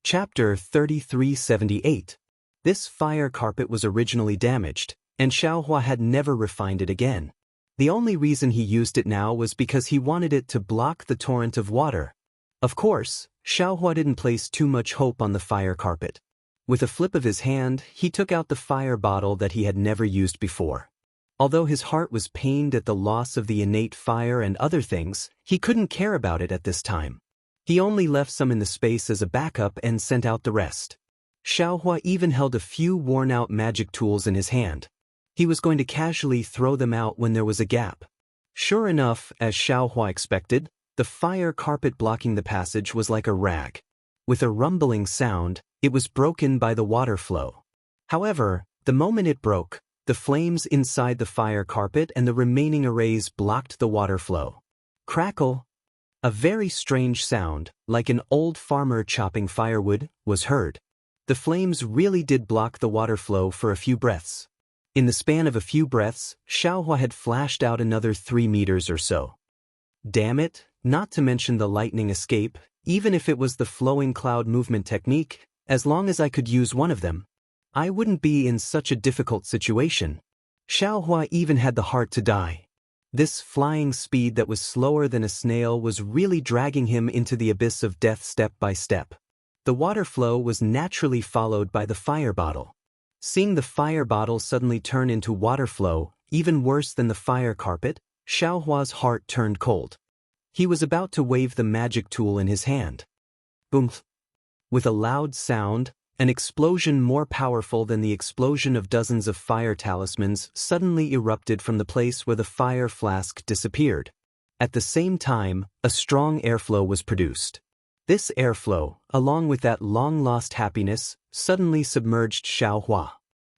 Chapter 3378. This fire carpet was originally damaged, and Xiaohua had never refined it again. The only reason he used it now was because he wanted it to block the torrent of water. Of course, Xiaohua didn't place too much hope on the fire carpet. With a flip of his hand, he took out the fire bottle that he had never used before. Although his heart was pained at the loss of the innate fire and other things, he couldn't care about it at this time. He only left some in the space as a backup and sent out the rest. Xiaohua even held a few worn-out magic tools in his hand. He was going to casually throw them out when there was a gap. Sure enough, as Xiaohua expected, the fire carpet blocking the passage was like a rag. With a rumbling sound, it was broken by the water flow. However, the moment it broke, the flames inside the fire carpet and the remaining arrays blocked the water flow. Crackle! A very strange sound, like an old farmer chopping firewood, was heard. The flames really did block the water flow for a few breaths. In the span of a few breaths, Xiaohua had flashed out another 3 meters or so. Damn it, not to mention the lightning escape, even if it was the flowing cloud movement technique, as long as I could use one of them, I wouldn't be in such a difficult situation. Xiaohua even had the heart to die. This flying speed that was slower than a snail was really dragging him into the abyss of death step by step. The water flow was naturally followed by the fire bottle. Seeing the fire bottle suddenly turn into water flow, even worse than the fire carpet, Xiaohua's heart turned cold. He was about to wave the magic tool in his hand. Boom! With a loud sound, an explosion more powerful than the explosion of dozens of fire talismans suddenly erupted from the place where the fire flask disappeared. At the same time, a strong airflow was produced. This airflow, along with that long-lost happiness, suddenly submerged Xiaohua.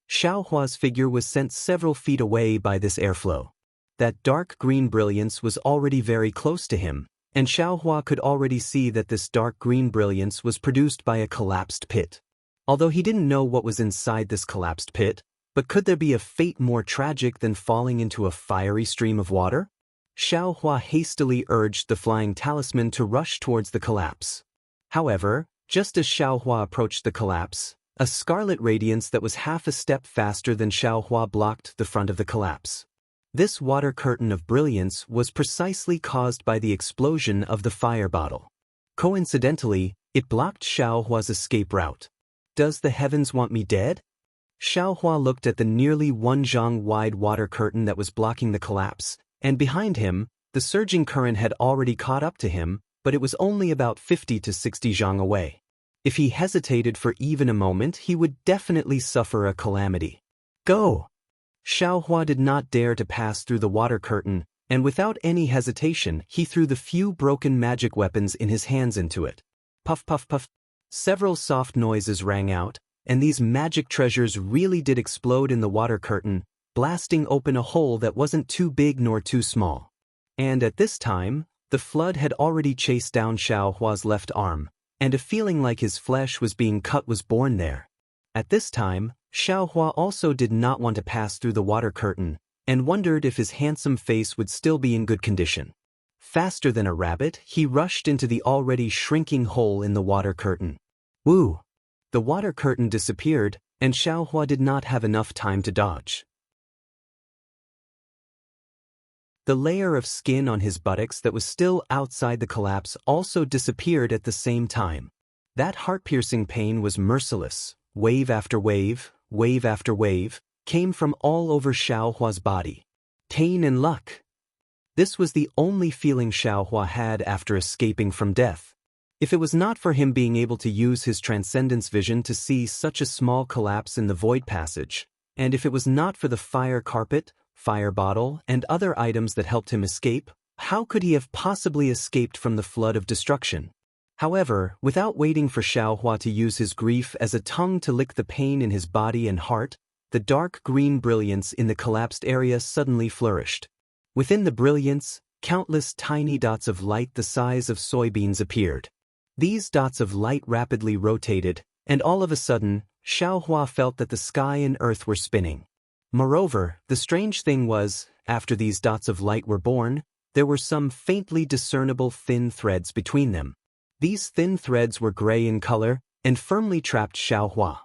Xiaohua's figure was sent several feet away by this airflow. That dark green brilliance was already very close to him, and Xiaohua could already see that this dark green brilliance was produced by a collapsed pit. Although he didn't know what was inside this collapsed pit, but could there be a fate more tragic than falling into a fiery stream of water? Xiaohua hastily urged the flying talisman to rush towards the collapse. However, just as Xiaohua approached the collapse, a scarlet radiance that was half a step faster than Xiaohua blocked the front of the collapse. This water curtain of brilliance was precisely caused by the explosion of the fire bottle. Coincidentally, it blocked Xiaohua's escape route. Does the heavens want me dead? Xiaohua looked at the nearly 1 zhang wide water curtain that was blocking the collapse, and behind him, the surging current had already caught up to him, but it was only about 50 to 60 zhang away. If he hesitated for even a moment, he would definitely suffer a calamity. Go! Xiaohua did not dare to pass through the water curtain, and without any hesitation, he threw the few broken magic weapons in his hands into it. Puff, puff, puff. Several soft noises rang out, and these magic treasures really did explode in the water curtain, blasting open a hole that wasn't too big nor too small. And at this time, the flood had already chased down Xiaohua's left arm, and a feeling like his flesh was being cut was born there. At this time, Xiaohua also did not want to pass through the water curtain, and wondered if his handsome face would still be in good condition. Faster than a rabbit, he rushed into the already shrinking hole in the water curtain. Woo! The water curtain disappeared, and Xiaohua did not have enough time to dodge. The layer of skin on his buttocks that was still outside the collapse also disappeared at the same time. That heart-piercing pain was merciless. Wave after wave after wave, came from all over Xiaohua's body. Pain and luck. This was the only feeling Xiaohua had after escaping from death. If it was not for him being able to use his transcendence vision to see such a small collapse in the void passage, and if it was not for the fire carpet, fire bottle, and other items that helped him escape, how could he have possibly escaped from the flood of destruction? However, without waiting for Xiaohua to use his grief as a tongue to lick the pain in his body and heart, the dark green brilliance in the collapsed area suddenly flourished. Within the brilliance, countless tiny dots of light the size of soybeans appeared. These dots of light rapidly rotated, and all of a sudden, Xiaohua felt that the sky and earth were spinning. Moreover, the strange thing was, after these dots of light were born, there were some faintly discernible thin threads between them. These thin threads were gray in color and firmly trapped Xiaohua.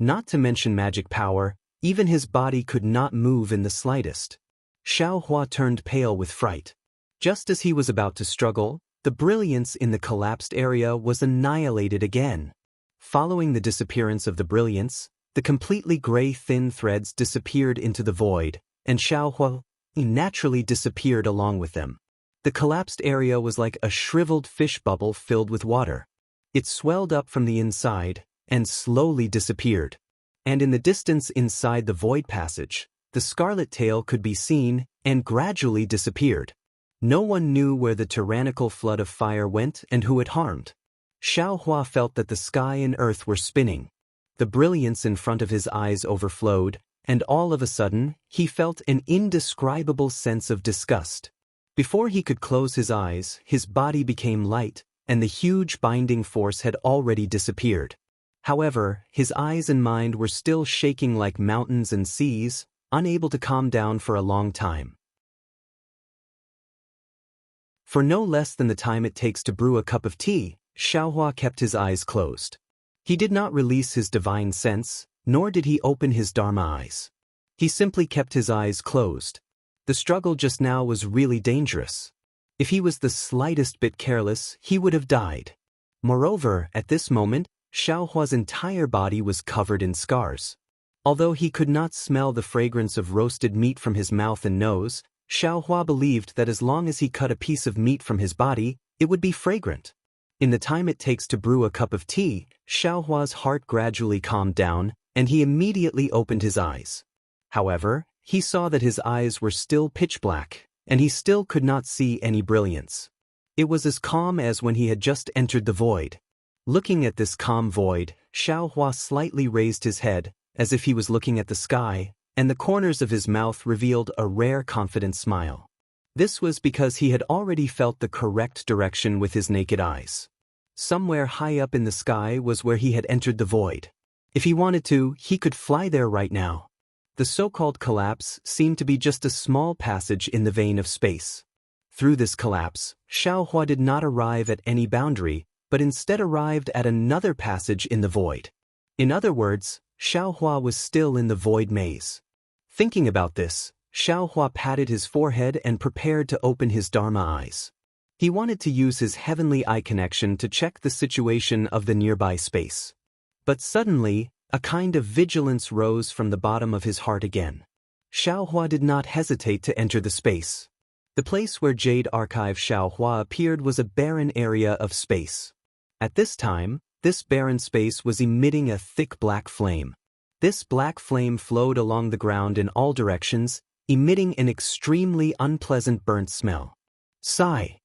Not to mention magic power, even his body could not move in the slightest. Xiaohua turned pale with fright. Just as he was about to struggle, the brilliance in the collapsed area was annihilated again. Following the disappearance of the brilliance, the completely gray thin threads disappeared into the void, and Xiaohua naturally disappeared along with them. The collapsed area was like a shriveled fish bubble filled with water. It swelled up from the inside and slowly disappeared. And in the distance inside the void passage, the scarlet tail could be seen and gradually disappeared. No one knew where the tyrannical flood of fire went and who it harmed. Xiaohua felt that the sky and earth were spinning. The brilliance in front of his eyes overflowed, and all of a sudden, he felt an indescribable sense of disgust. Before he could close his eyes, his body became light, and the huge binding force had already disappeared. However, his eyes and mind were still shaking like mountains and seas, unable to calm down for a long time. For no less than the time it takes to brew a cup of tea, Xiaohua kept his eyes closed. He did not release his divine sense, nor did he open his Dharma eyes. He simply kept his eyes closed. The struggle just now was really dangerous. If he was the slightest bit careless, he would have died. Moreover, at this moment, Xiaohua's entire body was covered in scars. Although he could not smell the fragrance of roasted meat from his mouth and nose, Xiaohua believed that as long as he cut a piece of meat from his body, it would be fragrant. In the time it takes to brew a cup of tea, Xiaohua's heart gradually calmed down, and he immediately opened his eyes. However, he saw that his eyes were still pitch black, and he still could not see any brilliance. It was as calm as when he had just entered the void. Looking at this calm void, Xiaohua slightly raised his head, as if he was looking at the sky, and the corners of his mouth revealed a rare confident smile. This was because he had already felt the correct direction with his naked eyes. Somewhere high up in the sky was where he had entered the void. If he wanted to, he could fly there right now. The so-called collapse seemed to be just a small passage in the vein of space. Through this collapse, Xiaohua did not arrive at any boundary, but instead arrived at another passage in the void. In other words, Xiaohua was still in the void maze. Thinking about this, Xiaohua patted his forehead and prepared to open his Dharma eyes. He wanted to use his heavenly eye connection to check the situation of the nearby space. But suddenly, a kind of vigilance rose from the bottom of his heart again. Xiaohua did not hesitate to enter the space. The place where Jade Archive Xiaohua appeared was a barren area of space. At this time, this barren space was emitting a thick black flame. This black flame flowed along the ground in all directions, emitting an extremely unpleasant burnt smell. Sigh.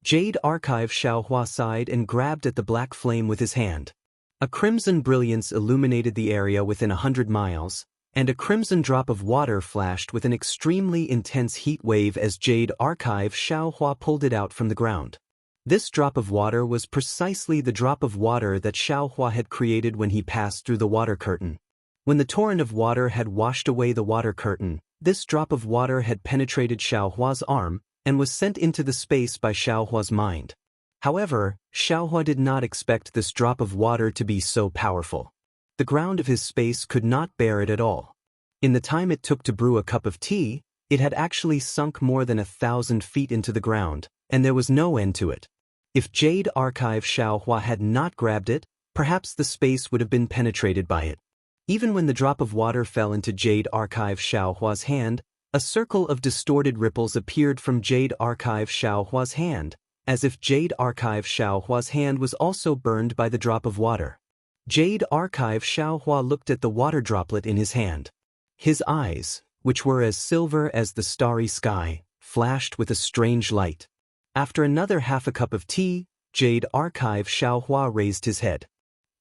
Jade Archive Xiaohua sighed and grabbed at the black flame with his hand. A crimson brilliance illuminated the area within 100 miles, and a crimson drop of water flashed with an extremely intense heat wave as Jade Archive Xiaohua pulled it out from the ground. This drop of water was precisely the drop of water that Xiaohua had created when he passed through the water curtain. When the torrent of water had washed away the water curtain, this drop of water had penetrated Xiaohua's arm and was sent into the space by Xiaohua's mind. However, Xiaohua did not expect this drop of water to be so powerful. The ground of his space could not bear it at all. In the time it took to brew a cup of tea, it had actually sunk more than 1,000 feet into the ground, and there was no end to it. If Jade Archive Xiaohua had not grabbed it, perhaps the space would have been penetrated by it. Even when the drop of water fell into Jade Archive Xiaohua's hand, A circle of distorted ripples appeared from Jade Archive Xiaohua's hand, as if Jade Archive Xiaohua's hand was also burned by the drop of water. Jade Archive Xiaohua looked at the water droplet in his hand. His eyes, which were as silver as the starry sky, flashed with a strange light. After another half a cup of tea, Jade Archive Xiaohua raised his head.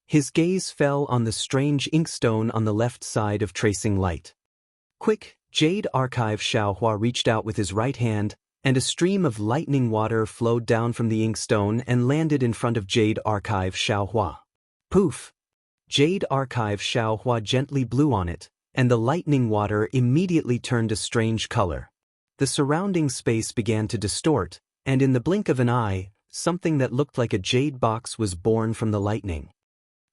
His gaze fell on the strange inkstone on the left side of tracing light. Quick, Jade Archive Xiaohua reached out with his right hand, and a stream of lightning water flowed down from the inkstone and landed in front of Jade Archive Xiaohua. Poof! Jade Archive Xiaohua gently blew on it, and the lightning water immediately turned a strange color. The surrounding space began to distort, and in the blink of an eye, something that looked like a jade box was born from the lightning.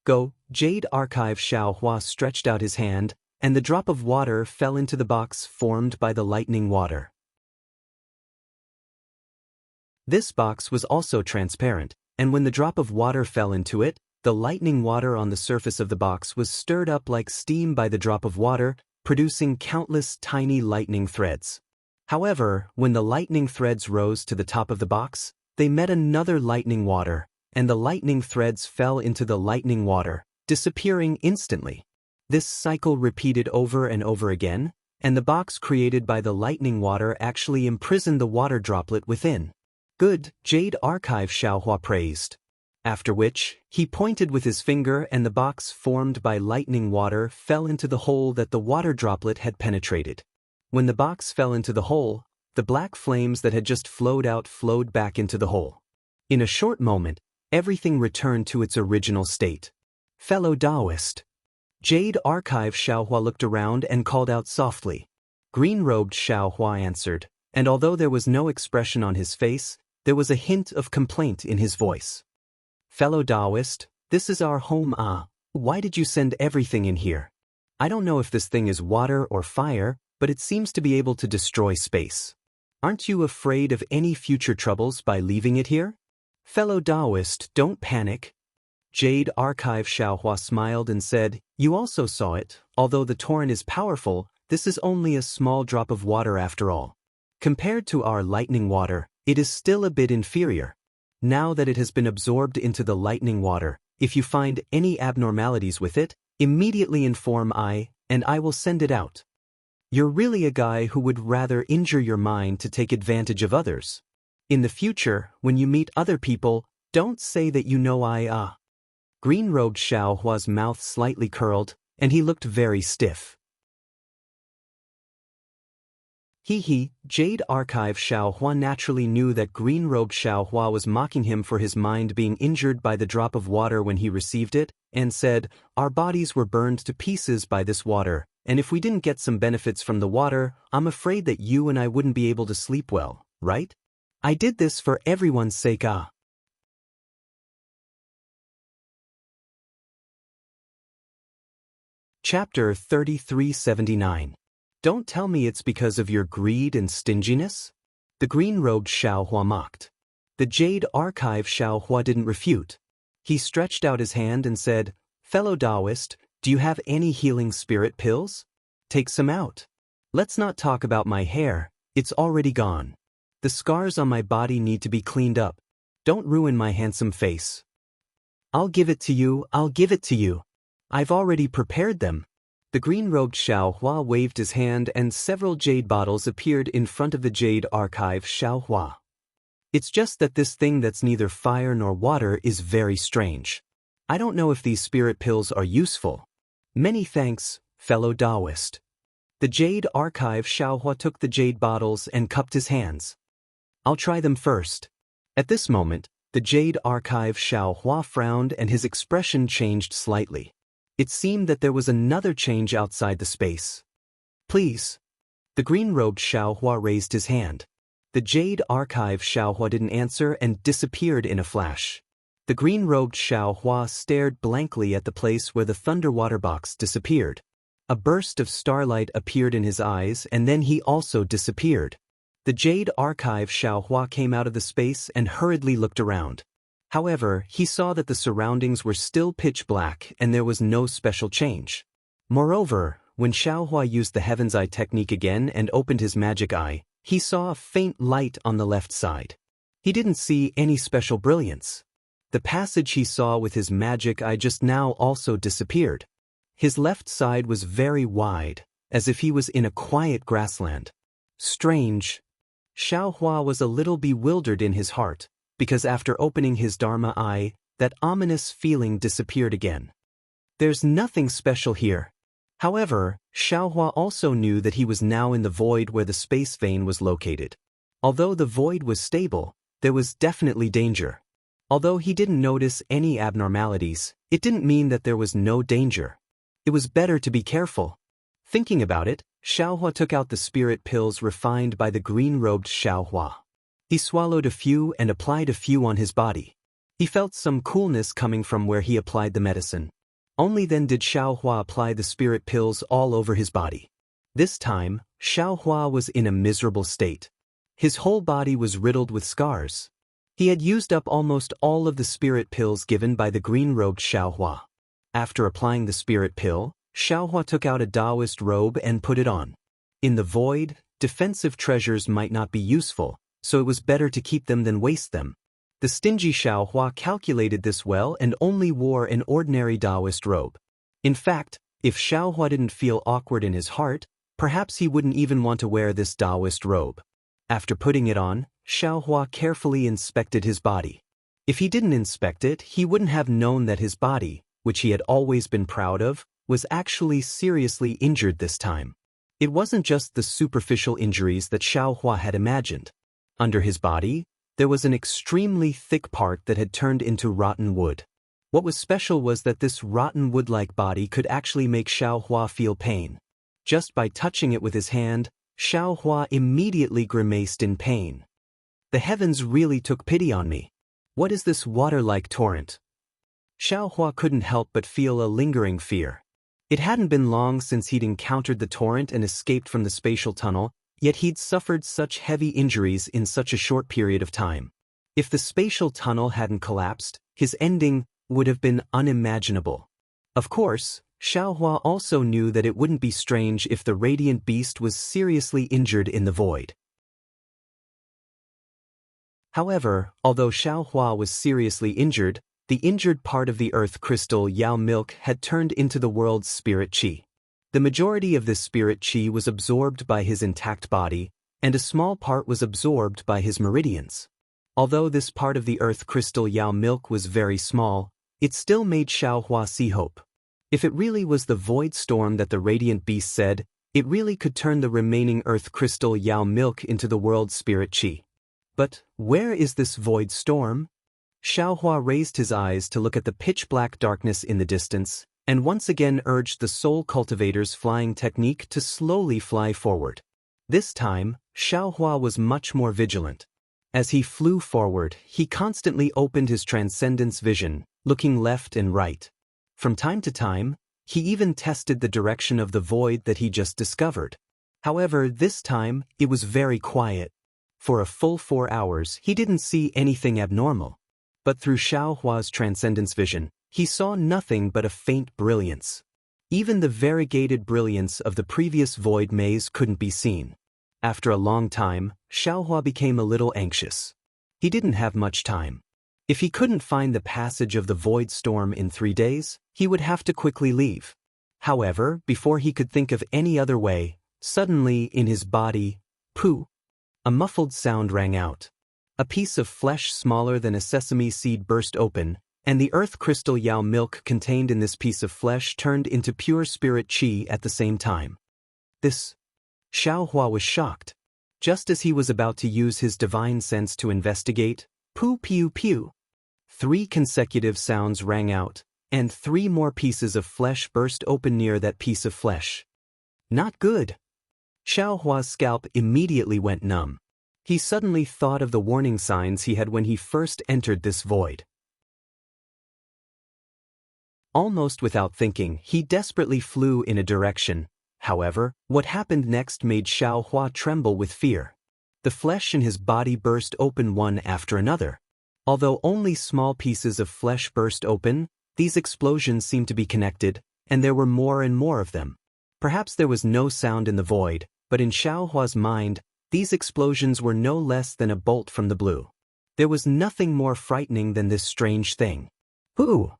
Go, Jade Archive Xiaohua stretched out his hand, and the drop of water fell into the box formed by the lightning water. This box was also transparent, and when the drop of water fell into it, the lightning water on the surface of the box was stirred up like steam by the drop of water, producing countless tiny lightning threads. However, when the lightning threads rose to the top of the box, they met another lightning water, and the lightning threads fell into the lightning water, disappearing instantly. This cycle repeated over and over again, and the box created by the lightning water actually imprisoned the water droplet within. Good, Jade Archive Xiaohua praised. After which, he pointed with his finger and the box formed by lightning water fell into the hole that the water droplet had penetrated. When the box fell into the hole, the black flames that had just flowed out flowed back into the hole. In a short moment, everything returned to its original state. Fellow Taoist. Jade Archive Xiaohua looked around and called out softly. Green-robed Xiaohua answered, and although there was no expression on his face, there was a hint of complaint in his voice. Fellow Taoist, this is our home. Why did you send everything in here? I don't know if this thing is water or fire, but it seems to be able to destroy space. Aren't you afraid of any future troubles by leaving it here? Fellow Taoist, don't panic. Jade Archive Xiaohua smiled and said, you also saw it, although the torrent is powerful, this is only a small drop of water after all. Compared to our lightning water, it is still a bit inferior. Now that it has been absorbed into the lightning water, if you find any abnormalities with it, immediately inform I, and I will send it out. You're really a guy who would rather injure your mind to take advantage of others. In the future, when you meet other people, don't say that you know I. Green-robed Xiaohua's mouth slightly curled, and he looked very stiff. Jade Archive Xiaohua naturally knew that green-robed Xiaohua was mocking him for his mind being injured by the drop of water when he received it, and said, our bodies were burned to pieces by this water, and if we didn't get some benefits from the water, I'm afraid that you and I wouldn't be able to sleep well, right? I did this for everyone's sake. Chapter 3379. Don't tell me it's because of your greed and stinginess? The green-robed Xiaohua mocked. The Jade Archive Xiaohua didn't refute. He stretched out his hand and said, fellow Taoist, do you have any healing spirit pills? Take some out. Let's not talk about my hair, it's already gone. The scars on my body need to be cleaned up. Don't ruin my handsome face. I'll give it to you. I've already prepared them. The green-robed Xiaohua waved his hand and several jade bottles appeared in front of the Jade Archive Xiaohua. It's just that this thing that's neither fire nor water is very strange. I don't know if these spirit pills are useful. Many thanks, fellow Taoist. The Jade Archive Xiaohua took the jade bottles and cupped his hands. I'll try them first. At this moment, the Jade Archive Xiaohua frowned and his expression changed slightly. It seemed that there was another change outside the space. Please. The green-robed Xiaohua raised his hand. The Jade Archive Xiaohua didn't answer and disappeared in a flash. The green-robed Xiaohua stared blankly at the place where the thunder water box disappeared. A burst of starlight appeared in his eyes and then he also disappeared. The Jade Archive Xiaohua came out of the space and hurriedly looked around. However, he saw that the surroundings were still pitch black and there was no special change. Moreover, when Xiaohua used the Heaven's Eye technique again and opened his magic eye, he saw a faint light on the left side. He didn't see any special brilliance. The passage he saw with his magic eye just now also disappeared. His left side was very wide, as if he was in a quiet grassland. Strange. Xiaohua was a little bewildered in his heart, because after opening his Dharma eye, that ominous feeling disappeared again. There's nothing special here. However, Xiaohua also knew that he was now in the void where the space vein was located. Although the void was stable, there was definitely danger. Although he didn't notice any abnormalities, it didn't mean that there was no danger. It was better to be careful. Thinking about it, Xiaohua took out the spirit pills refined by the green-robed Xiaohua. He swallowed a few and applied a few on his body. He felt some coolness coming from where he applied the medicine. Only then did Xiaohua apply the spirit pills all over his body. This time, Xiaohua was in a miserable state. His whole body was riddled with scars. He had used up almost all of the spirit pills given by the green-robed Xiaohua. After applying the spirit pill, Xiaohua took out a Taoist robe and put it on. In the void, defensive treasures might not be useful, so it was better to keep them than waste them. The stingy Xiaohua calculated this well and only wore an ordinary Taoist robe. In fact, if Xiaohua didn't feel awkward in his heart, perhaps he wouldn't even want to wear this Taoist robe. After putting it on, Xiaohua carefully inspected his body. If he didn't inspect it, he wouldn't have known that his body, which he had always been proud of, was actually seriously injured this time. It wasn't just the superficial injuries that Xiaohua had imagined. Under his body, there was an extremely thick part that had turned into rotten wood. What was special was that this rotten wood-like body could actually make Xiaohua feel pain. Just by touching it with his hand, Xiaohua immediately grimaced in pain. The heavens really took pity on me. What is this water-like torrent? Xiaohua couldn't help but feel a lingering fear. It hadn't been long since he'd encountered the torrent and escaped from the spatial tunnel, yet he'd suffered such heavy injuries in such a short period of time. If the spatial tunnel hadn't collapsed, his ending would have been unimaginable. Of course, Xiaohua also knew that it wouldn't be strange if the radiant beast was seriously injured in the void. However, although Xiaohua was seriously injured, the injured part of the earth crystal Yao milk had turned into the world's spirit qi. The majority of this spirit qi was absorbed by his intact body, and a small part was absorbed by his meridians. Although this part of the earth crystal Yao milk was very small, it still made Xiaohua see hope. If it really was the void storm that the radiant beast said, it really could turn the remaining earth crystal Yao milk into the world's spirit qi. But where is this void storm? Xiaohua raised his eyes to look at the pitch-black darkness in the distance, and once again urged the soul cultivator's flying technique to slowly fly forward. This time, Xiaohua was much more vigilant. As he flew forward, he constantly opened his transcendence vision, looking left and right. From time to time, he even tested the direction of the void that he just discovered. However, this time, it was very quiet. For a full 4 hours, he didn't see anything abnormal. But through Xiaohua's transcendence vision, he saw nothing but a faint brilliance. Even the variegated brilliance of the previous void maze couldn't be seen. After a long time, Xiaohua became a little anxious. He didn't have much time. If he couldn't find the passage of the void storm in 3 days, he would have to quickly leave. However, before he could think of any other way, suddenly in his body, pooh, a muffled sound rang out. A piece of flesh smaller than a sesame seed burst open, and the earth crystal Yao milk contained in this piece of flesh turned into pure spirit qi at the same time. Xiaohua was shocked. Just as he was about to use his divine sense to investigate, poo pew pew. 3 consecutive sounds rang out, and 3 more pieces of flesh burst open near that piece of flesh. Not good. Xiaohua's scalp immediately went numb. He suddenly thought of the warning signs he had when he first entered this void. Almost without thinking, he desperately flew in a direction. However, what happened next made Xiaohua tremble with fear. The flesh in his body burst open one after another. Although only small pieces of flesh burst open, these explosions seemed to be connected, and there were more and more of them. Perhaps there was no sound in the void, but in Xiaohua's mind, these explosions were no less than a bolt from the blue. There was nothing more frightening than this strange thing. Ooh!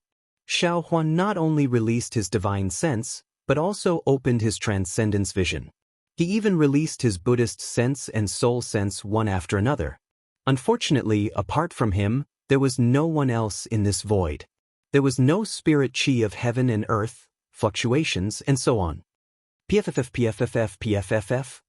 Xiaohua not only released his divine sense, but also opened his transcendence vision. He even released his Buddhist sense and soul sense one after another. Unfortunately, apart from him, there was no one else in this void. There was no spirit chi of heaven and earth, fluctuations, and so on. PFFF.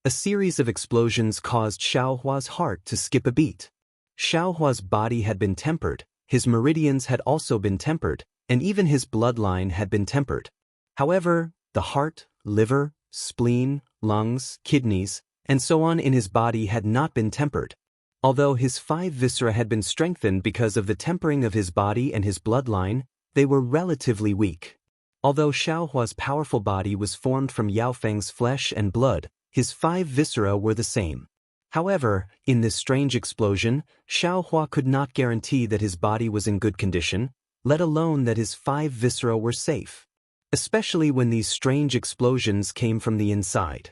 A series of explosions caused Xiaohua's heart to skip a beat. Xiaohua's body had been tempered, his meridians had also been tempered, and even his bloodline had been tempered. However, the heart, liver, spleen, lungs, kidneys, and so on in his body had not been tempered. Although his 5 viscera had been strengthened because of the tempering of his body and his bloodline, they were relatively weak. Although Xiaohua's powerful body was formed from Yaofeng's flesh and blood, his 5 viscera were the same. However, in this strange explosion, Xiaohua could not guarantee that his body was in good condition, let alone that his 5 viscera were safe. Especially when these strange explosions came from the inside.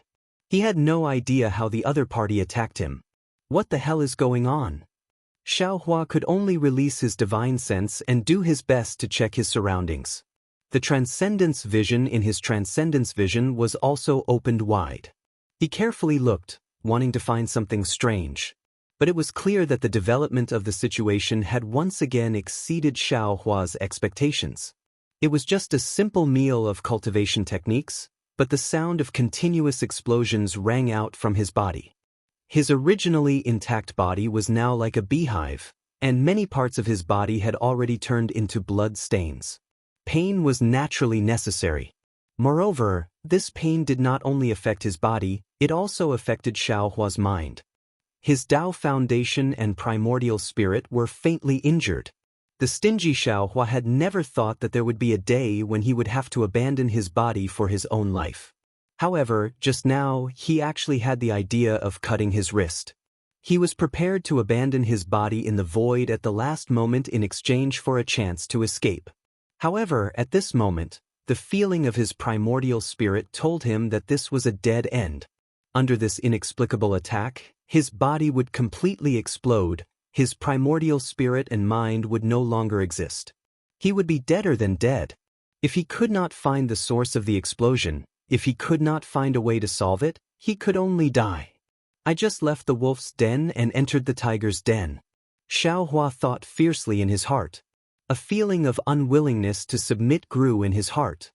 He had no idea how the other party attacked him. What the hell is going on? Xiaohua could only release his divine sense and do his best to check his surroundings. The transcendence vision in his transcendence vision was also opened wide. He carefully looked, wanting to find something strange. But it was clear that the development of the situation had once again exceeded Xiaohua's expectations. It was just a simple meal of cultivation techniques, but the sound of continuous explosions rang out from his body. His originally intact body was now like a beehive, and many parts of his body had already turned into blood stains. Pain was naturally necessary. Moreover, this pain did not only affect his body, it also affected Xiaohua's mind. His Tao foundation and primordial spirit were faintly injured. The stingy Xiaohua had never thought that there would be a day when he would have to abandon his body for his own life. However, just now, he actually had the idea of cutting his wrist. He was prepared to abandon his body in the void at the last moment in exchange for a chance to escape. However, at this moment, the feeling of his primordial spirit told him that this was a dead end. Under this inexplicable attack, his body would completely explode, his primordial spirit and mind would no longer exist. He would be deader than dead. If he could not find the source of the explosion, if he could not find a way to solve it, he could only die. I just left the wolf's den and entered the tiger's den. Xiaohua thought fiercely in his heart. A feeling of unwillingness to submit grew in his heart.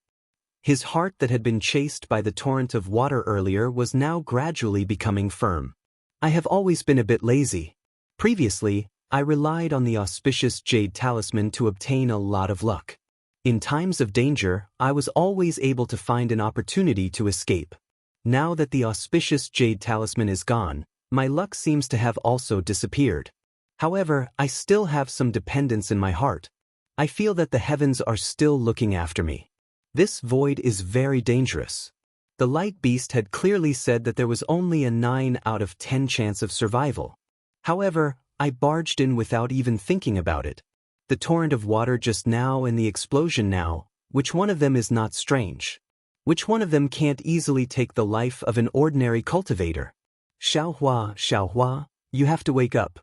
His heart that had been chased by the torrent of water earlier was now gradually becoming firm. I have always been a bit lazy. Previously, I relied on the auspicious jade talisman to obtain a lot of luck. In times of danger, I was always able to find an opportunity to escape. Now that the auspicious jade talisman is gone, my luck seems to have also disappeared. However, I still have some dependence in my heart. I feel that the heavens are still looking after me. This void is very dangerous. The light beast had clearly said that there was only a 9 out of 10 chance of survival. However, I barged in without even thinking about it. The torrent of water just now and the explosion now, which one of them is not strange? Which one of them can't easily take the life of an ordinary cultivator? Xiaohua, you have to wake up.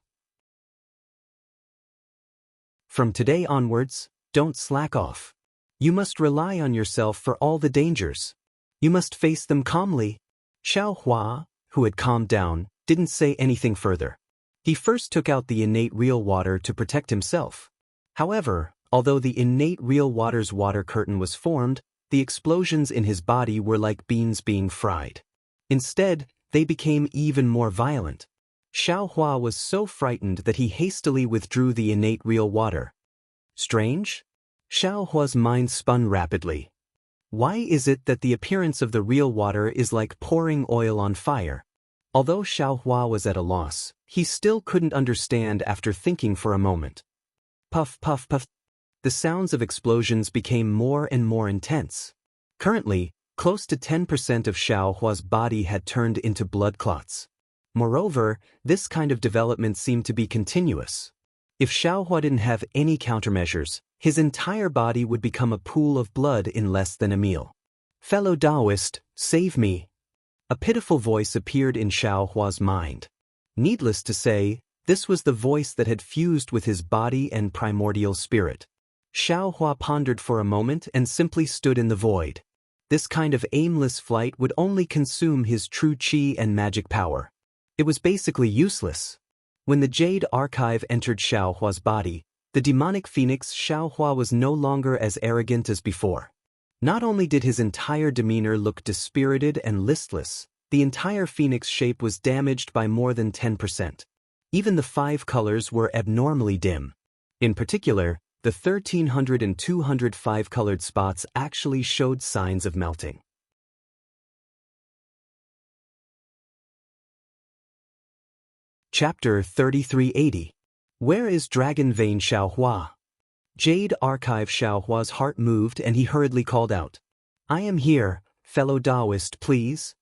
From today onwards, don't slack off. You must rely on yourself for all the dangers. You must face them calmly. Xiaohua, who had calmed down, didn't say anything further. He first took out the innate real water to protect himself. However, although the innate real water's water curtain was formed, the explosions in his body were like beans being fried. Instead, they became even more violent. Xiaohua was so frightened that he hastily withdrew the innate real water. Strange? Xiaohua's mind spun rapidly. Why is it that the appearance of the real water is like pouring oil on fire? Although Xiaohua was at a loss, he still couldn't understand after thinking for a moment. Puff, puff, puff. The sounds of explosions became more and more intense. Currently, close to 10% of Xiaohua's body had turned into blood clots. Moreover, this kind of development seemed to be continuous. If Xiaohua didn't have any countermeasures, his entire body would become a pool of blood in less than a meal. Fellow Taoist, save me. A pitiful voice appeared in Xiao Hua's mind. Needless to say, this was the voice that had fused with his body and primordial spirit. Xiao Hua pondered for a moment and simply stood in the void. This kind of aimless flight would only consume his true qi and magic power. It was basically useless. When the Jade Archive entered Xiao Hua's body, the demonic phoenix Xiao Hua was no longer as arrogant as before. Not only did his entire demeanor look dispirited and listless, the entire phoenix shape was damaged by more than 10%. Even the 5 colors were abnormally dim. In particular, the 1300 and 205 colored spots actually showed signs of melting. Chapter 3380. Where is Dragon Vein Xiao Hua? Jade Archive Xiao Hua's heart moved and he hurriedly called out, I am here, fellow Taoist, please.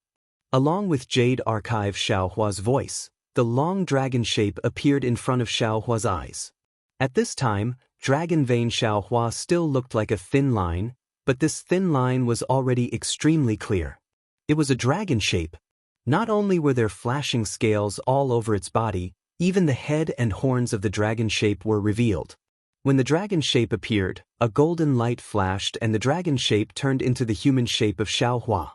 Along with Jade Archive Xiao Hua's voice, the long dragon shape appeared in front of Xiao Hua's eyes. At this time, Dragon Vein Xiao Hua still looked like a thin line, but this thin line was already extremely clear. It was a dragon shape. Not only were there flashing scales all over its body, even the head and horns of the dragon shape were revealed. When the dragon shape appeared, a golden light flashed and the dragon shape turned into the human shape of Xiao Hua.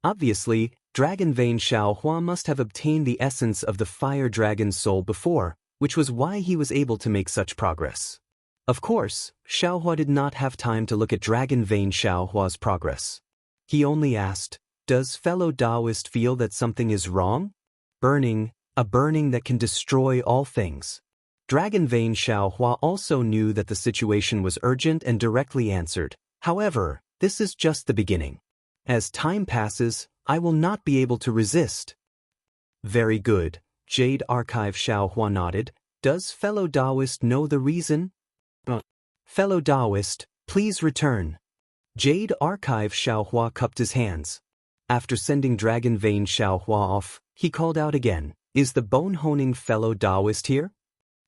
Obviously, Dragon Vein Xiao Hua must have obtained the essence of the fire dragon's soul before, which was why he was able to make such progress. Of course, Xiao Hua did not have time to look at Dragon Vein Xiao Hua's progress. He only asked, does fellow Taoist feel that something is wrong? A burning that can destroy all things. Dragon Vein Xiao Hua also knew that the situation was urgent and directly answered, however, this is just the beginning. As time passes, I will not be able to resist. Very good, Jade Archive Xiao Hua nodded. Does fellow Taoist know the reason? Fellow Taoist, please return. Jade Archive Xiao Hua cupped his hands. After sending Dragon Vein Xiao Hua off, he called out again, is the bone-honing fellow Taoist here?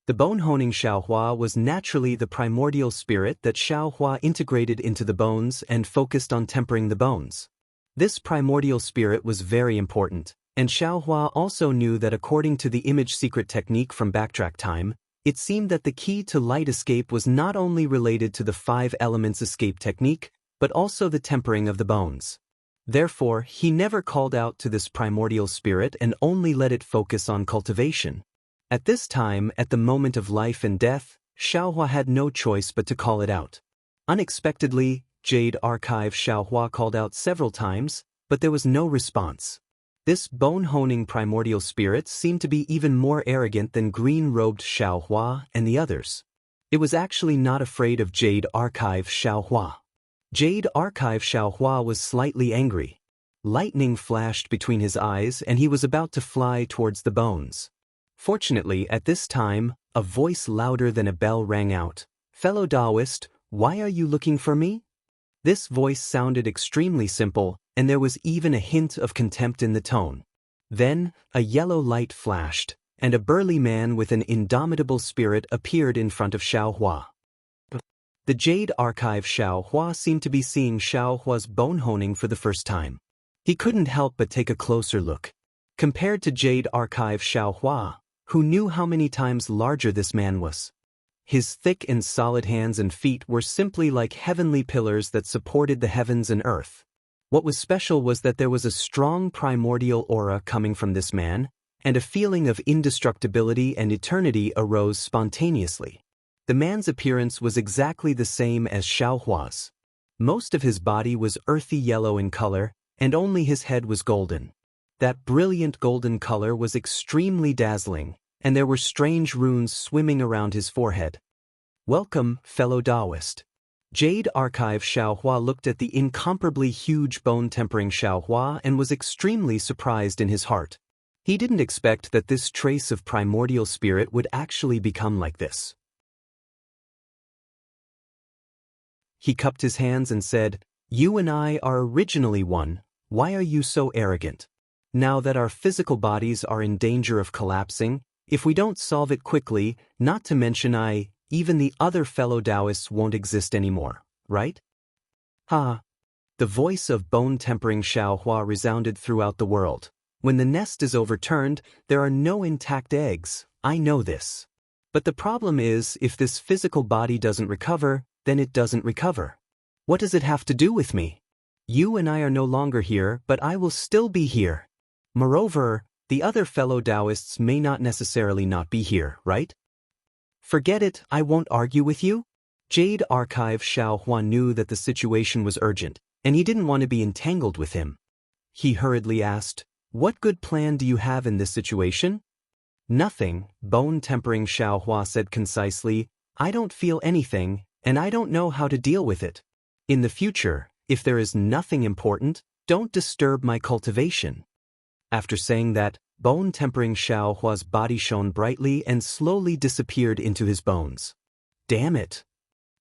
The bone-honing Xiao Hua was naturally the primordial spirit that Xiao Hua integrated into the bones and focused on tempering the bones. This primordial spirit was very important, and Xiao Hua also knew that according to the image secret technique from Backtrack Time, it seemed that the key to light escape was not only related to the 5 elements escape technique, but also the tempering of the bones. Therefore, he never called out to this primordial spirit and only let it focus on cultivation. At this time, at the moment of life and death, Xiao Hua had no choice but to call it out. Unexpectedly, Jade Archive Xiao Hua called out several times, but there was no response. This bone-honing primordial spirit seemed to be even more arrogant than green-robed Xiao Hua and the others. It was actually not afraid of Jade Archive Xiao Hua. Jade Archive Xiao Hua was slightly angry. Lightning flashed between his eyes and he was about to fly towards the bones. Fortunately, at this time, a voice louder than a bell rang out. Fellow Taoist, why are you looking for me? This voice sounded extremely simple, and there was even a hint of contempt in the tone. Then, a yellow light flashed, and a burly man with an indomitable spirit appeared in front of Xiao Hua. The Jade Archive Xiao Hua seemed to be seeing Xiao Hua's bone-honing for the first time. He couldn't help but take a closer look. Compared to Jade Archive Xiao Hua, who knew how many times larger this man was. His thick and solid hands and feet were simply like heavenly pillars that supported the heavens and earth. What was special was that there was a strong primordial aura coming from this man, and a feeling of indestructibility and eternity arose spontaneously. The man's appearance was exactly the same as Xiao Hua's. Most of his body was earthy yellow in color, and only his head was golden. That brilliant golden color was extremely dazzling, and there were strange runes swimming around his forehead. Welcome, fellow Taoist. Jade Archive Xiao Hua looked at the incomparably huge bone-tempering Xiao Hua and was extremely surprised in his heart. He didn't expect that this trace of primordial spirit would actually become like this. He cupped his hands and said, You and I are originally one, why are you so arrogant? Now that our physical bodies are in danger of collapsing, if we don't solve it quickly, not to mention even the other fellow Taoists won't exist anymore, right? Ha! The voice of bone-tempering Xiao Hua resounded throughout the world. When the nest is overturned, there are no intact eggs, I know this. But the problem is, if this physical body doesn't recover, then it doesn't recover. What does it have to do with me? You and I are no longer here, but I will still be here. Moreover, the other fellow Taoists may not necessarily not be here, right? Forget it, I won't argue with you. Jade Archive Xiao Hua knew that the situation was urgent, and he didn't want to be entangled with him. He hurriedly asked, "What good plan do you have in this situation?" "Nothing," bone-tempering Xiao Hua said concisely. "I don't feel anything, and I don't know how to deal with it. In the future, if there is nothing important, don't disturb my cultivation." After saying that, bone-tempering Xiao Hua's body shone brightly and slowly disappeared into his bones. Damn it!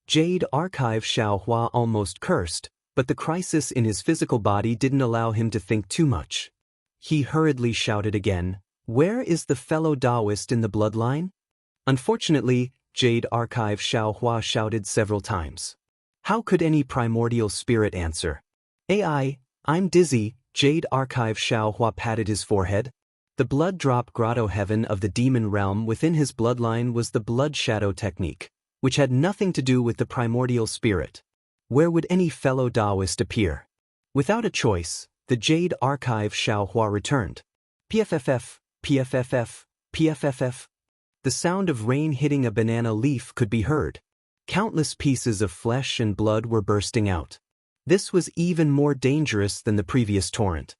Jade Archive Xiao Hua almost cursed, but the crisis in his physical body didn't allow him to think too much. He hurriedly shouted again, "Where is the fellow Taoist in the bloodline?" Unfortunately, Jade Archive Xiao Hua shouted several times. How could any primordial spirit answer? I'm dizzy, Jade Archive Xiao Hua patted his forehead. The blood drop grotto heaven of the demon realm within his bloodline was the blood shadow technique, which had nothing to do with the primordial spirit. Where would any fellow Taoist appear? Without a choice, the Jade Archive Xiao Hua returned. PFFF, PFFF, PFFF. The sound of rain hitting a banana leaf could be heard. Countless pieces of flesh and blood were bursting out. This was even more dangerous than the previous torrent.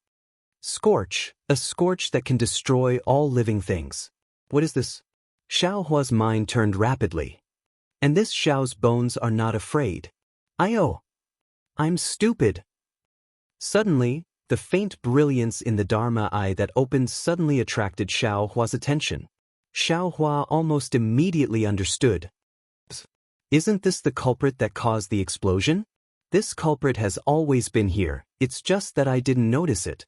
Scorch, a scorch that can destroy all living things. What is this? Xiao Hua's mind turned rapidly. And this Xiao's bones are not afraid. I'm stupid. Suddenly, the faint brilliance in the Dharma eye that opened suddenly attracted Xiao Hua's attention. Xiao Hua almost immediately understood. Isn't this the culprit that caused the explosion? This culprit has always been here, it's just that I didn't notice it.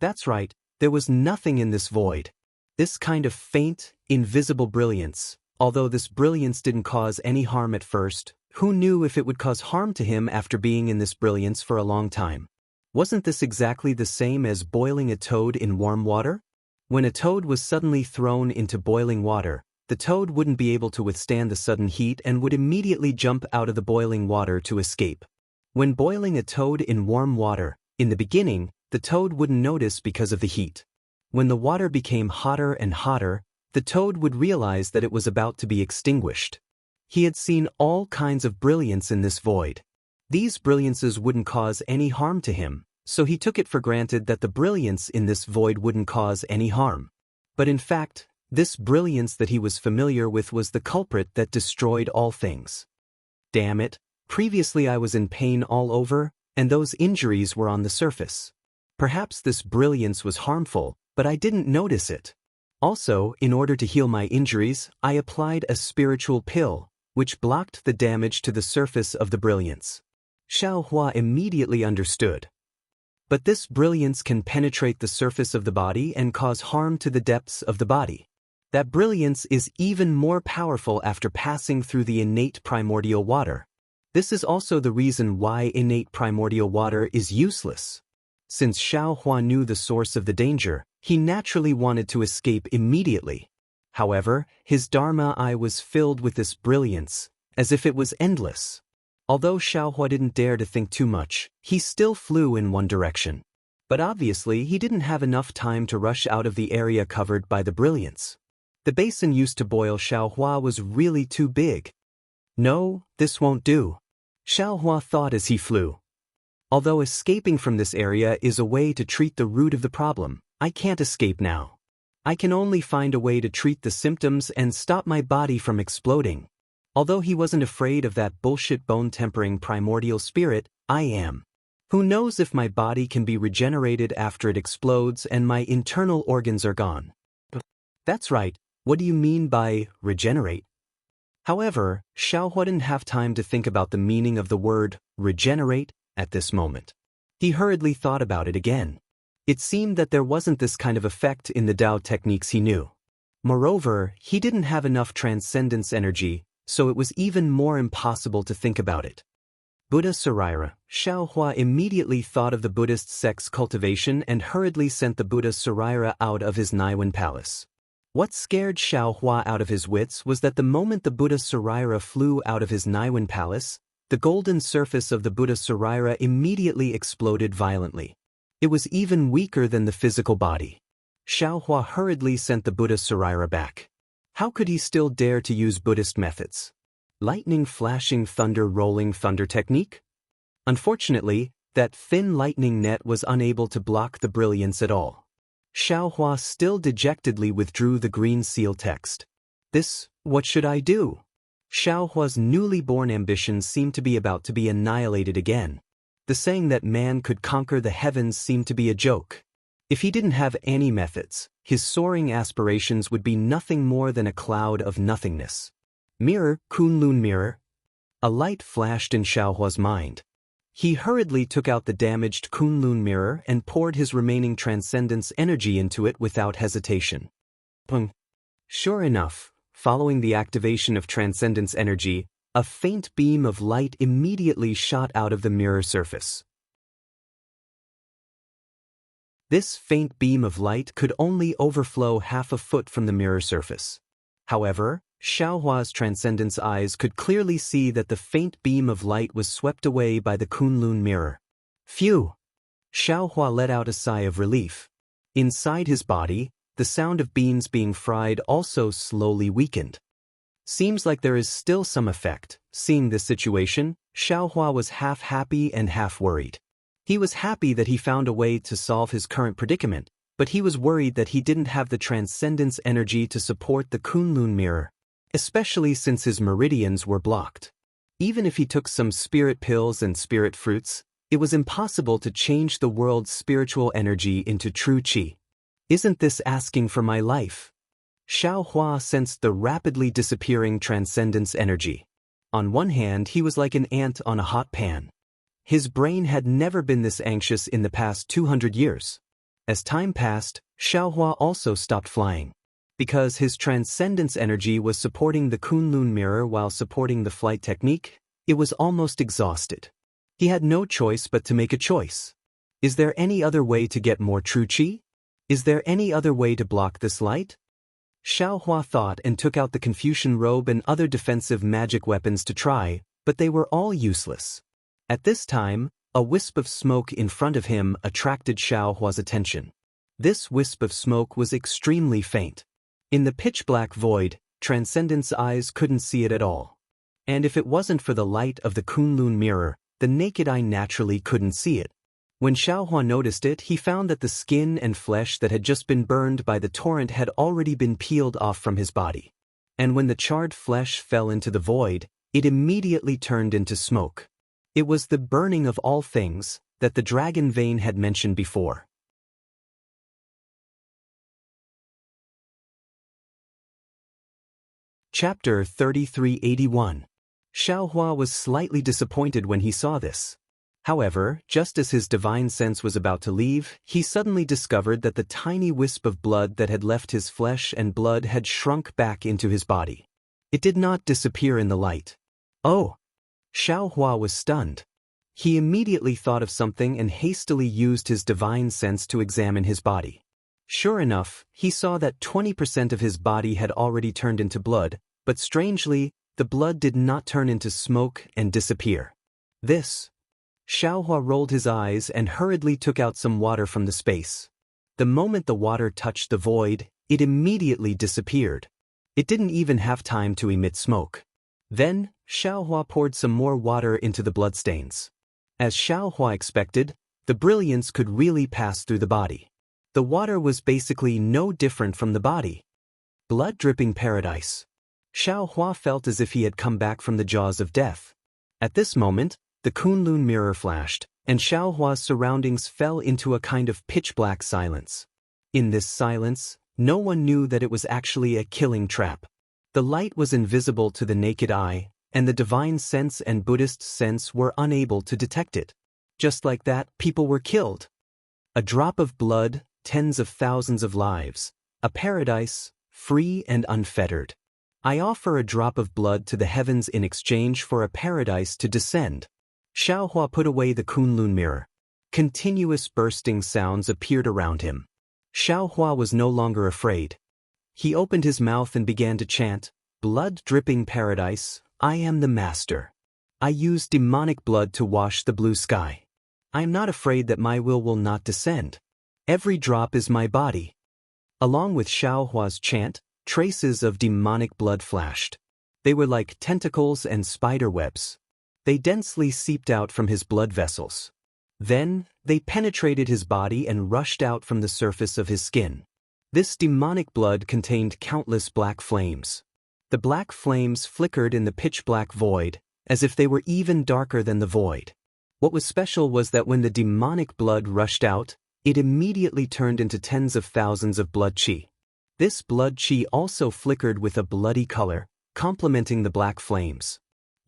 That's right, there was nothing in this void. This kind of faint, invisible brilliance, although this brilliance didn't cause any harm at first, who knew if it would cause harm to him after being in this brilliance for a long time? Wasn't this exactly the same as boiling a toad in warm water? When a toad was suddenly thrown into boiling water, the toad wouldn't be able to withstand the sudden heat and would immediately jump out of the boiling water to escape. When boiling a toad in warm water, in the beginning, the toad wouldn't notice because of the heat. When the water became hotter and hotter, the toad would realize that it was about to be extinguished. He had seen all kinds of brilliance in this void. These brilliances wouldn't cause any harm to him, so he took it for granted that the brilliance in this void wouldn't cause any harm. But in fact, this brilliance that he was familiar with was the culprit that destroyed all things. Damn it, previously I was in pain all over, and those injuries were on the surface. Perhaps this brilliance was harmful, but I didn't notice it. Also, in order to heal my injuries, I applied a spiritual pill, which blocked the damage to the surface of the brilliance. Xiao Hua immediately understood. But this brilliance can penetrate the surface of the body and cause harm to the depths of the body. That brilliance is even more powerful after passing through the innate primordial water. This is also the reason why innate primordial water is useless. Since Xiao Hua knew the source of the danger, he naturally wanted to escape immediately. However, his Dharma eye was filled with this brilliance, as if it was endless. Although Xiao Hua didn't dare to think too much, he still flew in one direction. But obviously he didn't have enough time to rush out of the area covered by the brilliance. The basin used to boil Xiao Hua was really too big. No, this won't do. Xiao Hua thought as he flew. Although escaping from this area is a way to treat the root of the problem, I can't escape now. I can only find a way to treat the symptoms and stop my body from exploding. Although he wasn't afraid of that bullshit bone-tempering primordial spirit, I am. Who knows if my body can be regenerated after it explodes and my internal organs are gone? That's right, what do you mean by regenerate? However, Xiao Hua didn't have time to think about the meaning of the word regenerate at this moment. He hurriedly thought about it again. It seemed that there wasn't this kind of effect in the Tao techniques he knew. Moreover, he didn't have enough transcendence energy, so it was even more impossible to think about it. Buddha Sarira. Xiaohua immediately thought of the Buddhist sect's cultivation and hurriedly sent the Buddha Sarira out of his Naiwan palace. What scared Xiaohua out of his wits was that the moment the Buddha Sarira flew out of his Naiwan palace, the golden surface of the Buddha Sarira immediately exploded violently. It was even weaker than the physical body. Xiaohua hurriedly sent the Buddha Sarira back. How could he still dare to use Buddhist methods? Lightning flashing thunder rolling thunder technique? Unfortunately, that thin lightning net was unable to block the brilliance at all. Xiaohua still dejectedly withdrew the green seal text. What should I do? Xiaohua's newly born ambitions seemed to be about to be annihilated again. The saying that man could conquer the heavens seemed to be a joke. If he didn't have any methods, his soaring aspirations would be nothing more than a cloud of nothingness. Mirror, Kunlun mirror. A light flashed in Xiaohua's mind. He hurriedly took out the damaged Kunlun mirror and poured his remaining transcendence energy into it without hesitation. Pung. Sure enough, following the activation of transcendence energy, a faint beam of light immediately shot out of the mirror surface. This faint beam of light could only overflow half a foot from the mirror surface. However, Xiaohua's transcendence eyes could clearly see that the faint beam of light was swept away by the Kunlun mirror. Phew! Xiaohua let out a sigh of relief. Inside his body, the sound of beans being fried also slowly weakened. Seems like there is still some effect. Seeing this situation, Xiaohua was half happy and half worried. He was happy that he found a way to solve his current predicament, but he was worried that he didn't have the transcendence energy to support the Kunlun mirror, especially since his meridians were blocked. Even if he took some spirit pills and spirit fruits, it was impossible to change the world's spiritual energy into true qi. Isn't this asking for my life? Xiaohua sensed the rapidly disappearing transcendence energy. On one hand, he was like an ant on a hot pan. His brain had never been this anxious in the past 200 years. As time passed, Xiaohua also stopped flying. Because his transcendence energy was supporting the Kunlun mirror while supporting the flight technique, it was almost exhausted. He had no choice but to make a choice. Is there any other way to get more true qi? Is there any other way to block this light? Xiaohua thought and took out the Confucian robe and other defensive magic weapons to try, but they were all useless. At this time, a wisp of smoke in front of him attracted Xiaohua's attention. This wisp of smoke was extremely faint. In the pitch-black void, Transcendence eyes couldn't see it at all. And if it wasn't for the light of the Kunlun mirror, the naked eye naturally couldn't see it. When Xiaohua noticed it, he found that the skin and flesh that had just been burned by the torrent had already been peeled off from his body. And when the charred flesh fell into the void, it immediately turned into smoke. It was the burning of all things that the dragon vein had mentioned before. Chapter 3381. Xiaohua was slightly disappointed when he saw this. However, just as his divine sense was about to leave, he suddenly discovered that the tiny wisp of blood that had left his flesh and blood had shrunk back into his body. It did not disappear in the light. Oh! Xiaohua was stunned. He immediately thought of something and hastily used his divine sense to examine his body. Sure enough, he saw that 20% of his body had already turned into blood, but strangely, the blood did not turn into smoke and disappear. Xiaohua rolled his eyes and hurriedly took out some water from the space. The moment the water touched the void, it immediately disappeared. It didn't even have time to emit smoke. Then, Xiaohua poured some more water into the bloodstains. As Xiaohua expected, the brilliance could really pass through the body. The water was basically no different from the body. Blood-dripping paradise. Xiaohua felt as if he had come back from the jaws of death. At this moment, the Kunlun mirror flashed, and Xiaohua's surroundings fell into a kind of pitch-black silence. In this silence, no one knew that it was actually a killing trap. The light was invisible to the naked eye, and the divine sense and Buddhist sense were unable to detect it. Just like that, people were killed. A drop of blood, tens of thousands of lives. A paradise, free and unfettered. I offer a drop of blood to the heavens in exchange for a paradise to descend. Xiaohua put away the Kunlun mirror. Continuous bursting sounds appeared around him. Xiaohua was no longer afraid. He opened his mouth and began to chant, "Blood-dripping paradise, I am the master. I use demonic blood to wash the blue sky. I am not afraid that my will not descend. Every drop is my body." Along with Xiaohua's chant, traces of demonic blood flashed. They were like tentacles and spider webs. They densely seeped out from his blood vessels. Then, they penetrated his body and rushed out from the surface of his skin. This demonic blood contained countless black flames. The black flames flickered in the pitch-black void, as if they were even darker than the void. What was special was that when the demonic blood rushed out, it immediately turned into tens of thousands of blood qi. This blood qi also flickered with a bloody color, complementing the black flames.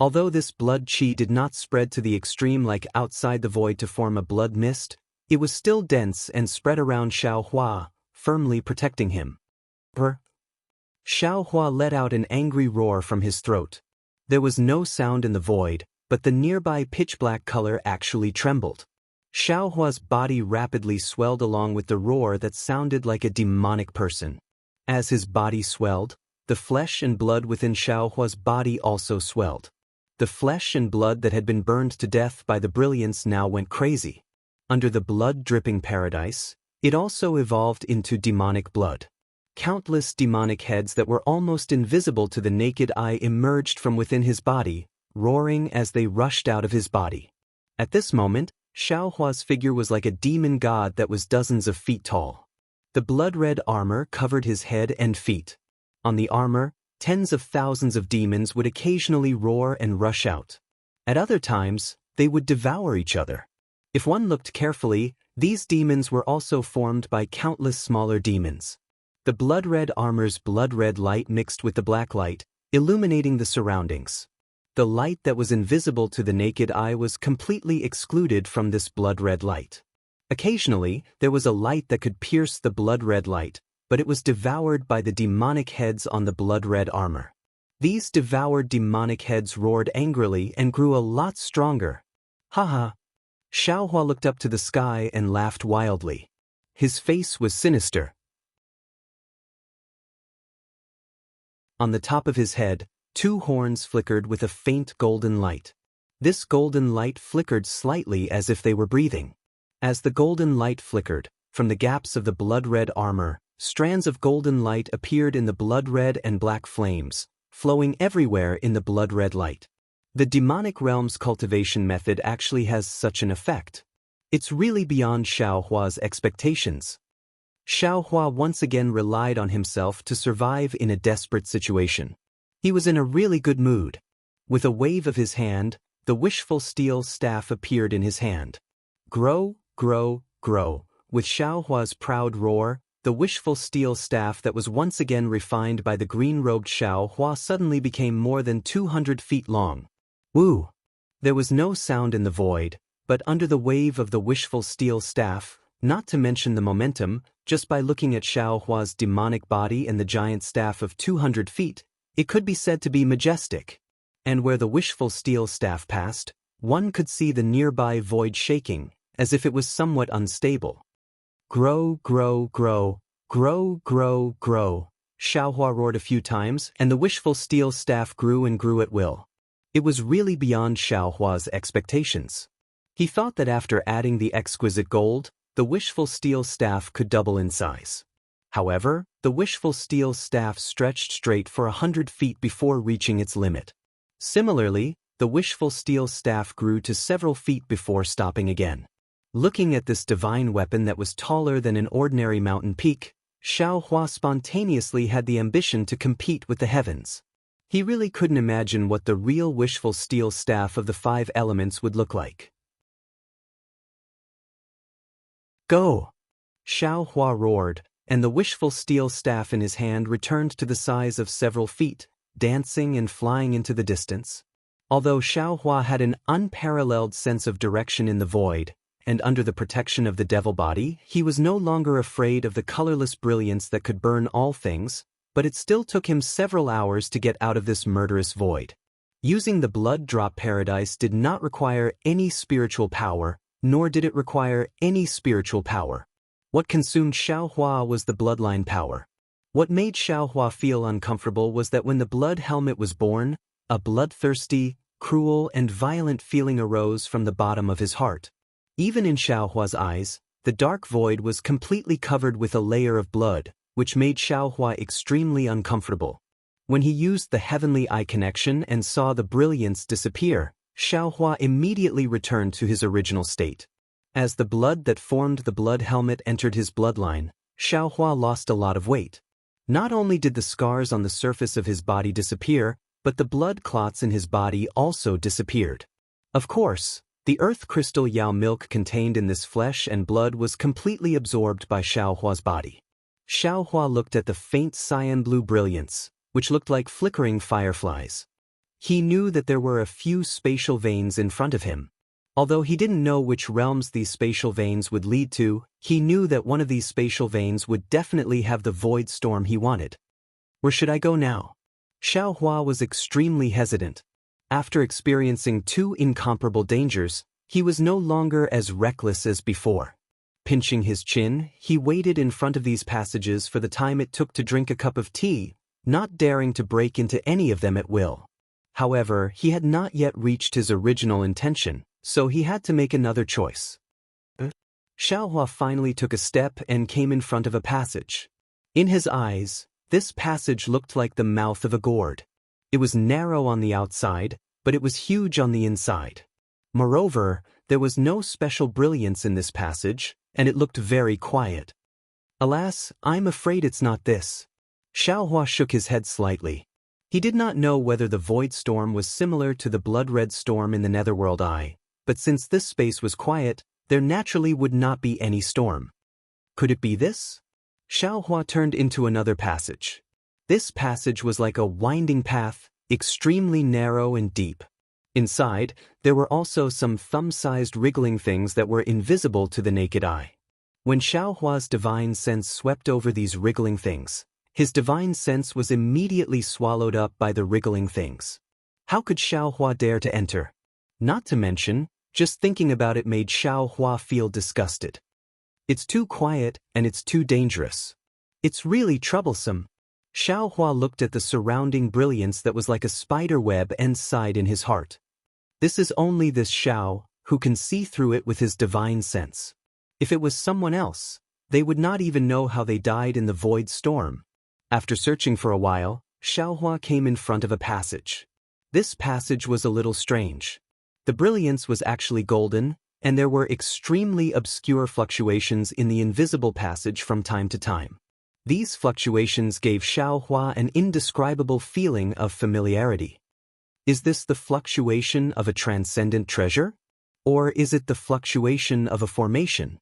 Although this blood qi did not spread to the extreme like outside the void to form a blood mist, it was still dense and spread around Xiaohua, firmly protecting him. Brr. Xiaohua let out an angry roar from his throat. There was no sound in the void, but the nearby pitch-black color actually trembled. Xiaohua's body rapidly swelled along with the roar that sounded like a demonic person. As his body swelled, the flesh and blood within Xiaohua's body also swelled. The flesh and blood that had been burned to death by the brilliance now went crazy. Under the blood-dripping paradise, it also evolved into demonic blood. Countless demonic heads that were almost invisible to the naked eye emerged from within his body, roaring as they rushed out of his body. At this moment, Xiaohua's figure was like a demon god that was dozens of feet tall. The blood-red armor covered his head and feet. On the armor, tens of thousands of demons would occasionally roar and rush out. At other times, they would devour each other. If one looked carefully, these demons were also formed by countless smaller demons. The blood-red armor's blood-red light mixed with the black light, illuminating the surroundings. The light that was invisible to the naked eye was completely excluded from this blood-red light. Occasionally, there was a light that could pierce the blood-red light, but it was devoured by the demonic heads on the blood-red armor. These devoured demonic heads roared angrily and grew a lot stronger. Haha! Xiaohua looked up to the sky and laughed wildly. His face was sinister. On the top of his head, two horns flickered with a faint golden light. This golden light flickered slightly as if they were breathing. As the golden light flickered, from the gaps of the blood-red armor, strands of golden light appeared in the blood-red and black flames, flowing everywhere in the blood-red light. The demonic realm's cultivation method actually has such an effect. It's really beyond Xiaohua's expectations. Xiaohua once again relied on himself to survive in a desperate situation. He was in a really good mood. With a wave of his hand, the wishful steel staff appeared in his hand. Grow, grow, grow. With Xiaohua's proud roar, the wishful steel staff that was once again refined by the green-robed Xiaohua suddenly became more than 200 feet long. Woo! There was no sound in the void, but under the wave of the wishful steel staff, not to mention the momentum, just by looking at Xiaohua's demonic body and the giant staff of 200 feet, it could be said to be majestic. And where the wishful steel staff passed, one could see the nearby void shaking, as if it was somewhat unstable. Grow, grow, grow, grow, grow, grow. Xiaohua roared a few times, and the wishful steel staff grew and grew at will. It was really beyond Xiaohua's expectations. He thought that after adding the exquisite gold, the wishful steel staff could double in size. However, the wishful steel staff stretched straight for 100 feet before reaching its limit. Similarly, the wishful steel staff grew to several feet before stopping again. Looking at this divine weapon that was taller than an ordinary mountain peak, Xiaohua spontaneously had the ambition to compete with the heavens. He really couldn't imagine what the real wishful steel staff of the 5 elements would look like. Go! Xiaohua roared, and the wishful steel staff in his hand returned to the size of several feet, dancing and flying into the distance. Although Xiaohua had an unparalleled sense of direction in the void, and under the protection of the devil body, he was no longer afraid of the colorless brilliance that could burn all things, but it still took him several hours to get out of this murderous void. Using the blood drop paradise did not require any spiritual power, nor did it require any spiritual power. What consumed Xiaohua was the bloodline power. What made Xiaohua feel uncomfortable was that when the blood helmet was born, a bloodthirsty, cruel and violent feeling arose from the bottom of his heart. Even in Xiaohua's eyes, the dark void was completely covered with a layer of blood, which made Xiaohua extremely uncomfortable. When he used the heavenly eye connection and saw the brilliance disappear, Xiaohua immediately returned to his original state. As the blood that formed the blood helmet entered his bloodline, Xiaohua lost a lot of weight. Not only did the scars on the surface of his body disappear, but the blood clots in his body also disappeared. Of course, the earth crystal Yao milk contained in this flesh and blood was completely absorbed by Xiaohua's body. Xiaohua looked at the faint cyan blue brilliance, which looked like flickering fireflies. He knew that there were a few spatial veins in front of him. Although he didn't know which realms these spatial veins would lead to, he knew that one of these spatial veins would definitely have the void storm he wanted. Where should I go now? Xiaohua was extremely hesitant. After experiencing two incomparable dangers, he was no longer as reckless as before. Pinching his chin, he waited in front of these passages for the time it took to drink a cup of tea, not daring to break into any of them at will. However, he had not yet reached his original intention, so he had to make another choice. Xiaohua finally took a step and came in front of a passage. In his eyes, this passage looked like the mouth of a gourd. It was narrow on the outside, but it was huge on the inside. Moreover, there was no special brilliance in this passage, and it looked very quiet. Alas, I'm afraid it's not this. Xiaohua shook his head slightly. He did not know whether the void storm was similar to the blood-red storm in the Netherworld Eye, but since this space was quiet, there naturally would not be any storm. Could it be this? Xiaohua turned into another passage. This passage was like a winding path, extremely narrow and deep. Inside, there were also some thumb-sized wriggling things that were invisible to the naked eye. When Xiaohua's divine sense swept over these wriggling things, his divine sense was immediately swallowed up by the wriggling things. How could Xiaohua dare to enter? Not to mention, just thinking about it made Xiaohua feel disgusted. It's too quiet and it's too dangerous. It's really troublesome. Xiaohua looked at the surrounding brilliance that was like a spider web and sighed in his heart. This is only this Xiao, who can see through it with his divine sense. If it was someone else, they would not even know how they died in the void storm. After searching for a while, Xiaohua came in front of a passage. This passage was a little strange. The brilliance was actually golden, and there were extremely obscure fluctuations in the invisible passage from time to time. These fluctuations gave Xiaohua an indescribable feeling of familiarity. Is this the fluctuation of a transcendent treasure? Or is it the fluctuation of a formation?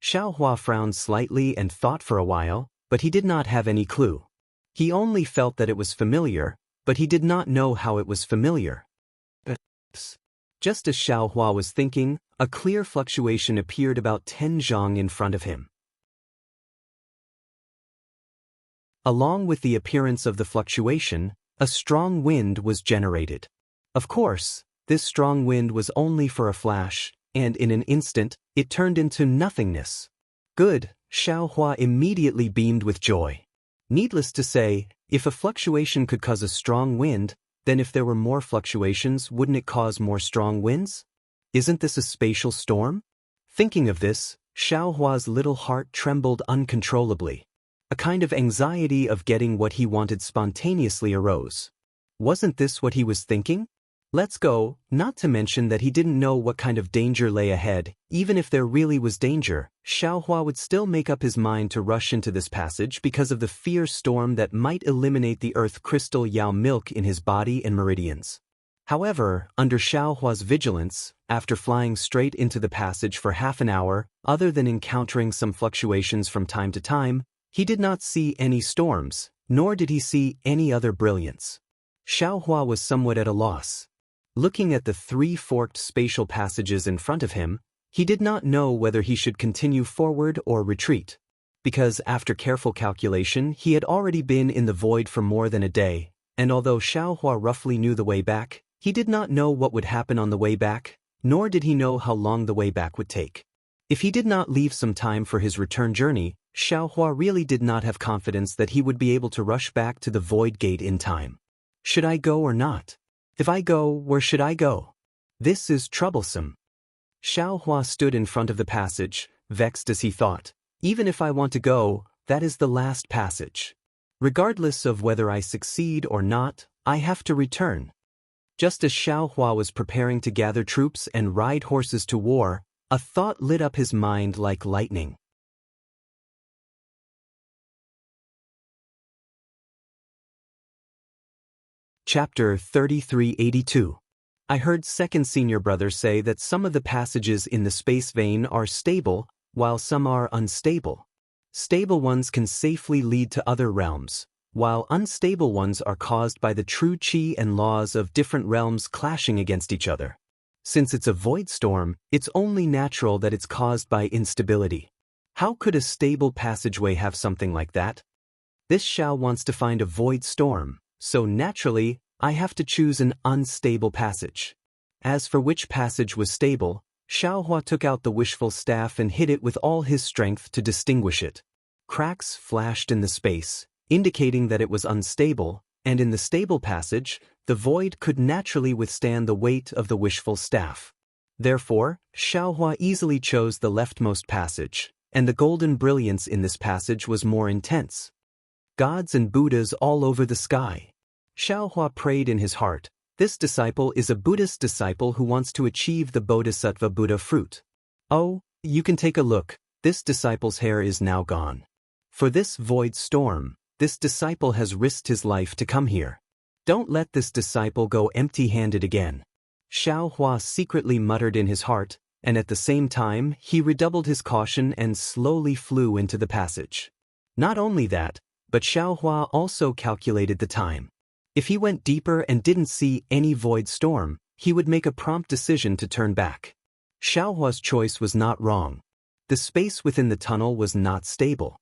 Xiaohua frowned slightly and thought for a while, but he did not have any clue. He only felt that it was familiar, but he did not know how it was familiar. Just as Xiaohua was thinking, a clear fluctuation appeared about 10 zhang in front of him. Along with the appearance of the fluctuation, a strong wind was generated. Of course, this strong wind was only for a flash, and in an instant, it turned into nothingness. Good, Xiaohua immediately beamed with joy. Needless to say, if a fluctuation could cause a strong wind, then if there were more fluctuations, wouldn't it cause more strong winds? Isn't this a spatial storm? Thinking of this, Xiaohua's little heart trembled uncontrollably. A kind of anxiety of getting what he wanted spontaneously arose. Wasn't this what he was thinking? Let's go, not to mention that he didn't know what kind of danger lay ahead. Even if there really was danger, Xiaohua would still make up his mind to rush into this passage because of the fierce storm that might eliminate the earth crystal Yao milk in his body and meridians. However, under Xiaohua's vigilance, after flying straight into the passage for half an hour, other than encountering some fluctuations from time to time, he did not see any storms, nor did he see any other brilliance. Xiaohua was somewhat at a loss. Looking at the three forked spatial passages in front of him, he did not know whether he should continue forward or retreat. Because after careful calculation, he had already been in the void for more than a day, and although Xiaohua roughly knew the way back, He did not know what would happen on the way back, nor did he know how long the way back would take. If he did not leave some time for his return journey, Xiaohua really did not have confidence that he would be able to rush back to the Void Gate in time. Should I go or not? If I go, where should I go? This is troublesome. Xiaohua stood in front of the passage, vexed as he thought. Even if I want to go, that is the last passage. Regardless of whether I succeed or not, I have to return. Just as Xiaohua was preparing to gather troops and ride horses to war, a thought lit up his mind like lightning. Chapter 3382. I heard second senior brother say that some of the passages in the space vein are stable, while some are unstable. Stable ones can safely lead to other realms, while unstable ones are caused by the true qi and laws of different realms clashing against each other. Since it's a void storm, it's only natural that it's caused by instability. How could a stable passageway have something like that? This Xiao wants to find a void storm, so naturally, I have to choose an unstable passage. As for which passage was stable, Xiaohua took out the wishful staff and hit it with all his strength to distinguish it. Cracks flashed in the space, indicating that it was unstable, and in the stable passage, the void could naturally withstand the weight of the wishful staff. Therefore, Xiaohua easily chose the leftmost passage, and the golden brilliance in this passage was more intense. Gods and Buddhas all over the sky. Xiaohua prayed in his heart, this disciple is a Buddhist disciple who wants to achieve the Bodhisattva Buddha fruit. Oh, you can take a look, this disciple's hair is now gone. For this void storm, this disciple has risked his life to come here. Don't let this disciple go empty-handed again. Xiaohua secretly muttered in his heart, and at the same time he redoubled his caution and slowly flew into the passage. Not only that, but Xiaohua also calculated the time. If he went deeper and didn't see any void storm, he would make a prompt decision to turn back. Xiaohua's choice was not wrong. The space within the tunnel was not stable.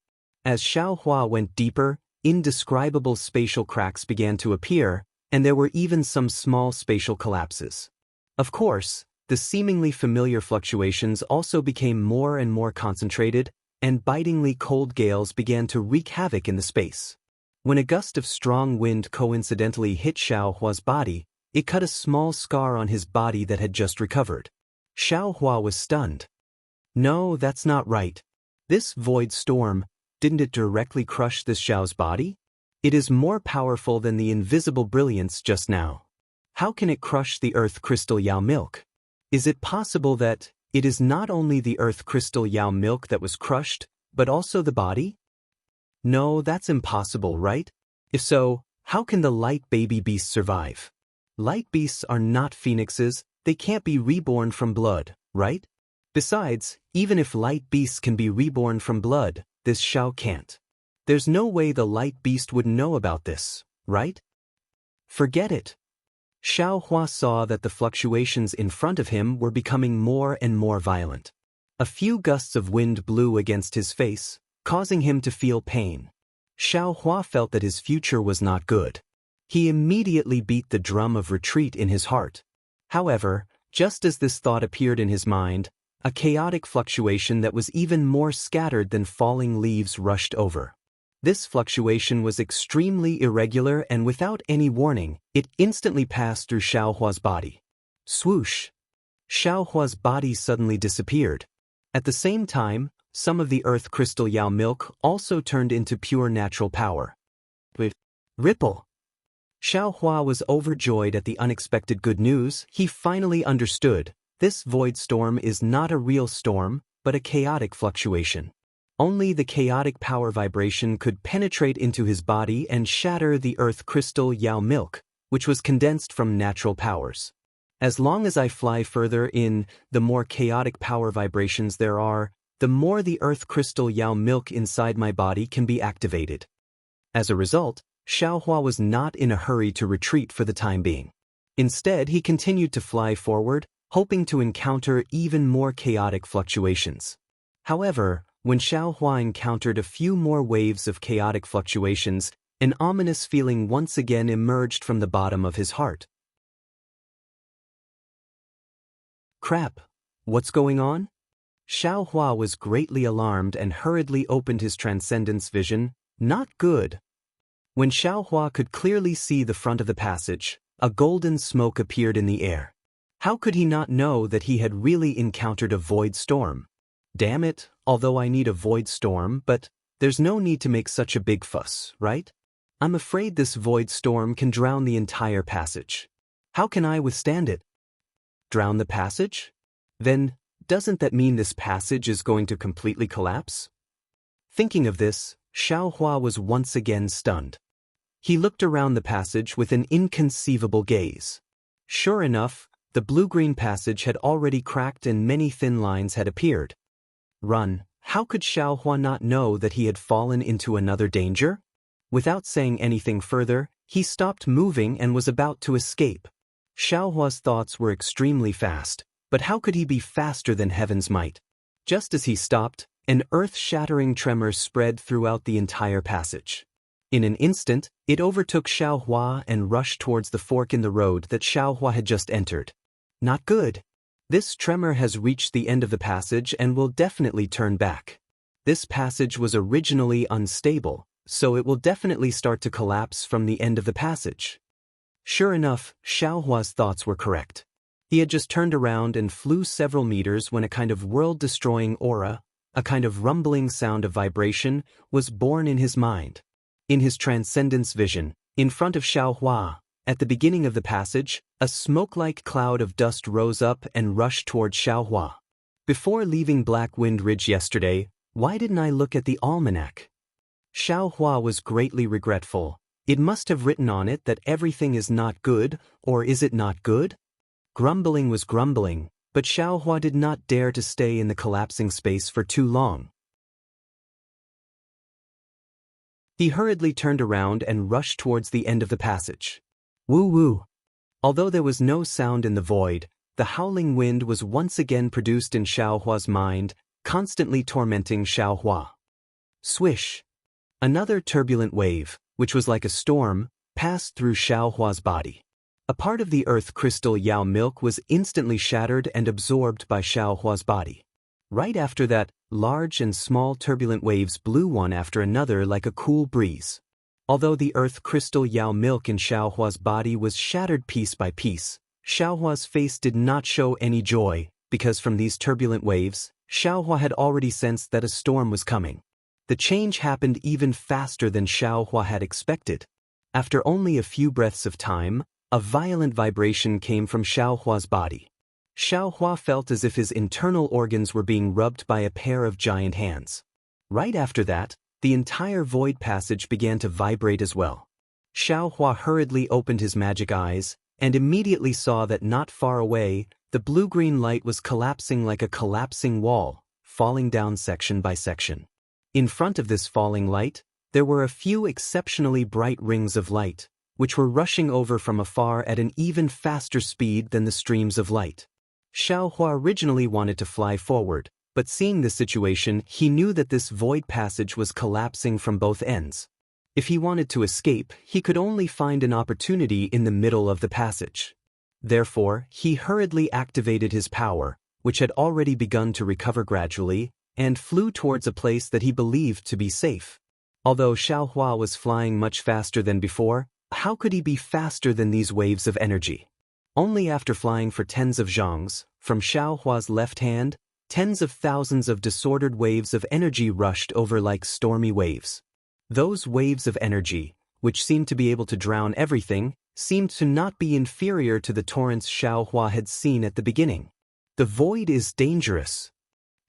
As Xiaohua went deeper, indescribable spatial cracks began to appear, and there were even some small spatial collapses. Of course, the seemingly familiar fluctuations also became more and more concentrated, and bitingly cold gales began to wreak havoc in the space. When a gust of strong wind coincidentally hit Xiaohua's body, it cut a small scar on his body that had just recovered. Xiaohua was stunned. No, that's not right. This void storm, didn't it directly crush this Xiao's body? It is more powerful than the invisible brilliance just now. How can it crush the earth crystal Yao milk? Is it possible that it is not only the earth crystal Yao milk that was crushed, but also the body? No, that's impossible, right? If so, how can the light baby beast survive? Light beasts are not phoenixes, they can't be reborn from blood, right? Besides, even if light beasts can be reborn from blood, this Xiao can't. There's no way the light beast would know about this, right? Forget it. Xiaohua saw that the fluctuations in front of him were becoming more and more violent. A few gusts of wind blew against his face, causing him to feel pain. Xiaohua felt that his future was not good. He immediately beat the drum of retreat in his heart. However, just as this thought appeared in his mind, a chaotic fluctuation that was even more scattered than falling leaves rushed over. This fluctuation was extremely irregular and without any warning, it instantly passed through Xiaohua's body. Swoosh! Xiaohua's body suddenly disappeared. At the same time, some of the earth crystal Yao milk also turned into pure natural power. Ripple! Xiaohua was overjoyed at the unexpected good news. He finally understood. This void storm is not a real storm, but a chaotic fluctuation. Only the chaotic power vibration could penetrate into his body and shatter the earth crystal Yao milk, which was condensed from natural powers. As long as I fly further in, the more chaotic power vibrations there are, the more the earth crystal Yao milk inside my body can be activated. As a result, Xiaohua was not in a hurry to retreat for the time being. Instead, he continued to fly forward, hoping to encounter even more chaotic fluctuations. However, when Xiaohua encountered a few more waves of chaotic fluctuations, an ominous feeling once again emerged from the bottom of his heart. Crap, what's going on? Xiao Hua was greatly alarmed and hurriedly opened his transcendence vision. Not good. When Xiao Hua could clearly see the front of the passage, a golden smoke appeared in the air. How could he not know that he had really encountered a void storm? Damn it, although I need a void storm, but there's no need to make such a big fuss, right? I'm afraid this void storm can drown the entire passage. How can I withstand it? Drown the passage? Then, doesn't that mean this passage is going to completely collapse? Thinking of this, Xiao Hua was once again stunned. He looked around the passage with an inconceivable gaze. Sure enough, the blue-green passage had already cracked and many thin lines had appeared. Run! How could Xiao Hua not know that he had fallen into another danger? Without saying anything further, he stopped moving and was about to escape. Xiao Hua's thoughts were extremely fast, but how could he be faster than heaven's might? Just as he stopped, an earth-shattering tremor spread throughout the entire passage. In an instant, it overtook Xiao Hua and rushed towards the fork in the road that Xiao Hua had just entered. Not good. This tremor has reached the end of the passage and will definitely turn back. This passage was originally unstable, so it will definitely start to collapse from the end of the passage. Sure enough, Xiao Hua's thoughts were correct. He had just turned around and flew several meters when a kind of world-destroying aura, a kind of rumbling sound of vibration, was born in his mind. In his transcendence vision, in front of Xiao Hua, at the beginning of the passage, a smoke-like cloud of dust rose up and rushed toward Xiao Hua. Before leaving Black Wind Ridge yesterday, why didn't I look at the almanac? Xiao Hua was greatly regretful. It must have written on it that everything is not good, or is it not good? Grumbling was grumbling, but Xiao Hua did not dare to stay in the collapsing space for too long. He hurriedly turned around and rushed towards the end of the passage. Woo-woo! Although there was no sound in the void, the howling wind was once again produced in Xiao Hua's mind, constantly tormenting Xiao Hua. Swish! Another turbulent wave, which was like a storm, passed through Xiao Hua's body. A part of the earth crystal Yao milk was instantly shattered and absorbed by Xiao Hua's body. Right after that, large and small turbulent waves blew one after another like a cool breeze. Although the earth crystal Yao milk in Xiao Hua's body was shattered piece by piece, Xiao Hua's face did not show any joy, because from these turbulent waves, Xiao Hua had already sensed that a storm was coming. The change happened even faster than Xiao Hua had expected. After only a few breaths of time, a violent vibration came from Xiao Hua's body. Xiao Hua felt as if his internal organs were being rubbed by a pair of giant hands. Right after that, the entire void passage began to vibrate as well. Xiao Hua hurriedly opened his magic eyes, and immediately saw that not far away, the blue-green light was collapsing like a collapsing wall, falling down section by section. In front of this falling light, there were a few exceptionally bright rings of light, which were rushing over from afar at an even faster speed than the streams of light. Xiao Hua originally wanted to fly forward, but seeing the situation, he knew that this void passage was collapsing from both ends. If he wanted to escape, he could only find an opportunity in the middle of the passage. Therefore, he hurriedly activated his power, which had already begun to recover gradually, and flew towards a place that he believed to be safe. Although Xiao Hua was flying much faster than before, how could he be faster than these waves of energy? Only after flying for tens of zhongs, from Xiao Hua's left hand, tens of thousands of disordered waves of energy rushed over like stormy waves. Those waves of energy, which seemed to be able to drown everything, seemed to not be inferior to the torrents Xiao Hua had seen at the beginning. The void is dangerous.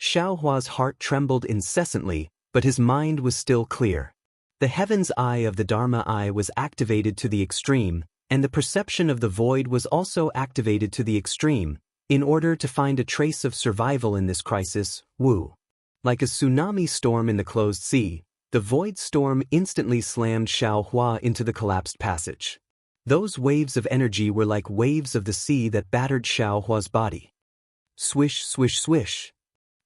Xiao Hua's heart trembled incessantly, but his mind was still clear. The heaven's eye of the Dharma eye was activated to the extreme, and the perception of the void was also activated to the extreme, in order to find a trace of survival in this crisis. Wu. Like a tsunami storm in the closed sea, the void storm instantly slammed Xiao Hua into the collapsed passage. Those waves of energy were like waves of the sea that battered Xiao Hua's body. Swish, swish, swish.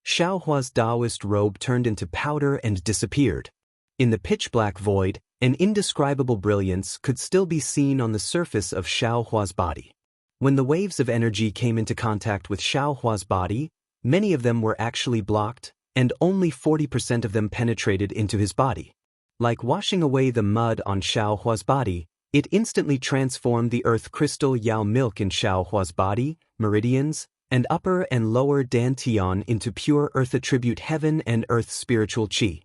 Xiao Hua's Taoist robe turned into powder and disappeared. In the pitch-black void, an indescribable brilliance could still be seen on the surface of Xiao Hua's body. When the waves of energy came into contact with Xiaohua's body, many of them were actually blocked, and only 40% of them penetrated into his body. Like washing away the mud on Xiaohua's body, it instantly transformed the earth crystal Yao milk in Xiaohua's body, meridians, and upper and lower dantian into pure earth attribute heaven and earth spiritual qi.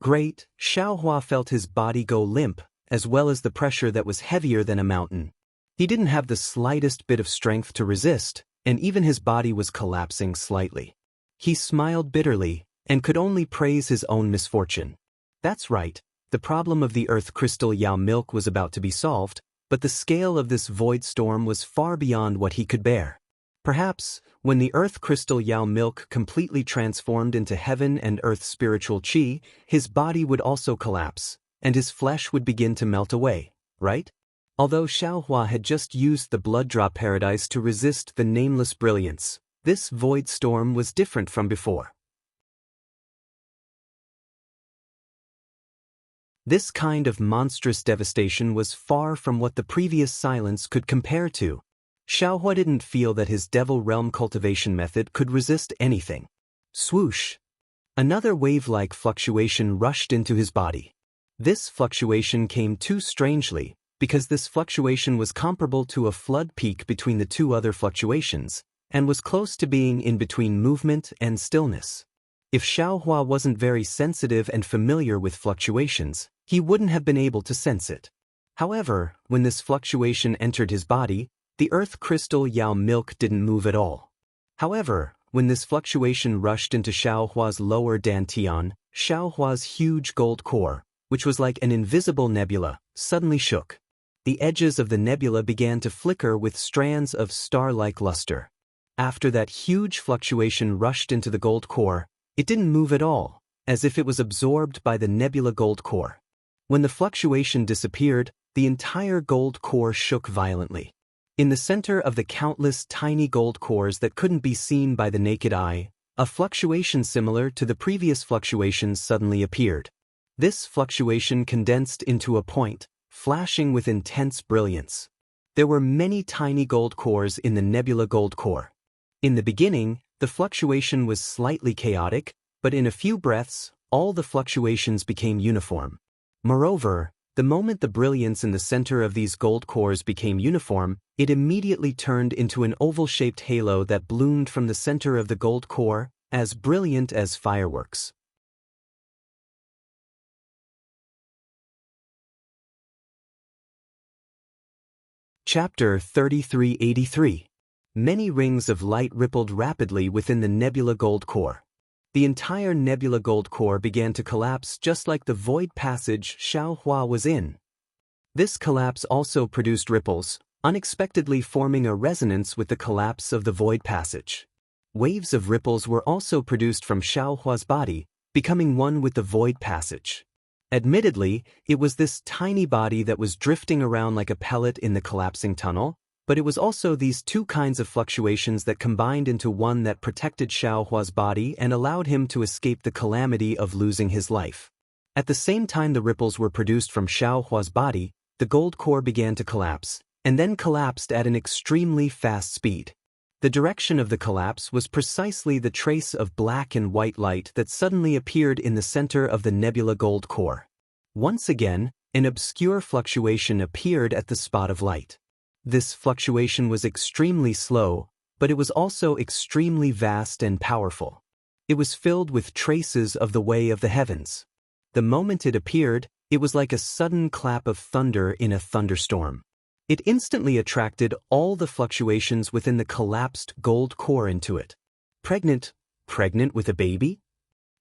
Great, Xiaohua felt his body go limp, as well as the pressure that was heavier than a mountain. He didn't have the slightest bit of strength to resist, and even his body was collapsing slightly. He smiled bitterly, and could only praise his own misfortune. That's right, the problem of the earth crystal Yao milk was about to be solved, but the scale of this void storm was far beyond what he could bear. Perhaps, when the earth crystal Yao milk completely transformed into heaven and earth spiritual qi, his body would also collapse, and his flesh would begin to melt away, right? Although Xiaohua had just used the blood drop paradise to resist the nameless brilliance, this void storm was different from before. This kind of monstrous devastation was far from what the previous silence could compare to. Xiaohua didn't feel that his devil realm cultivation method could resist anything. Swoosh! Another wave-like fluctuation rushed into his body. This fluctuation came too strangely, because this fluctuation was comparable to a flood peak between the two other fluctuations, and was close to being in between movement and stillness. If Xiaohua wasn't very sensitive and familiar with fluctuations, he wouldn't have been able to sense it. However, when this fluctuation entered his body, the earth crystal Yao milk didn't move at all. However, when this fluctuation rushed into Xiaohua's lower dantian, Xiaohua's huge gold core, which was like an invisible nebula, suddenly shook. The edges of the nebula began to flicker with strands of star-like luster. After that huge fluctuation rushed into the gold core, it didn't move at all, as if it was absorbed by the nebula gold core. When the fluctuation disappeared, the entire gold core shook violently. In the center of the countless tiny gold cores that couldn't be seen by the naked eye, a fluctuation similar to the previous fluctuations suddenly appeared. This fluctuation condensed into a point, flashing with intense brilliance. There were many tiny gold cores in the nebula gold core. In the beginning, the fluctuation was slightly chaotic, but in a few breaths, all the fluctuations became uniform. Moreover, the moment the brilliance in the center of these gold cores became uniform, it immediately turned into an oval-shaped halo that bloomed from the center of the gold core, as brilliant as fireworks. Chapter 3383. Many rings of light rippled rapidly within the nebula gold core. The entire nebula gold core began to collapse just like the void passage Xiaohua was in. This collapse also produced ripples, unexpectedly forming a resonance with the collapse of the void passage. Waves of ripples were also produced from Xiaohua's body, becoming one with the void passage. Admittedly, it was this tiny body that was drifting around like a pellet in the collapsing tunnel, but it was also these two kinds of fluctuations that combined into one that protected Xiaohua's body and allowed him to escape the calamity of losing his life. At the same time the ripples were produced from Xiaohua's body, the gold core began to collapse, and then collapsed at an extremely fast speed. The direction of the collapse was precisely the trace of black and white light that suddenly appeared in the center of the nebula gold core. Once again, an obscure fluctuation appeared at the spot of light. This fluctuation was extremely slow, but it was also extremely vast and powerful. It was filled with traces of the way of the heavens. The moment it appeared, it was like a sudden clap of thunder in a thunderstorm. It instantly attracted all the fluctuations within the collapsed gold core into it. Pregnant with a baby?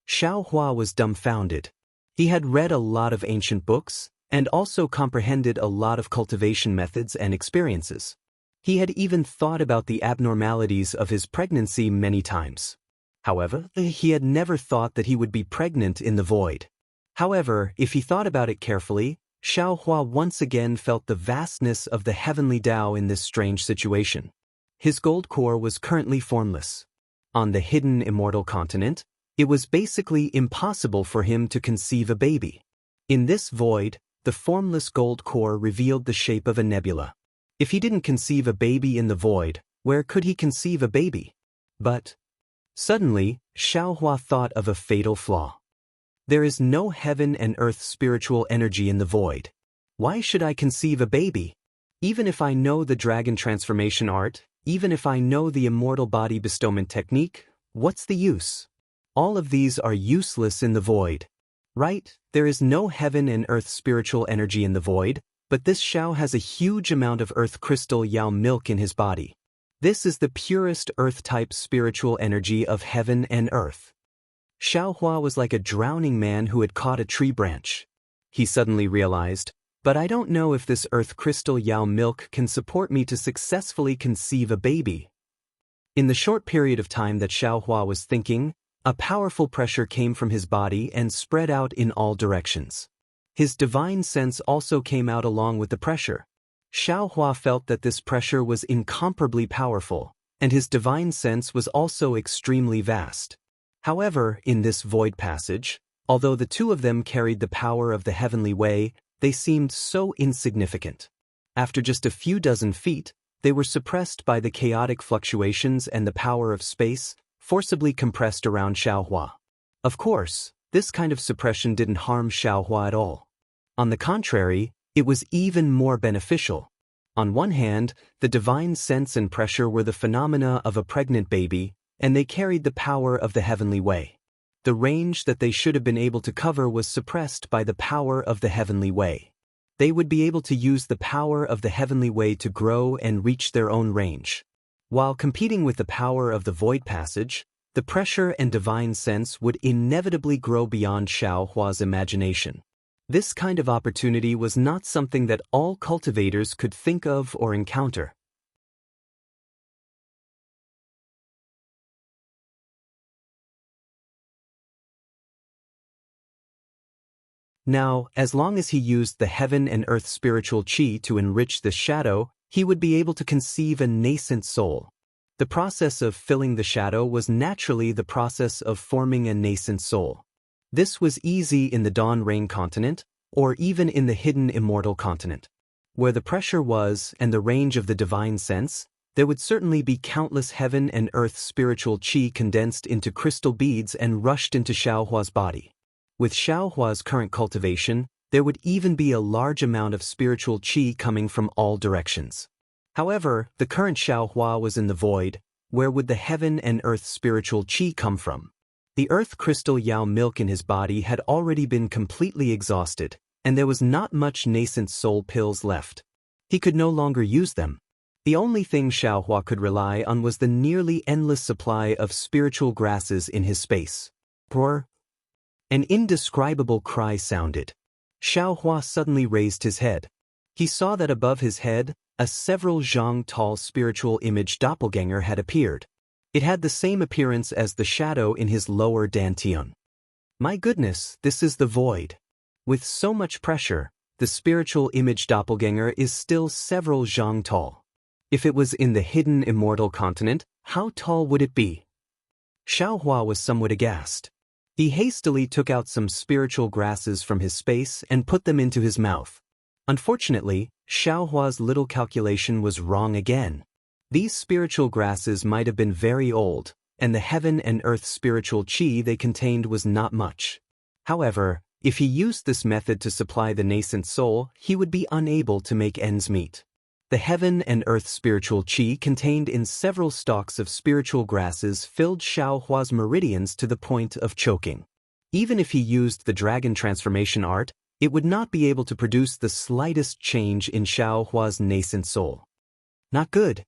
Xiaohua was dumbfounded. He had read a lot of ancient books, and also comprehended a lot of cultivation methods and experiences. He had even thought about the abnormalities of his pregnancy many times. However, he had never thought that he would be pregnant in the void. However, if he thought about it carefully, Xiaohua once again felt the vastness of the heavenly Tao in this strange situation. His gold core was currently formless. On the hidden Immortal continent, it was basically impossible for him to conceive a baby. In this void, the formless gold core revealed the shape of a nebula. If he didn't conceive a baby in the void, where could he conceive a baby? But suddenly, Xiaohua thought of a fatal flaw. There is no heaven and earth spiritual energy in the void. Why should I conceive a baby? Even if I know the dragon transformation art, even if I know the immortal body bestowment technique, what's the use? All of these are useless in the void. Right? There is no heaven and earth spiritual energy in the void, but this Xiao has a huge amount of earth crystal Yao milk in his body. This is the purest earth-type spiritual energy of heaven and earth. Xiaohua was like a drowning man who had caught a tree branch. He suddenly realized, but I don't know if this earth crystal Yao milk can support me to successfully conceive a baby. In the short period of time that Xiaohua was thinking, a powerful pressure came from his body and spread out in all directions. His divine sense also came out along with the pressure. Xiaohua felt that this pressure was incomparably powerful, and his divine sense was also extremely vast. However, in this void passage, although the two of them carried the power of the heavenly way, they seemed so insignificant. After just a few dozen feet, they were suppressed by the chaotic fluctuations and the power of space, forcibly compressed around Xiaohua. Of course, this kind of suppression didn't harm Xiaohua at all. On the contrary, it was even more beneficial. On one hand, the divine sense and pressure were the phenomena of a pregnant baby, and they carried the power of the heavenly way. The range that they should have been able to cover was suppressed by the power of the heavenly way. They would be able to use the power of the heavenly way to grow and reach their own range. While competing with the power of the void passage, the pressure and divine sense would inevitably grow beyond Xiaohua's imagination. This kind of opportunity was not something that all cultivators could think of or encounter. Now, as long as he used the heaven and earth spiritual qi to enrich the shadow, he would be able to conceive a nascent soul. The process of filling the shadow was naturally the process of forming a nascent soul. This was easy in the Dawn Rain continent, or even in the hidden Immortal continent. Where the pressure was and the range of the divine sense, there would certainly be countless heaven and earth spiritual qi condensed into crystal beads and rushed into Xiaohua's body. With Xiaohua's current cultivation, there would even be a large amount of spiritual qi coming from all directions. However, the current Xiaohua was in the void. Where would the heaven and earth spiritual qi come from? The earth crystal Yao milk in his body had already been completely exhausted, and there was not much nascent soul pills left. He could no longer use them. The only thing Xiaohua could rely on was the nearly endless supply of spiritual grasses in his space. Brr! An indescribable cry sounded. Xiaohua suddenly raised his head. He saw that above his head, a several zhang tall spiritual image doppelganger had appeared. It had the same appearance as the shadow in his lower dantian. My goodness, this is the void. With so much pressure, the spiritual image doppelganger is still several zhang tall. If it was in the hidden Immortal continent, how tall would it be? Xiaohua was somewhat aghast. He hastily took out some spiritual grasses from his space and put them into his mouth. Unfortunately, Xiaohua's little calculation was wrong again. These spiritual grasses might have been very old, and the heaven and earth spiritual qi they contained was not much. However, if he used this method to supply the nascent soul, he would be unable to make ends meet. The heaven and earth spiritual qi contained in several stalks of spiritual grasses filled Xiaohua's meridians to the point of choking. Even if he used the dragon transformation art, it would not be able to produce the slightest change in Xiaohua's nascent soul. Not good.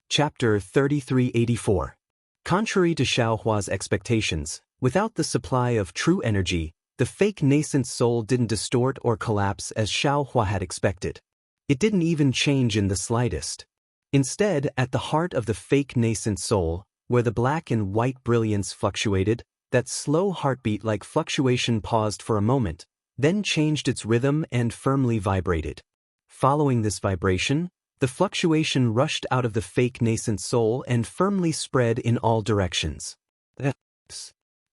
Chapter 3384. Contrary to Xiaohua's expectations, without the supply of true energy, the fake nascent soul didn't distort or collapse as Xiaohua had expected. It didn't even change in the slightest. Instead, at the heart of the fake nascent soul, where the black and white brilliance fluctuated, that slow heartbeat-like fluctuation paused for a moment, then changed its rhythm and firmly vibrated. Following this vibration, the fluctuation rushed out of the fake nascent soul and firmly spread in all directions.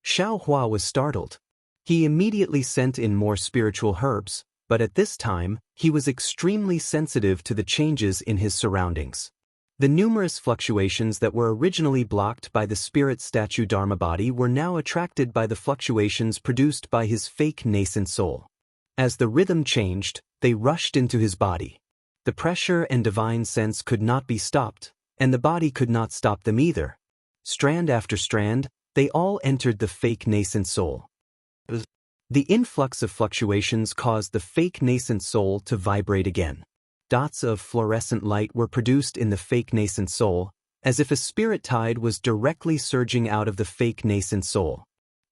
Xiao Hua was startled. He immediately sent in more spiritual herbs, but at this time, he was extremely sensitive to the changes in his surroundings. The numerous fluctuations that were originally blocked by the spirit statue Dharma body were now attracted by the fluctuations produced by his fake nascent soul. As the rhythm changed, they rushed into his body. The pressure and divine sense could not be stopped, and the body could not stop them either. Strand after strand, they all entered the fake nascent soul. The influx of fluctuations caused the fake nascent soul to vibrate again. Dots of fluorescent light were produced in the fake nascent soul, as if a spirit tide was directly surging out of the fake nascent soul.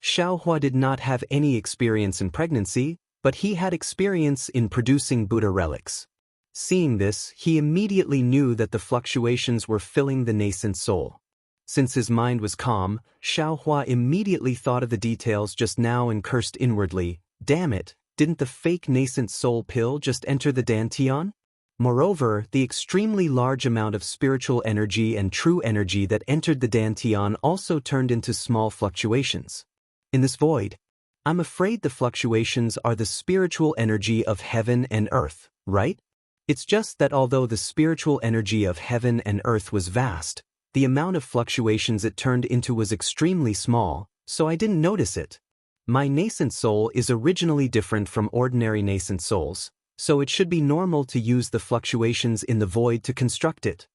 Xiao Hua did not have any experience in pregnancy, but he had experience in producing Buddha relics. Seeing this, he immediately knew that the fluctuations were filling the nascent soul. Since his mind was calm, Xiao Hua immediately thought of the details just now and cursed inwardly, "Damn it, didn't the fake nascent soul pill just enter the dantian?" Moreover, the extremely large amount of spiritual energy and true energy that entered the dantian also turned into small fluctuations. In this void, I'm afraid the fluctuations are the spiritual energy of heaven and earth, right? It's just that although the spiritual energy of heaven and earth was vast, the amount of fluctuations it turned into was extremely small, so I didn't notice it. My nascent soul is originally different from ordinary nascent souls, so it should be normal to use the fluctuations in the void to construct it.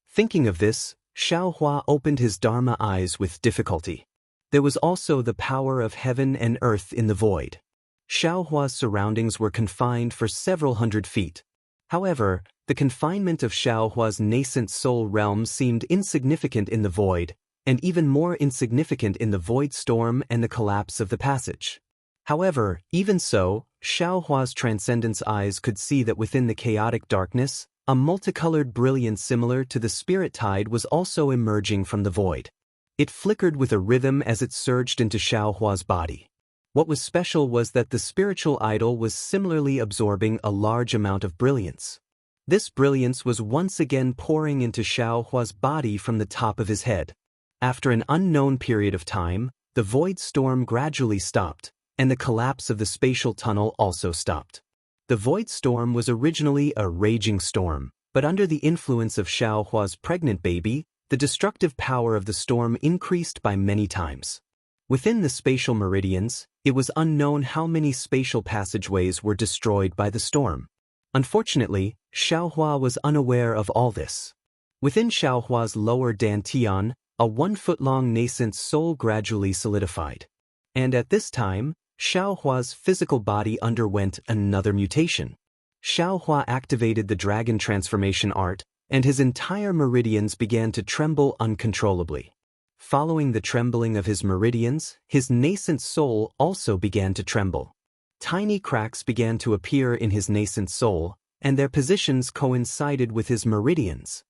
Thinking of this, Xiao Hua opened his Dharma eyes with difficulty. There was also the power of heaven and earth in the void. Xiao Hua's surroundings were confined for several hundred feet. However, the confinement of Xiao Hua's nascent soul realm seemed insignificant in the void, and even more insignificant in the void storm and the collapse of the passage. However, even so, Xiao Hua's transcendence eyes could see that within the chaotic darkness, a multicolored brilliance similar to the spirit tide was also emerging from the void. It flickered with a rhythm as it surged into Xiao Hua's body. What was special was that the spiritual idol was similarly absorbing a large amount of brilliance. This brilliance was once again pouring into Xiao Hua's body from the top of his head. After an unknown period of time, the void storm gradually stopped, and the collapse of the spatial tunnel also stopped. The void storm was originally a raging storm, but under the influence of Xiao Hua's pregnant baby, the destructive power of the storm increased by many times. Within the spatial meridians, it was unknown how many spatial passageways were destroyed by the storm. Unfortunately, Xiao Hua was unaware of all this. Within Xiao Hua's lower dantian, a 1-foot-long nascent soul gradually solidified. And at this time, Xiao Hua's physical body underwent another mutation. Xiao Hua activated the dragon transformation art, and his entire meridians began to tremble uncontrollably. Following the trembling of his meridians, his nascent soul also began to tremble. Tiny cracks began to appear in his nascent soul, and their positions coincided with his meridians.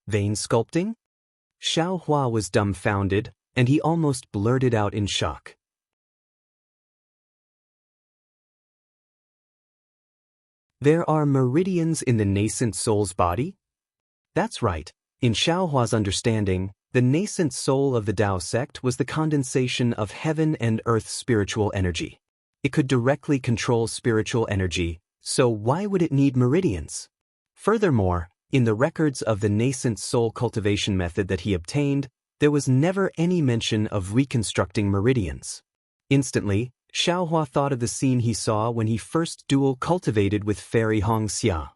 Vein sculpting? Xiao Hua was dumbfounded, and he almost blurted out in shock. There are meridians in the nascent soul's body? That's right. In Xiao Hua's understanding, the nascent soul of the Tao sect was the condensation of heaven and earth's spiritual energy. It could directly control spiritual energy, so why would it need meridians? Furthermore, in the records of the nascent soul cultivation method that he obtained, there was never any mention of reconstructing meridians. Instantly, Xiao Hua thought of the scene he saw when he first dual cultivated with Fairy Hongxia.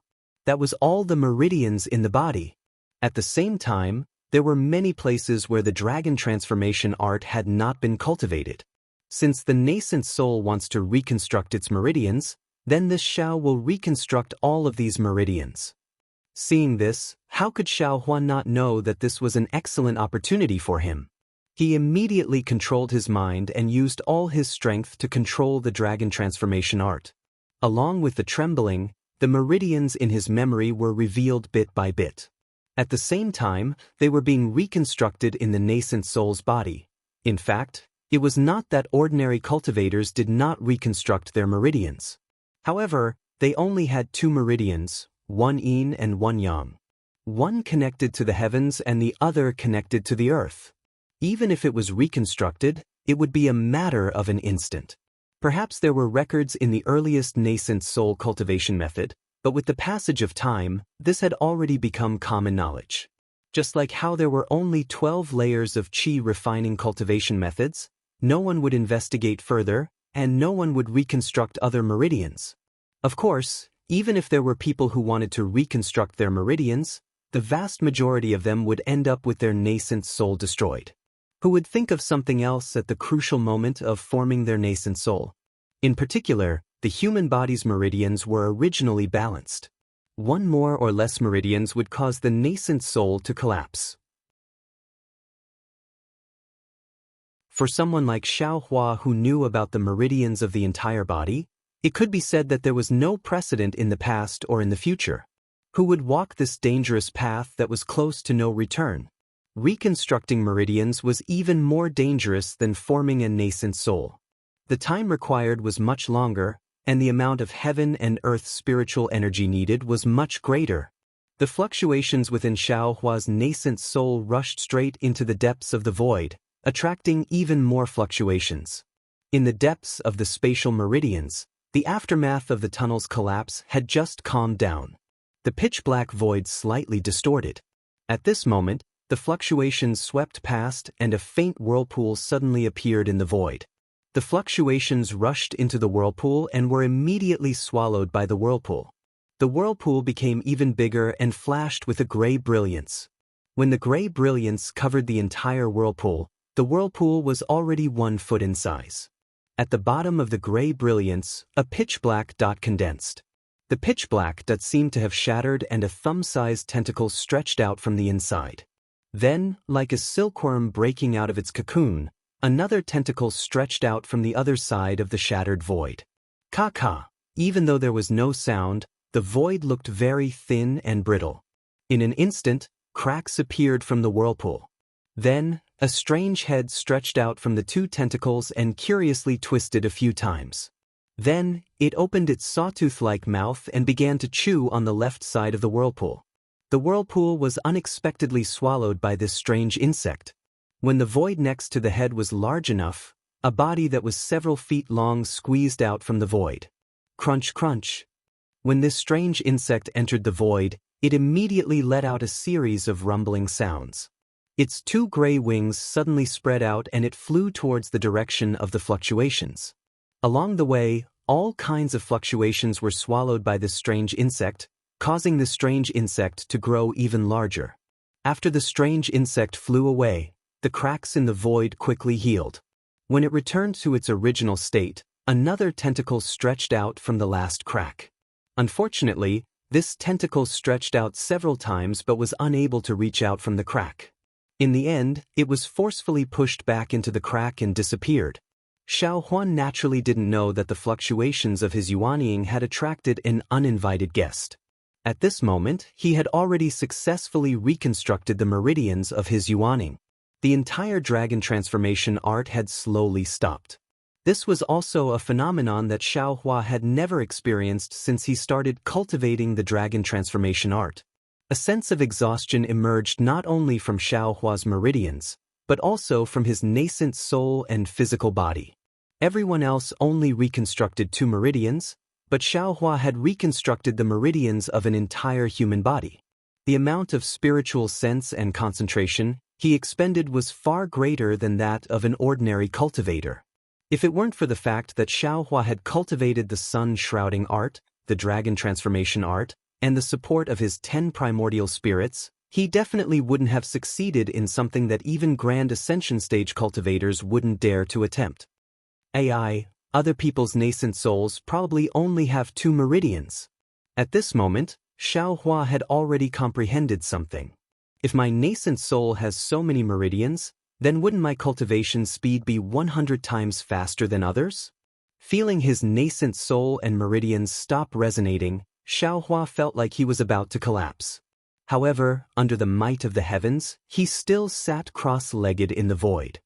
That was all the meridians in the body. At the same time, there were many places where the dragon transformation art had not been cultivated. Since the nascent soul wants to reconstruct its meridians, then this Xiao will reconstruct all of these meridians. Seeing this, how could Xiao Hua not know that this was an excellent opportunity for him? He immediately controlled his mind and used all his strength to control the dragon transformation art. Along with the trembling, the meridians in his memory were revealed bit by bit. At the same time, they were being reconstructed in the nascent soul's body. In fact, it was not that ordinary cultivators did not reconstruct their meridians. However, they only had 2 meridians, one yin and one yang. One connected to the heavens and the other connected to the earth. Even if it was reconstructed, it would be a matter of an instant. Perhaps there were records in the earliest nascent soul cultivation method, but with the passage of time, this had already become common knowledge. Just like how there were only 12 layers of qi refining cultivation methods, no one would investigate further, and no one would reconstruct other meridians. Of course, even if there were people who wanted to reconstruct their meridians, the vast majority of them would end up with their nascent soul destroyed. Who would think of something else at the crucial moment of forming their nascent soul? In particular, the human body's meridians were originally balanced. One more or less meridians would cause the nascent soul to collapse. For someone like Xiaohua who knew about the meridians of the entire body, it could be said that there was no precedent in the past or in the future. Who would walk this dangerous path that was close to no return? Reconstructing meridians was even more dangerous than forming a nascent soul. The time required was much longer, and the amount of heaven and earth spiritual energy needed was much greater. The fluctuations within Xiaohua's nascent soul rushed straight into the depths of the void, attracting even more fluctuations. In the depths of the spatial meridians, the aftermath of the tunnel's collapse had just calmed down. The pitch-black void slightly distorted. At this moment, the fluctuations swept past and a faint whirlpool suddenly appeared in the void. The fluctuations rushed into the whirlpool and were immediately swallowed by the whirlpool. The whirlpool became even bigger and flashed with a gray brilliance. When the gray brilliance covered the entire whirlpool, the whirlpool was already 1 foot in size. At the bottom of the gray brilliance, a pitch-black dot condensed. The pitch-black dot seemed to have shattered and a thumb-sized tentacle stretched out from the inside. Then, like a silkworm breaking out of its cocoon, another tentacle stretched out from the other side of the shattered void. Ka-ka! Even though there was no sound, the void looked very thin and brittle. In an instant, cracks appeared from the whirlpool. Then, a strange head stretched out from the 2 tentacles and curiously twisted a few times. Then, it opened its sawtooth-like mouth and began to chew on the left side of the whirlpool. The whirlpool was unexpectedly swallowed by this strange insect. When the void next to the head was large enough, a body that was several feet long squeezed out from the void. Crunch, crunch. When this strange insect entered the void, it immediately let out a series of rumbling sounds. Its 2 gray wings suddenly spread out and it flew towards the direction of the fluctuations. Along the way, all kinds of fluctuations were swallowed by this strange insect, causing the strange insect to grow even larger. After the strange insect flew away, the cracks in the void quickly healed. When it returned to its original state, another tentacle stretched out from the last crack. Unfortunately, this tentacle stretched out several times but was unable to reach out from the crack. In the end, it was forcefully pushed back into the crack and disappeared. Xiao Huan naturally didn't know that the fluctuations of his yuanying had attracted an uninvited guest. At this moment, he had already successfully reconstructed the meridians of his yuanying. The entire dragon transformation art had slowly stopped. This was also a phenomenon that Xiaohua had never experienced since he started cultivating the dragon transformation art. A sense of exhaustion emerged not only from Xiaohua's meridians, but also from his nascent soul and physical body. Everyone else only reconstructed 2 meridians, but Xiaohua had reconstructed the meridians of an entire human body. The amount of spiritual sense and concentration he expended was far greater than that of an ordinary cultivator. If it weren't for the fact that Xiaohua had cultivated the sun-shrouding art, the dragon transformation art, and the support of his 10 primordial spirits, he definitely wouldn't have succeeded in something that even Grand Ascension stage cultivators wouldn't dare to attempt. AI, other people's nascent souls probably only have 2 meridians. At this moment, Xiaohua had already comprehended something. If my nascent soul has so many meridians, then wouldn't my cultivation speed be 100 times faster than others? Feeling his nascent soul and meridians stop resonating, Xiaohua felt like he was about to collapse. However, under the might of the heavens, he still sat cross-legged in the void.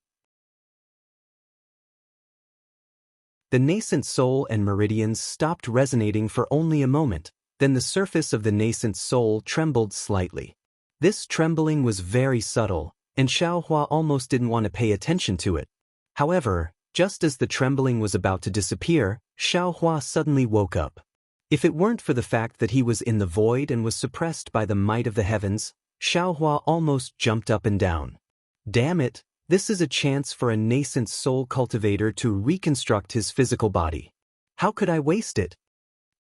The nascent soul and meridians stopped resonating for only a moment, then the surface of the nascent soul trembled slightly. This trembling was very subtle, and Xiaohua almost didn't want to pay attention to it. However, just as the trembling was about to disappear, Xiaohua suddenly woke up. If it weren't for the fact that he was in the void and was suppressed by the might of the heavens, Xiaohua almost jumped up and down. Damn it, this is a chance for a nascent soul cultivator to reconstruct his physical body. How could I waste it?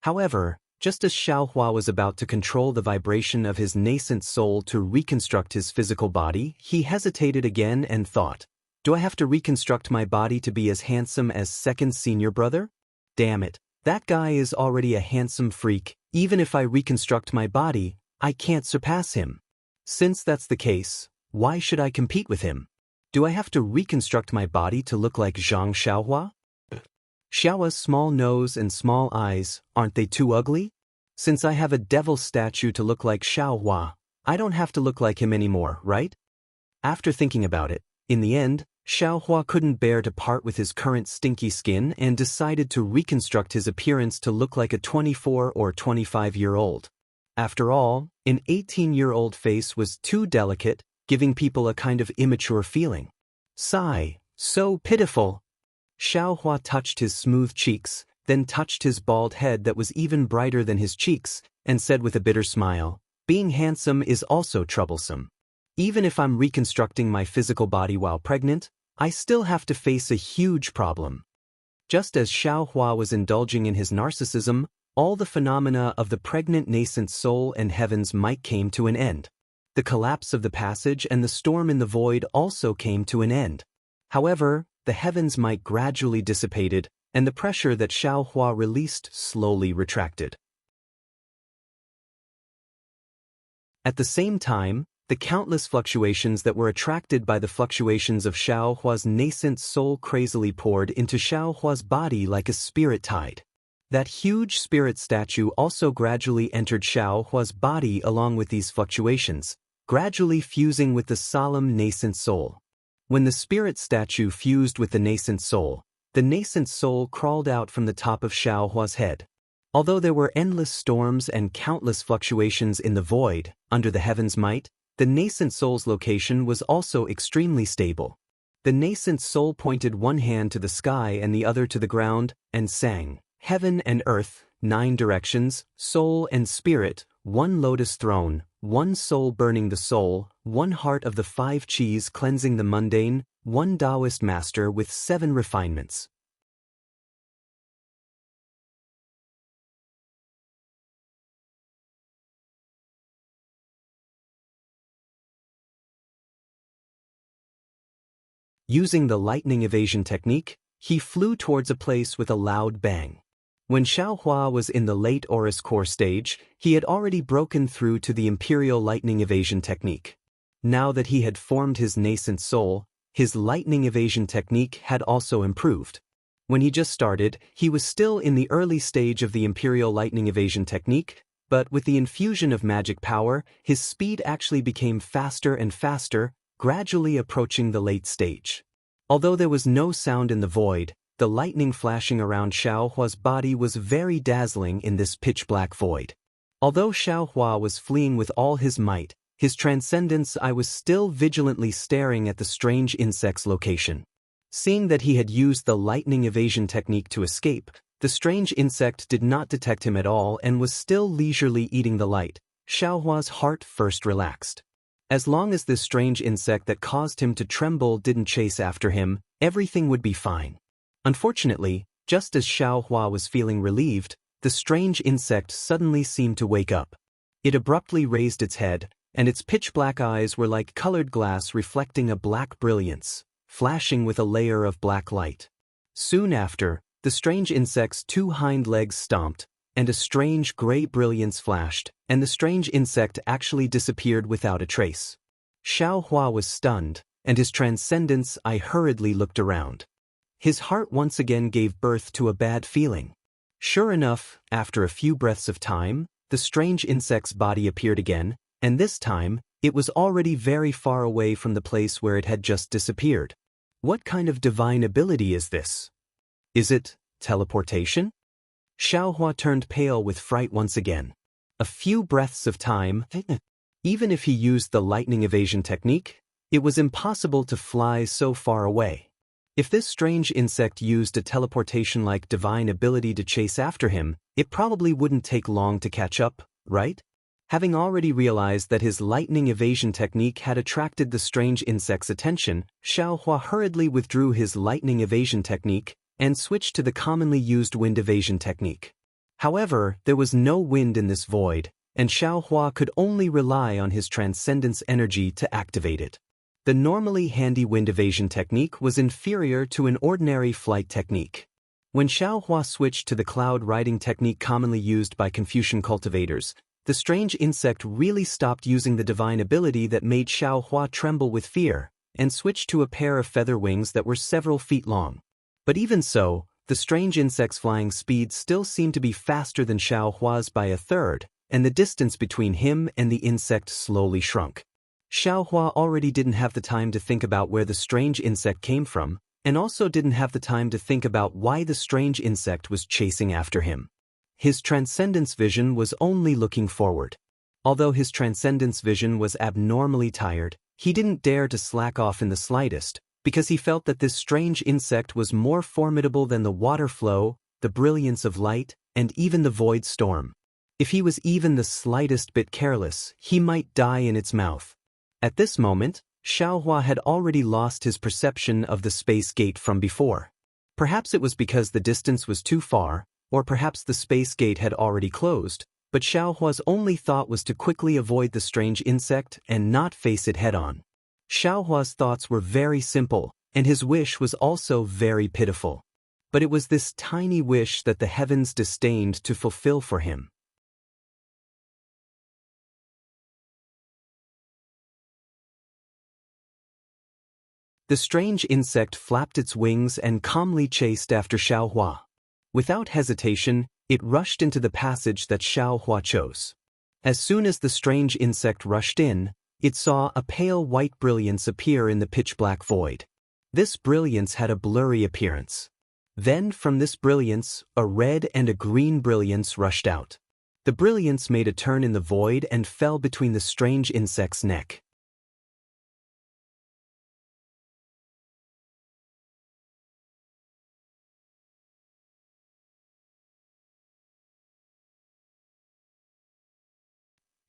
However, just as Xiaohua was about to control the vibration of his nascent soul to reconstruct his physical body, he hesitated again and thought, do I have to reconstruct my body to be as handsome as second senior brother? Damn it, that guy is already a handsome freak. Even if I reconstruct my body, I can't surpass him. Since that's the case, why should I compete with him? Do I have to reconstruct my body to look like Zhang Xiaohua? Xiaohua's small nose and small eyes, aren't they too ugly? Since I have a devil statue to look like Xiaohua, I don't have to look like him anymore, right? After thinking about it, in the end, Xiaohua couldn't bear to part with his current stinky skin and decided to reconstruct his appearance to look like a 24 or 25-year-old. After all, an 18-year-old face was too delicate, giving people a kind of immature feeling. Sigh, so pitiful. Xiaohua touched his smooth cheeks, then touched his bald head that was even brighter than his cheeks, and said with a bitter smile, being handsome is also troublesome. Even if I'm reconstructing my physical body while pregnant, I still have to face a huge problem. Just as Xiaohua was indulging in his narcissism, all the phenomena of the pregnant nascent soul and heaven's might came to an end. The collapse of the passage and the storm in the void also came to an end. However, the heaven's might gradually dissipated, and the pressure that Xiaohua released slowly retracted. At the same time, the countless fluctuations that were attracted by the fluctuations of Xiaohua's nascent soul crazily poured into Xiaohua's body like a spirit tide. That huge spirit statue also gradually entered Xiaohua's body along with these fluctuations, gradually fusing with the solemn nascent soul. When the spirit statue fused with the nascent soul crawled out from the top of Xiaohua's head. Although there were endless storms and countless fluctuations in the void, under the heaven's might, the nascent soul's location was also extremely stable. The nascent soul pointed one hand to the sky and the other to the ground, and sang, Heaven and earth, 9 directions, soul and spirit, 1 lotus throne, 1 soul burning the soul, 1 heart of the 5 qis cleansing the mundane, 1 Taoist master with 7 refinements. Using the lightning evasion technique, he flew towards a place with a loud bang. When Xiaohua was in the late Aurus core stage, he had already broken through to the imperial lightning evasion technique. Now that he had formed his nascent soul, his lightning evasion technique had also improved. When he just started, he was still in the early stage of the imperial lightning evasion technique, but with the infusion of magic power, his speed actually became faster and faster, gradually approaching the late stage. Although there was no sound in the void, the lightning flashing around Xiaohua's body was very dazzling in this pitch-black void. Although Xiaohua was fleeing with all his might, his transcendence I was still vigilantly staring at the strange insect's location. Seeing that he had used the lightning evasion technique to escape, the strange insect did not detect him at all and was still leisurely eating the light. Xiaohua's heart first relaxed. As long as this strange insect that caused him to tremble didn't chase after him, everything would be fine. Unfortunately, just as Xiaohua was feeling relieved, the strange insect suddenly seemed to wake up. It abruptly raised its head, and its pitch-black eyes were like colored glass reflecting a black brilliance, flashing with a layer of black light. Soon after, the strange insect's 2 hind legs stomped, and a strange gray brilliance flashed, and the strange insect actually disappeared without a trace. Xiaohua was stunned, and his transcendence I hurriedly looked around. His heart once again gave birth to a bad feeling. Sure enough, after a few breaths of time, the strange insect's body appeared again, and this time, it was already very far away from the place where it had just disappeared. What kind of divine ability is this? Is it teleportation? Xiaohua turned pale with fright once again. A few breaths of time, even if he used the lightning evasion technique, It was impossible to fly so far away. If this strange insect used a teleportation-like divine ability to chase after him, it probably wouldn't take long to catch up, right? Having already realized that his lightning evasion technique had attracted the strange insect's attention, Xiaohua hurriedly withdrew his lightning evasion technique and switched to the commonly used wind evasion technique. However, there was no wind in this void, and Xiaohua could only rely on his transcendence energy to activate it. The normally handy wind evasion technique was inferior to an ordinary flight technique. When Xiaohua switched to the cloud riding technique commonly used by Confucian cultivators, the strange insect really stopped using the divine ability that made Xiaohua tremble with fear, and switched to a pair of feather wings that were several feet long. But even so, the strange insect's flying speed still seemed to be faster than Xiaohua's by a third, and the distance between him and the insect slowly shrunk. Xiaohua already didn't have the time to think about where the strange insect came from, and also didn't have the time to think about why the strange insect was chasing after him. His transcendence vision was only looking forward. Although his transcendence vision was abnormally tired, he didn't dare to slack off in the slightest, because he felt that this strange insect was more formidable than the water flow, the brilliance of light, and even the void storm. If he was even the slightest bit careless, he might die in its mouth. At this moment, Xiaohua had already lost his perception of the space gate from before. Perhaps it was because the distance was too far, or perhaps the space gate had already closed, but Xiaohua's only thought was to quickly avoid the strange insect and not face it head-on. Xiaohua's thoughts were very simple, and his wish was also very pitiful. But it was this tiny wish that the heavens disdained to fulfill for him. The strange insect flapped its wings and calmly chased after Xiaohua. Without hesitation, it rushed into the passage that Xiaohua chose. As soon as the strange insect rushed in, it saw a pale white brilliance appear in the pitch-black void. This brilliance had a blurry appearance. Then, from this brilliance, a red and a green brilliance rushed out. The brilliance made a turn in the void and fell between the strange insect's neck.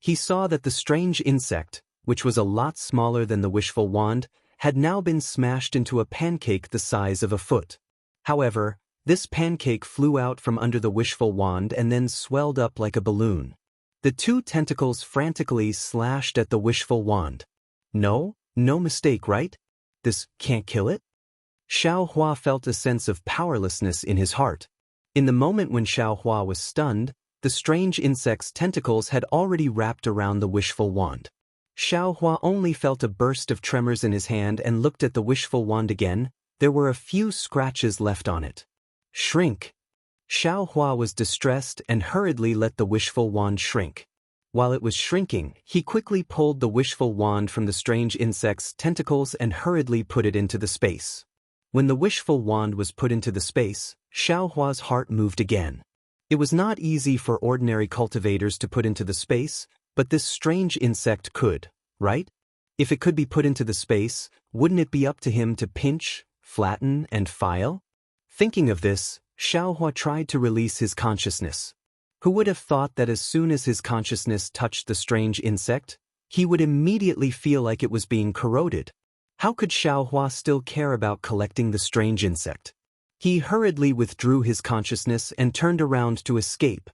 He saw that the strange insect, which was a lot smaller than the wishful wand, had now been smashed into a pancake the size of a foot. However, this pancake flew out from under the wishful wand and then swelled up like a balloon. The two tentacles frantically slashed at the wishful wand. No mistake, right? This can't kill it? Xiaohua felt a sense of powerlessness in his heart. In the moment when Xiaohua was stunned, the strange insect's tentacles had already wrapped around the wishful wand. Xiaohua only felt a burst of tremors in his hand and looked at the wishful wand again. There were a few scratches left on it. Shrink! Xiaohua was distressed and hurriedly let the wishful wand shrink. While it was shrinking, he quickly pulled the wishful wand from the strange insect's tentacles and hurriedly put it into the space. When the wishful wand was put into the space, Xiaohua's heart moved again. It was not easy for ordinary cultivators to put into the space, but this strange insect could, right? If it could be put into the space, wouldn't it be up to him to pinch, flatten, and file? Thinking of this, Xiaohua tried to release his consciousness. Who would have thought that as soon as his consciousness touched the strange insect, he would immediately feel like it was being corroded? How could Xiaohua still care about collecting the strange insect? He hurriedly withdrew his consciousness and turned around to escape.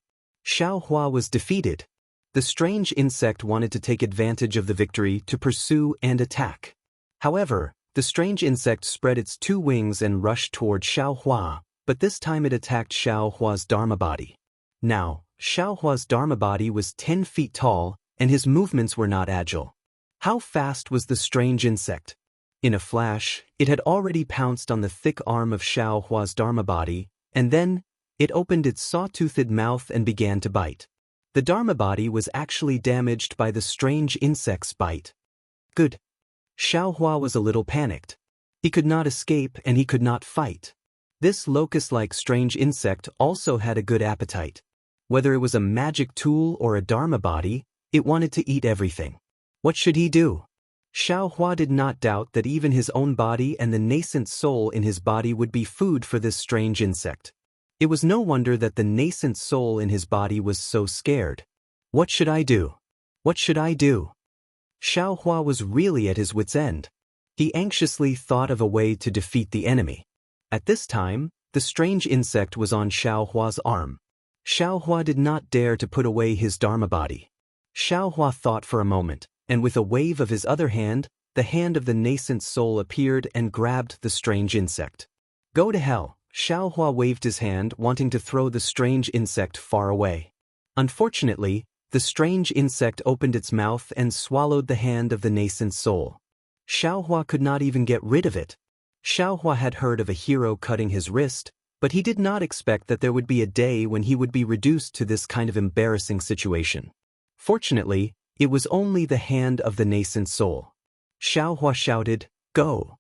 Xiaohua was defeated. The strange insect wanted to take advantage of the victory to pursue and attack. However, the strange insect spread its two wings and rushed toward Xiaohua, but this time it attacked Xiaohua's Dharma body. Now, Xiaohua's Dharma body was 10 feet tall, and his movements were not agile. How fast was the strange insect? In a flash, it had already pounced on the thick arm of Xiaohua's Dharma body, and then, it opened its saw-toothed mouth and began to bite. The Dharma body was actually damaged by the strange insect's bite. Good. Xiaohua was a little panicked. He could not escape and he could not fight. This locust-like strange insect also had a good appetite. Whether it was a magic tool or a Dharma body, it wanted to eat everything. What should he do? Xiao Hua did not doubt that even his own body and the nascent soul in his body would be food for this strange insect. It was no wonder that the nascent soul in his body was so scared. What should I do? What should I do? Xiao Hua was really at his wit's end. He anxiously thought of a way to defeat the enemy. At this time, the strange insect was on Xiao Hua's arm. Xiao Hua did not dare to put away his Dharma body. Xiao Hua thought for a moment, and with a wave of his other hand, the hand of the nascent soul appeared and grabbed the strange insect. Go to hell! Xiao Hua waved his hand, wanting to throw the strange insect far away. Unfortunately, the strange insect opened its mouth and swallowed the hand of the nascent soul. Xiao Hua could not even get rid of it. Xiao Hua had heard of a hero cutting his wrist, but he did not expect that there would be a day when he would be reduced to this kind of embarrassing situation. Fortunately, it was only the hand of the nascent soul. Xiao Hua shouted, "Go!"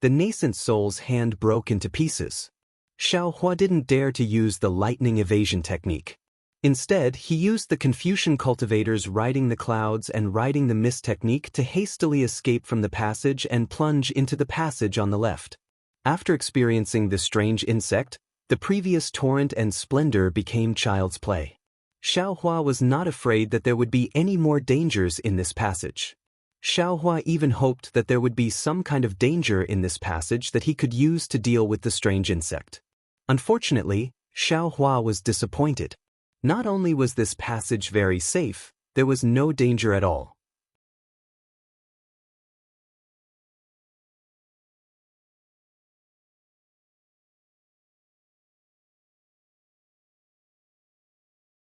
The nascent soul's hand broke into pieces. Xiao Hua didn't dare to use the lightning evasion technique. Instead, he used the Confucian cultivators riding the clouds and riding the mist technique to hastily escape from the passage and plunge into the passage on the left. After experiencing this strange insect, the previous torrent and splendor became child's play. Xiao Hua was not afraid that there would be any more dangers in this passage. Xiao Hua even hoped that there would be some kind of danger in this passage that he could use to deal with the strange insect. Unfortunately, Xiao Hua was disappointed. Not only was this passage very safe, there was no danger at all.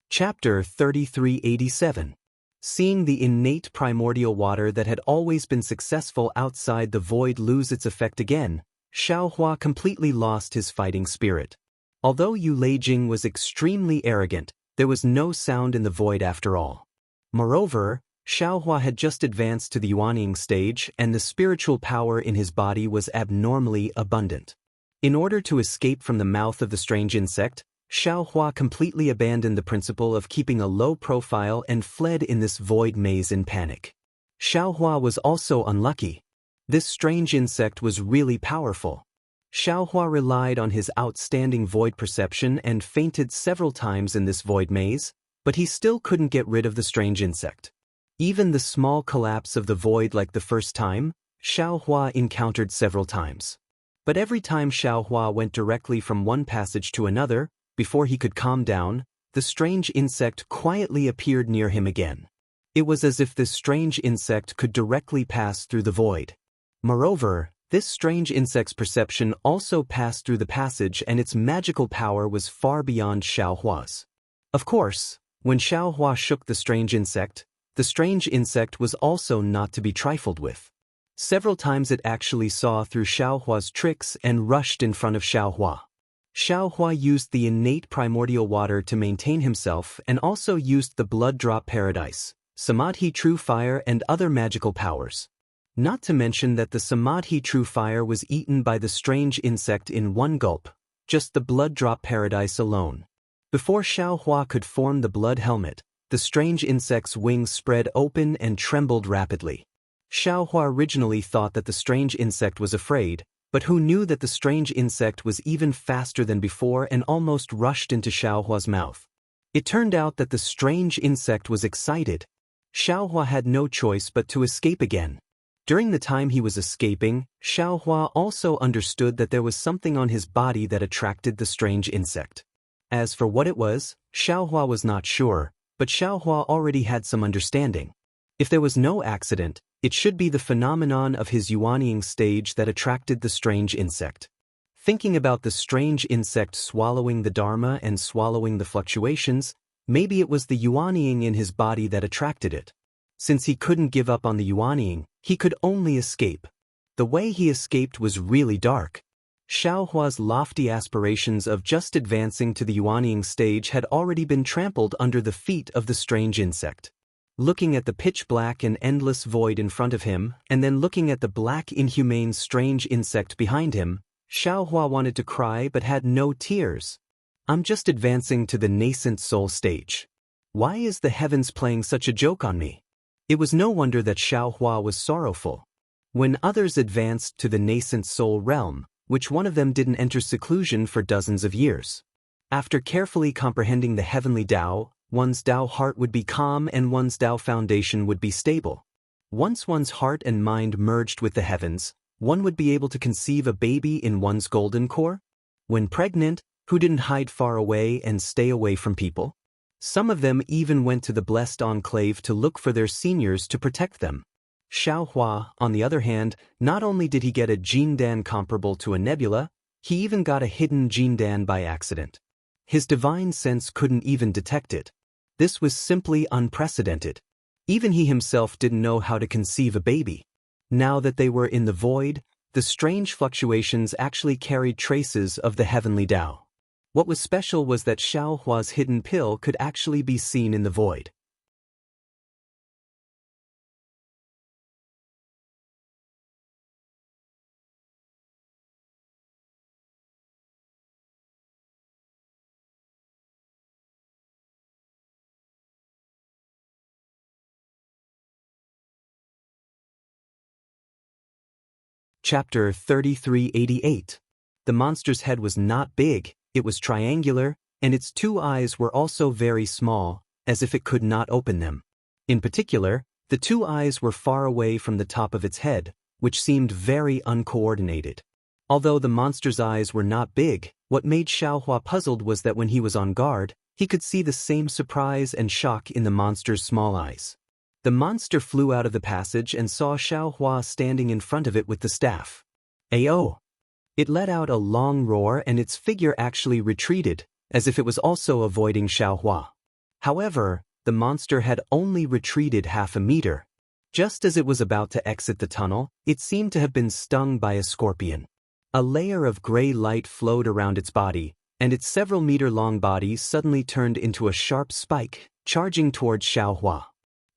Chapter 3387. Seeing the innate primordial water that had always been successful outside the void lose its effect again, Xiao Hua completely lost his fighting spirit. Although Yu Leijing was extremely arrogant, there was no sound in the void after all. Moreover, Xiao Hua had just advanced to the Yuanying stage and the spiritual power in his body was abnormally abundant. In order to escape from the mouth of the strange insect, Xiao Hua completely abandoned the principle of keeping a low profile and fled in this void maze in panic. Xiao Hua was also unlucky. This strange insect was really powerful. Xiao Hua relied on his outstanding void perception and fainted several times in this void maze, but he still couldn't get rid of the strange insect. Even the small collapse of the void like the first time, Xiao Hua encountered several times. But every time Xiao Hua went directly from one passage to another, before he could calm down, the strange insect quietly appeared near him again. It was as if this strange insect could directly pass through the void. Moreover, this strange insect's perception also passed through the passage and its magical power was far beyond Xiao Hua's. Of course, when Xiao Hua shook the strange insect was also not to be trifled with. Several times it actually saw through Xiao Hua's tricks and rushed in front of Xiao Hua. Xiao Hua used the innate primordial water to maintain himself and also used the blood drop paradise, Samadhi true fire and other magical powers. Not to mention that the Samadhi true fire was eaten by the strange insect in one gulp, just the blood drop paradise alone. Before Xiao Hua could form the blood helmet, the strange insect's wings spread open and trembled rapidly. Xiao Hua originally thought that the strange insect was afraid, but who knew that the strange insect was even faster than before and almost rushed into Xiao Hua's mouth. It turned out that the strange insect was excited. Xiao Hua had no choice but to escape again. During the time he was escaping, Xiao Hua also understood that there was something on his body that attracted the strange insect. As for what it was, Xiao Hua was not sure, but Xiao Hua already had some understanding. If there was no accident, it should be the phenomenon of his yuanying stage that attracted the strange insect. Thinking about the strange insect swallowing the Dharma and swallowing the fluctuations, maybe it was the yuanying in his body that attracted it. Since he couldn't give up on the yuanying, he could only escape. The way he escaped was really dark. Xiao Hua's lofty aspirations of just advancing to the yuanying stage had already been trampled under the feet of the strange insect. Looking at the pitch-black and endless void in front of him, and then looking at the black inhumane strange insect behind him, Xiao Hua wanted to cry but had no tears. I'm just advancing to the nascent soul stage. Why is the heavens playing such a joke on me? It was no wonder that Xiaohua was sorrowful. When others advanced to the nascent soul realm, which one of them didn't enter seclusion for dozens of years. After carefully comprehending the heavenly Tao, one's Tao heart would be calm and one's Tao foundation would be stable. Once one's heart and mind merged with the heavens, one would be able to conceive a baby in one's golden core. When pregnant, who didn't hide far away and stay away from people? Some of them even went to the blessed enclave to look for their seniors to protect them. Xiaohua, on the other hand, not only did he get a Jindan comparable to a nebula, he even got a hidden Jindan by accident. His divine sense couldn't even detect it. This was simply unprecedented. Even he himself didn't know how to conceive a baby. Now that they were in the void, the strange fluctuations actually carried traces of the heavenly Tao. What was special was that Xiaohua's hidden pill could actually be seen in the void. Chapter 3388. The monster's head was not big, it was triangular, and its two eyes were also very small, as if it could not open them. In particular, the two eyes were far away from the top of its head, which seemed very uncoordinated. Although the monster's eyes were not big, what made Xiaohua puzzled was that when he was on guard, he could see the same surprise and shock in the monster's small eyes. The monster flew out of the passage and saw Xiaohua standing in front of it with the staff. Ayo! It let out a long roar and its figure actually retreated, as if it was also avoiding Xiaohua. However, the monster had only retreated half a meter. Just as it was about to exit the tunnel, it seemed to have been stung by a scorpion. A layer of gray light flowed around its body, and its several-meter-long body suddenly turned into a sharp spike, charging towards Xiaohua.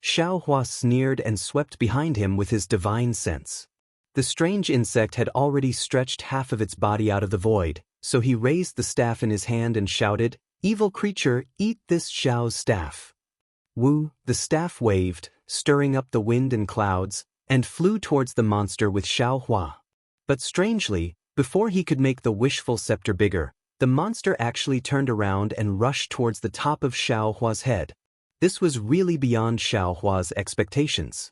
Xiaohua sneered and swept behind him with his divine sense. The strange insect had already stretched half of its body out of the void, so he raised the staff in his hand and shouted, "Evil creature, eat this Xiao's staff." Wu, the staff waved, stirring up the wind and clouds, and flew towards the monster with Xiaohua. But strangely, before he could make the wishful scepter bigger, the monster actually turned around and rushed towards the top of Xiaohua's head. This was really beyond Xiaohua's expectations.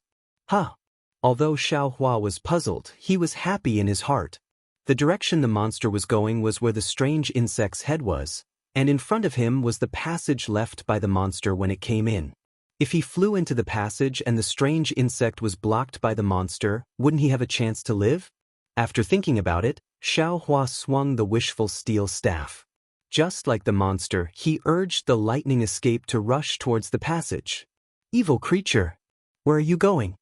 Although Xiaohua was puzzled, he was happy in his heart. The direction the monster was going was where the strange insect's head was, and in front of him was the passage left by the monster when it came in. If he flew into the passage and the strange insect was blocked by the monster, wouldn't he have a chance to live? After thinking about it, Xiaohua swung the wishful steel staff. Just like the monster, he urged the lightning escape to rush towards the passage. "Evil creature! Where are you going?"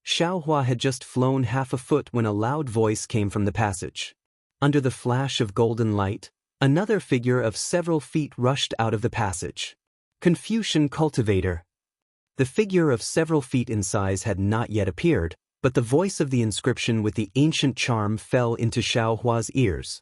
Xiaohua had just flown half a foot when a loud voice came from the passage. Under the flash of golden light, another figure of several feet rushed out of the passage. Confucian Cultivator. The figure of several feet in size had not yet appeared, but the voice of the inscription with the ancient charm fell into Xiaohua's ears.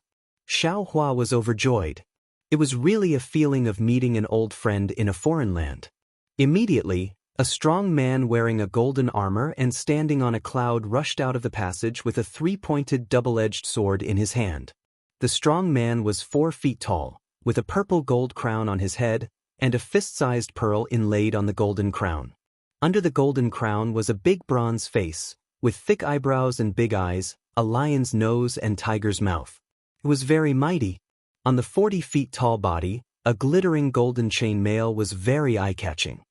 Xiaohua was overjoyed. It was really a feeling of meeting an old friend in a foreign land. Immediately, a strong man wearing a golden armor and standing on a cloud rushed out of the passage with a three-pointed double-edged sword in his hand. The strong man was 4 feet tall, with a purple gold crown on his head, and a fist-sized pearl inlaid on the golden crown. Under the golden crown was a big bronze face, with thick eyebrows and big eyes, a lion's nose and tiger's mouth. It was very mighty. On the 40 feet tall body, a glittering golden chainmail was very eye-catching.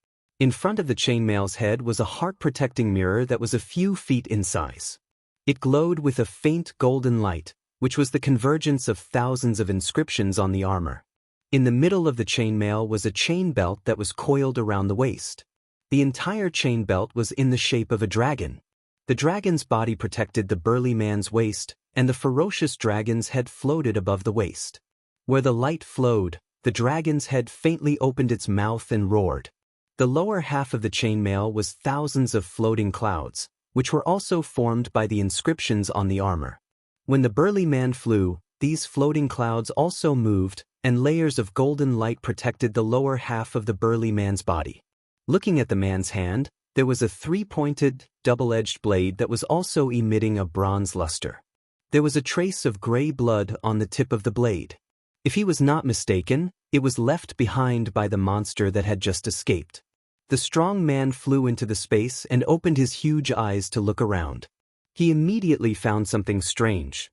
In front of the chainmail's head was a heart-protecting mirror that was a few feet in size. It glowed with a faint golden light, which was the convergence of thousands of inscriptions on the armor. In the middle of the chainmail was a chain belt that was coiled around the waist. The entire chain belt was in the shape of a dragon. The dragon's body protected the burly man's waist, and the ferocious dragon's head floated above the waist. Where the light flowed, the dragon's head faintly opened its mouth and roared. The lower half of the chainmail was thousands of floating clouds, which were also formed by the inscriptions on the armor. When the burly man flew, these floating clouds also moved, and layers of golden light protected the lower half of the burly man's body. Looking at the man's hand, There was a three-pointed, double-edged blade that was also emitting a bronze luster. There was a trace of gray blood on the tip of the blade. If he was not mistaken, it was left behind by the monster that had just escaped. The strong man flew into the space and opened his huge eyes to look around. He immediately found something strange.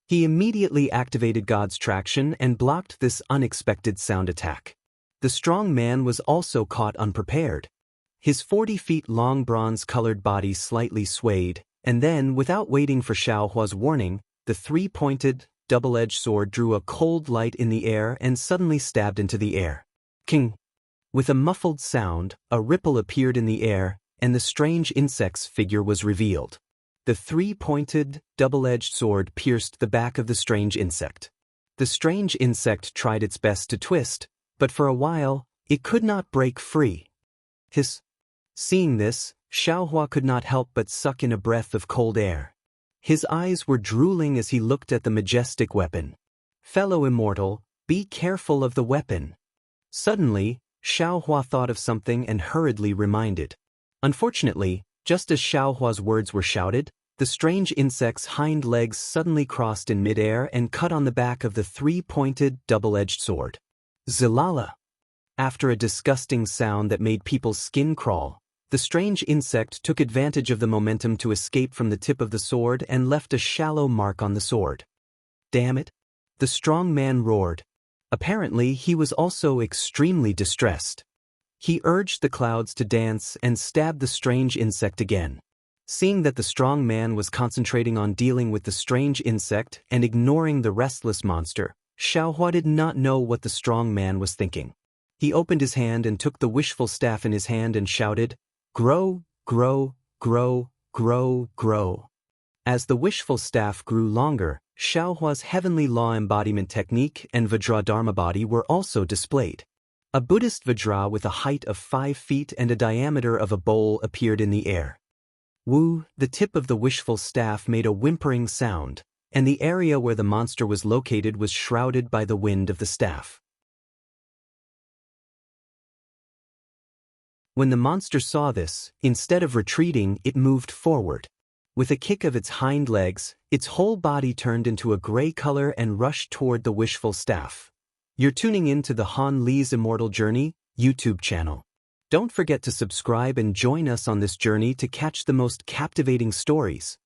He immediately activated God's traction and blocked this unexpected sound attack. The strong man was also caught unprepared. His 40 feet long bronze-colored body slightly swayed, and then, without waiting for Xiaohua's warning, the three-pointed, double-edged sword drew a cold light in the air and suddenly stabbed into the air. King! With a muffled sound, a ripple appeared in the air, and the strange insect's figure was revealed. The three-pointed, double-edged sword pierced the back of the strange insect. The strange insect tried its best to twist, but for a while, it could not break free. Seeing this, Xiaohua could not help but suck in a breath of cold air. His eyes were drooling as he looked at the majestic weapon. Fellow Immortal, be careful of the weapon. Suddenly, Xiaohua thought of something and hurriedly reminded. Unfortunately, just as Xiaohua's words were shouted, the strange insect's hind legs suddenly crossed in midair and cut on the back of the three-pointed, double-edged sword. Zilala! After a disgusting sound that made people's skin crawl, the strange insect took advantage of the momentum to escape from the tip of the sword and left a shallow mark on the sword. Damn it! The strong man roared. Apparently, he was also extremely distressed. He urged the clouds to dance and stabbed the strange insect again. Seeing that the strong man was concentrating on dealing with the strange insect and ignoring the restless monster, Xiaohua did not know what the strong man was thinking. He opened his hand and took the wishful staff in his hand and shouted, "Grow, grow, grow, grow, grow." As the wishful staff grew longer, Xiaohua's heavenly law embodiment technique and Vajra Dharma body were also displayed. A Buddhist Vajra with a height of 5 feet and a diameter of a bowl appeared in the air. Woo! The tip of the wishful staff made a whimpering sound, and the area where the monster was located was shrouded by the wind of the staff. When the monster saw this, instead of retreating, it moved forward. With a kick of its hind legs, its whole body turned into a gray color and rushed toward the wishful staff. You're tuning in to the Han Li's Immortal Journey YouTube channel. Don't forget to subscribe and join us on this journey to catch the most captivating stories.